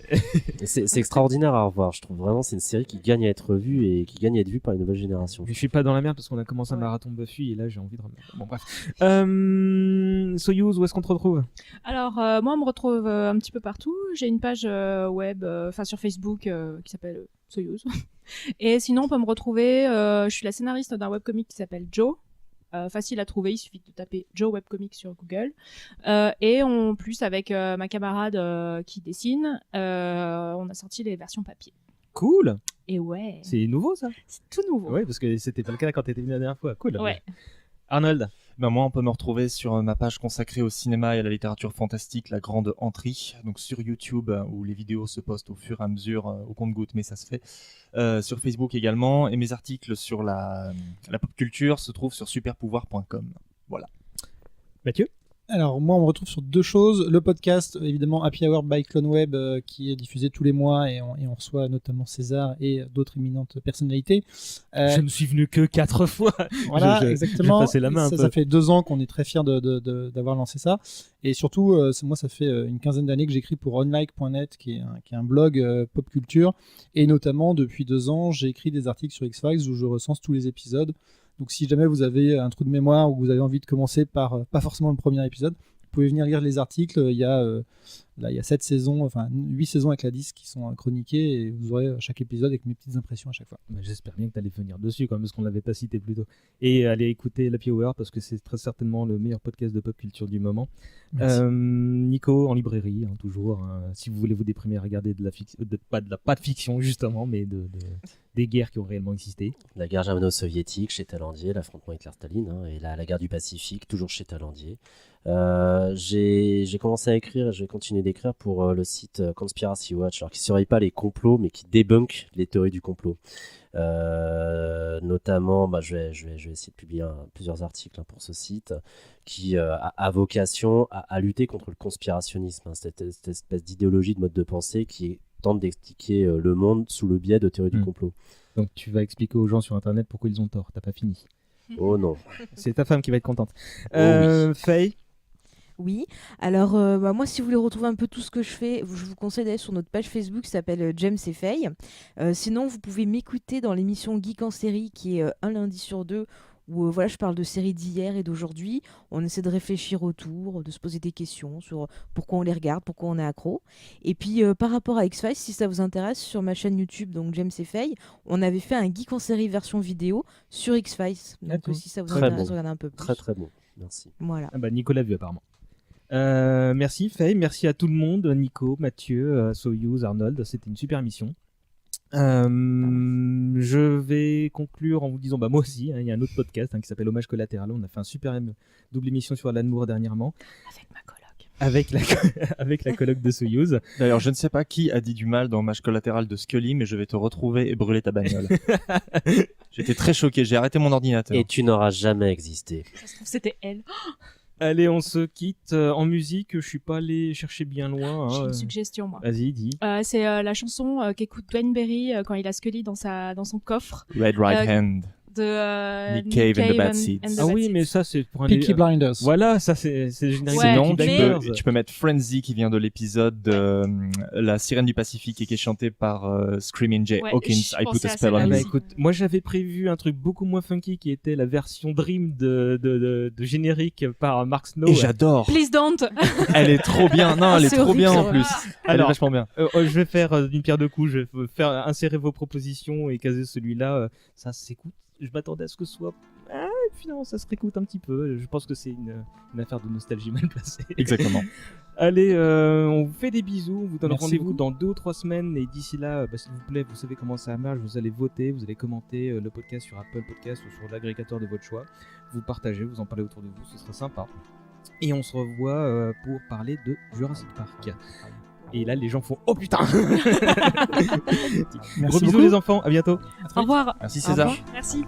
Et c'est extraordinaire à revoir, je trouve vraiment c'est une série qui gagne à être vue et qui gagne à être vue par une nouvelle génération. Je suis pas dans la merde parce qu'on a commencé un marathon Buffy et là j'ai envie de remettre. Bon bref. Soyouz, où est-ce qu'on te retrouve? Alors, moi, on me retrouve un petit peu partout. J'ai une page web, sur Facebook, qui s'appelle Soyouz. Et sinon, on peut me retrouver, je suis la scénariste d'un webcomic qui s'appelle Joe. Facile à trouver, il suffit de taper Joe Webcomic sur Google. Et en plus, avec ma camarade qui dessine, on a sorti les versions papier. Cool. Et ouais. C'est nouveau ça? C'est tout nouveau. Ouais, parce que c'était pas le cas quand t'étais venu la dernière fois. Cool. Ouais. Arnold. Ben moi, on peut me retrouver sur ma page consacrée au cinéma et à la littérature fantastique, La Grande Entrée, donc sur YouTube, où les vidéos se postent au fur et à mesure, au compte-gouttes, mais ça se fait. Sur Facebook également, et mes articles sur la pop culture se trouvent sur superpouvoir.com. Voilà. Mathieu? Alors moi on me retrouve sur deux choses, le podcast évidemment Happy Hour by CloneWeb qui est diffusé tous les mois et on reçoit notamment César et d'autres éminentes personnalités. Je ne suis venu que 4 fois. Voilà, exactement. Je la main ça fait 2 ans qu'on est très fiers d'avoir lancé ça et surtout moi ça fait une quinzaine d'années que j'écris pour onlike.net qui est un blog pop culture et notamment depuis 2 ans j'ai écrit des articles sur X-Files où je recense tous les épisodes. Donc si jamais vous avez un trou de mémoire ou que vous avez envie de commencer par pas forcément le premier épisode, vous pouvez venir lire les articles. Il y a 7 saisons, enfin 8 saisons avec la 10 qui sont chroniquées et vous aurez chaque épisode avec mes petites impressions à chaque fois. Bah, j'espère bien que tu allais venir dessus quand même parce qu'on l'avait pas cité plus tôt. Et allez écouter l'Happy Hour parce que c'est très certainement le meilleur podcast de pop culture du moment. Nico en librairie, toujours. Si vous voulez vous déprimer, regardez pas de fiction justement, mais des guerres qui ont réellement existé. La guerre germano-soviétique chez Talandier, l'affrontement Hitler-Staline, et la guerre du Pacifique, toujours chez Talandier. J'ai commencé à écrire et je vais continuer d'écrire pour le site Conspiracy Watch, alors qui ne surveille pas les complots mais qui débunk les théories du complot. Notamment, je vais essayer de publier plusieurs articles pour ce site qui a vocation à lutter contre le conspirationnisme, cette espèce d'idéologie de mode de pensée qui tente d'expliquer le monde sous le biais de théories du complot. Donc tu vas expliquer aux gens sur internet pourquoi ils ont tort, t'as pas fini. Oh non. C'est ta femme qui va être contente. Oui. Faye. Oui, alors moi si vous voulez retrouver un peu tout ce que je fais, je vous conseille d'aller sur notre page Facebook qui s'appelle James et Faye. Sinon vous pouvez m'écouter dans l'émission Geek en série qui est un lundi sur 2 où je parle de séries d'hier et d'aujourd'hui. On essaie de réfléchir autour, de se poser des questions sur pourquoi on les regarde, pourquoi on est accro. Et puis par rapport à X-Files, si ça vous intéresse, sur ma chaîne YouTube, donc James et Faye, on avait fait un Geek en série version vidéo sur X-Files. Donc si ça vous intéresse, regardez un peu plus. Très très bon, merci. Voilà. Nicolas vu apparemment. Merci Faye, merci à tout le monde, Nico, Mathieu, Soyouz, Arnold, c'était une super émission. Je vais conclure en vous disant, moi aussi, il y a un autre podcast qui s'appelle Hommage Collatéral. On a fait un super double émission sur Alan Moore dernièrement. Avec ma coloc. Avec la coloc de Soyouz. D'ailleurs, je ne sais pas qui a dit du mal dans Hommage Collatéral de Scully, mais je vais te retrouver et brûler ta bagnole. J'étais très choqué, j'ai arrêté mon ordinateur. Et tu n'auras jamais existé. Ça se trouve, c'était elle. Allez, on se quitte en musique. Je suis pas allé chercher bien loin. J'ai une suggestion, moi. Vas-y, dis. C'est la chanson qu'écoute Dwayne Berry quand il a Scully dans son coffre. Red Right Hand. De Nick Cave and the Bad Seeds. Ah oui, mais ça c'est pour un Peaky Blinders. Voilà, ça c'est générique. Ouais, Sinon, mais... tu peux mettre Frenzy qui vient de l'épisode de La Sirène du Pacifique et qui est chantée par Screaming Jay Hawkins. I Put a Spell on You. Écoute, moi j'avais prévu un truc beaucoup moins funky qui était la version Dream de générique par Mark Snow. Et j'adore. Please don't. Elle est trop bien. Non, elle est trop bien en plus. Elle est vachement bien. Je vais faire d'une pierre deux coups. Je vais faire insérer vos propositions et caser celui-là. Ça s'écoute. Je m'attendais à ce que ce soit... et finalement, ça se réécoute un petit peu. Je pense que c'est une affaire de nostalgie mal placée. Exactement. Allez, on vous fait des bisous. On vous donne Merci rendez-vous beaucoup. dans 2 ou 3 semaines. Et d'ici là, s'il vous plaît, vous savez comment ça marche. Vous allez voter, vous allez commenter le podcast sur Apple Podcast ou sur l'agrégateur de votre choix. Vous partagez, vous en parlez autour de vous. Ce serait sympa. Et on se revoit pour parler de Jurassic Park. Et là, les gens font oh putain. Gros bisous les enfants, à bientôt. Au revoir. Merci César. Merci.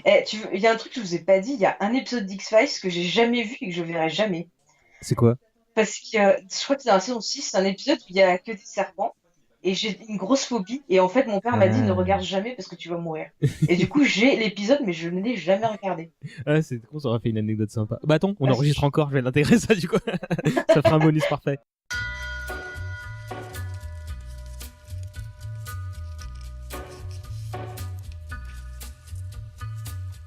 Il y a un truc que je vous ai pas dit, il y a un épisode d'X-Files que j'ai jamais vu et que je verrai jamais. C'est quoi? Parce que je crois que c'est dans la saison 6, c'est un épisode où il y a que des serpents. Et j'ai une grosse phobie. Et en fait, mon père m'a dit ne regarde jamais parce que tu vas mourir. Et du coup, j'ai l'épisode, mais je ne l'ai jamais regardé. Ah, c'est con, ça aurait fait une anecdote sympa. Bah attends, on enregistre encore, je vais l'intégrer ça du coup. Ça fera un bonus parfait.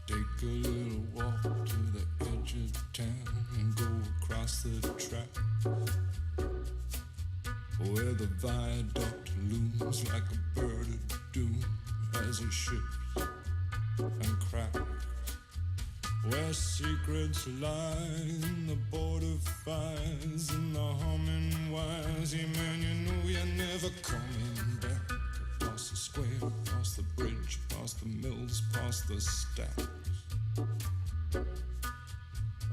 Take a little walk to the edge of town and go across the track where the viaduct looms like a bird of doom as it shifts and cracks, where secrets lie in the border fires and the humming wires. Yeah, man, you know you're never coming back. Past the square, past the bridge, past the mills, past the stacks.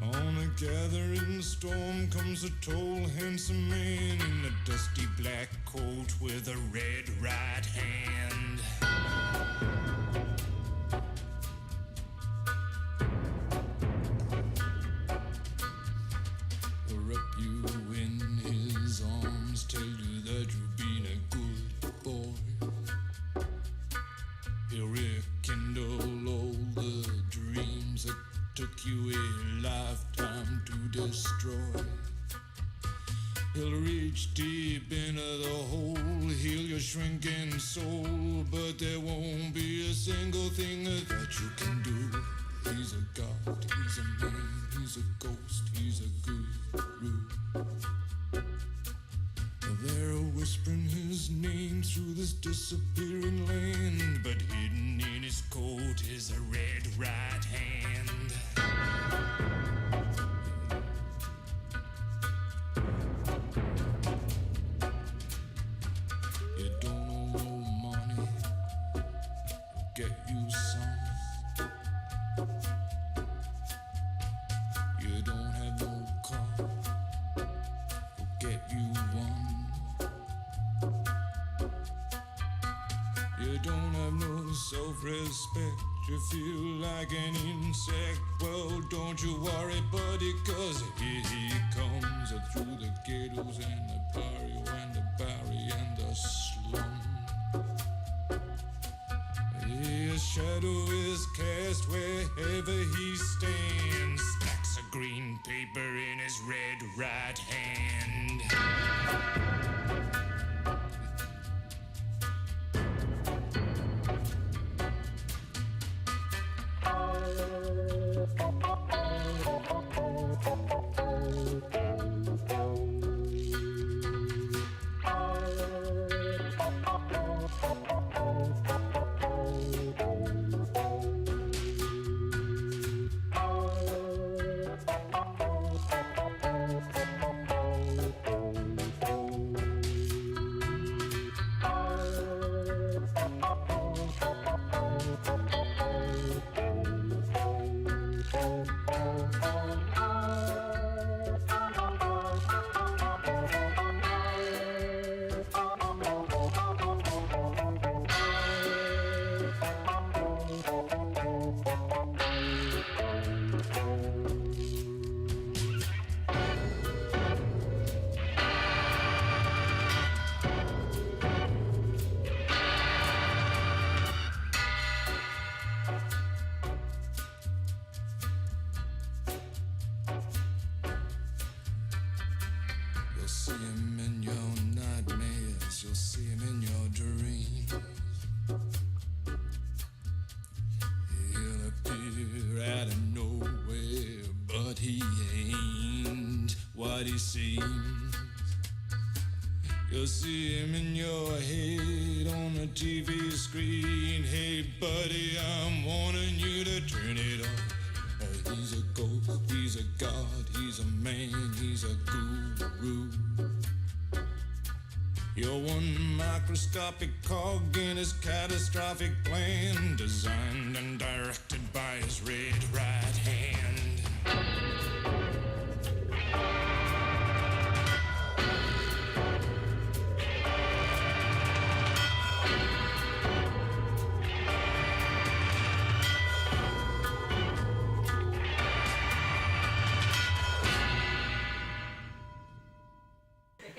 On a gathering storm comes a tall, handsome man in a dusty black coat with a red right hand. He'll wrap you in his arms, tell you that you've been a good boy. He'll rekindle all the dreams that took you a lifetime to destroy. He'll reach deep into the hole, heal your shrinking soul, but there won't be a single thing that you can do. He's a god, he's a man, he's a ghost, he's a guru. They're whispering his name through this disappearing land, but hidden in his coat is a red right hand. You don't owe no money, get you some. You don't have no car, get you one. You don't have no self-respect, you feel like an insect. Well, don't you worry, buddy, cause here he comes through the ghettos and the barrio and the barry and the slum. His shadow is cast wherever he stands, stacks of green paper in his red right hand. You'll see him in your nightmares, you'll see him in your dreams. He'll appear out of nowhere, but he ain't what he seems. You'll see him in your head on the TV screen. Hey buddy, I'm warning you to turn it off. He's a ghost, he's a god, he's a man, he's a guru. You're one microscopic cog in his catastrophic plan, designed and directed by his red right hand.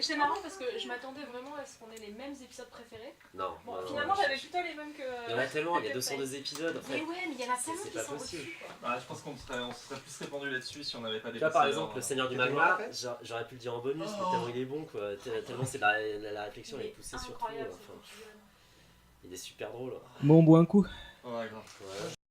Et c'est marrant parce que je m'attendais vraiment à ce qu'on ait les mêmes épisodes préférés. Non. Bon, non, finalement, non, j'avais plutôt les mêmes que. Il y en a tellement, il y a 202 épisodes. En fait. Mais ouais, mais il y en a tellement C'est qui pas sont possible. au-dessus, quoi. Je pense qu'on se serait plus répandu là-dessus si on n'avait pas Tu vois, dépassé. par exemple, le Seigneur du Magma, fait j'aurais pu le dire en bonus, mais tellement il est bon, quoi. Tellement c'est la réflexion, elle est poussée sur tout. Incroyable, Enfin, il est super drôle. Bon, on boit un coup. Ouais, grave. Ouais.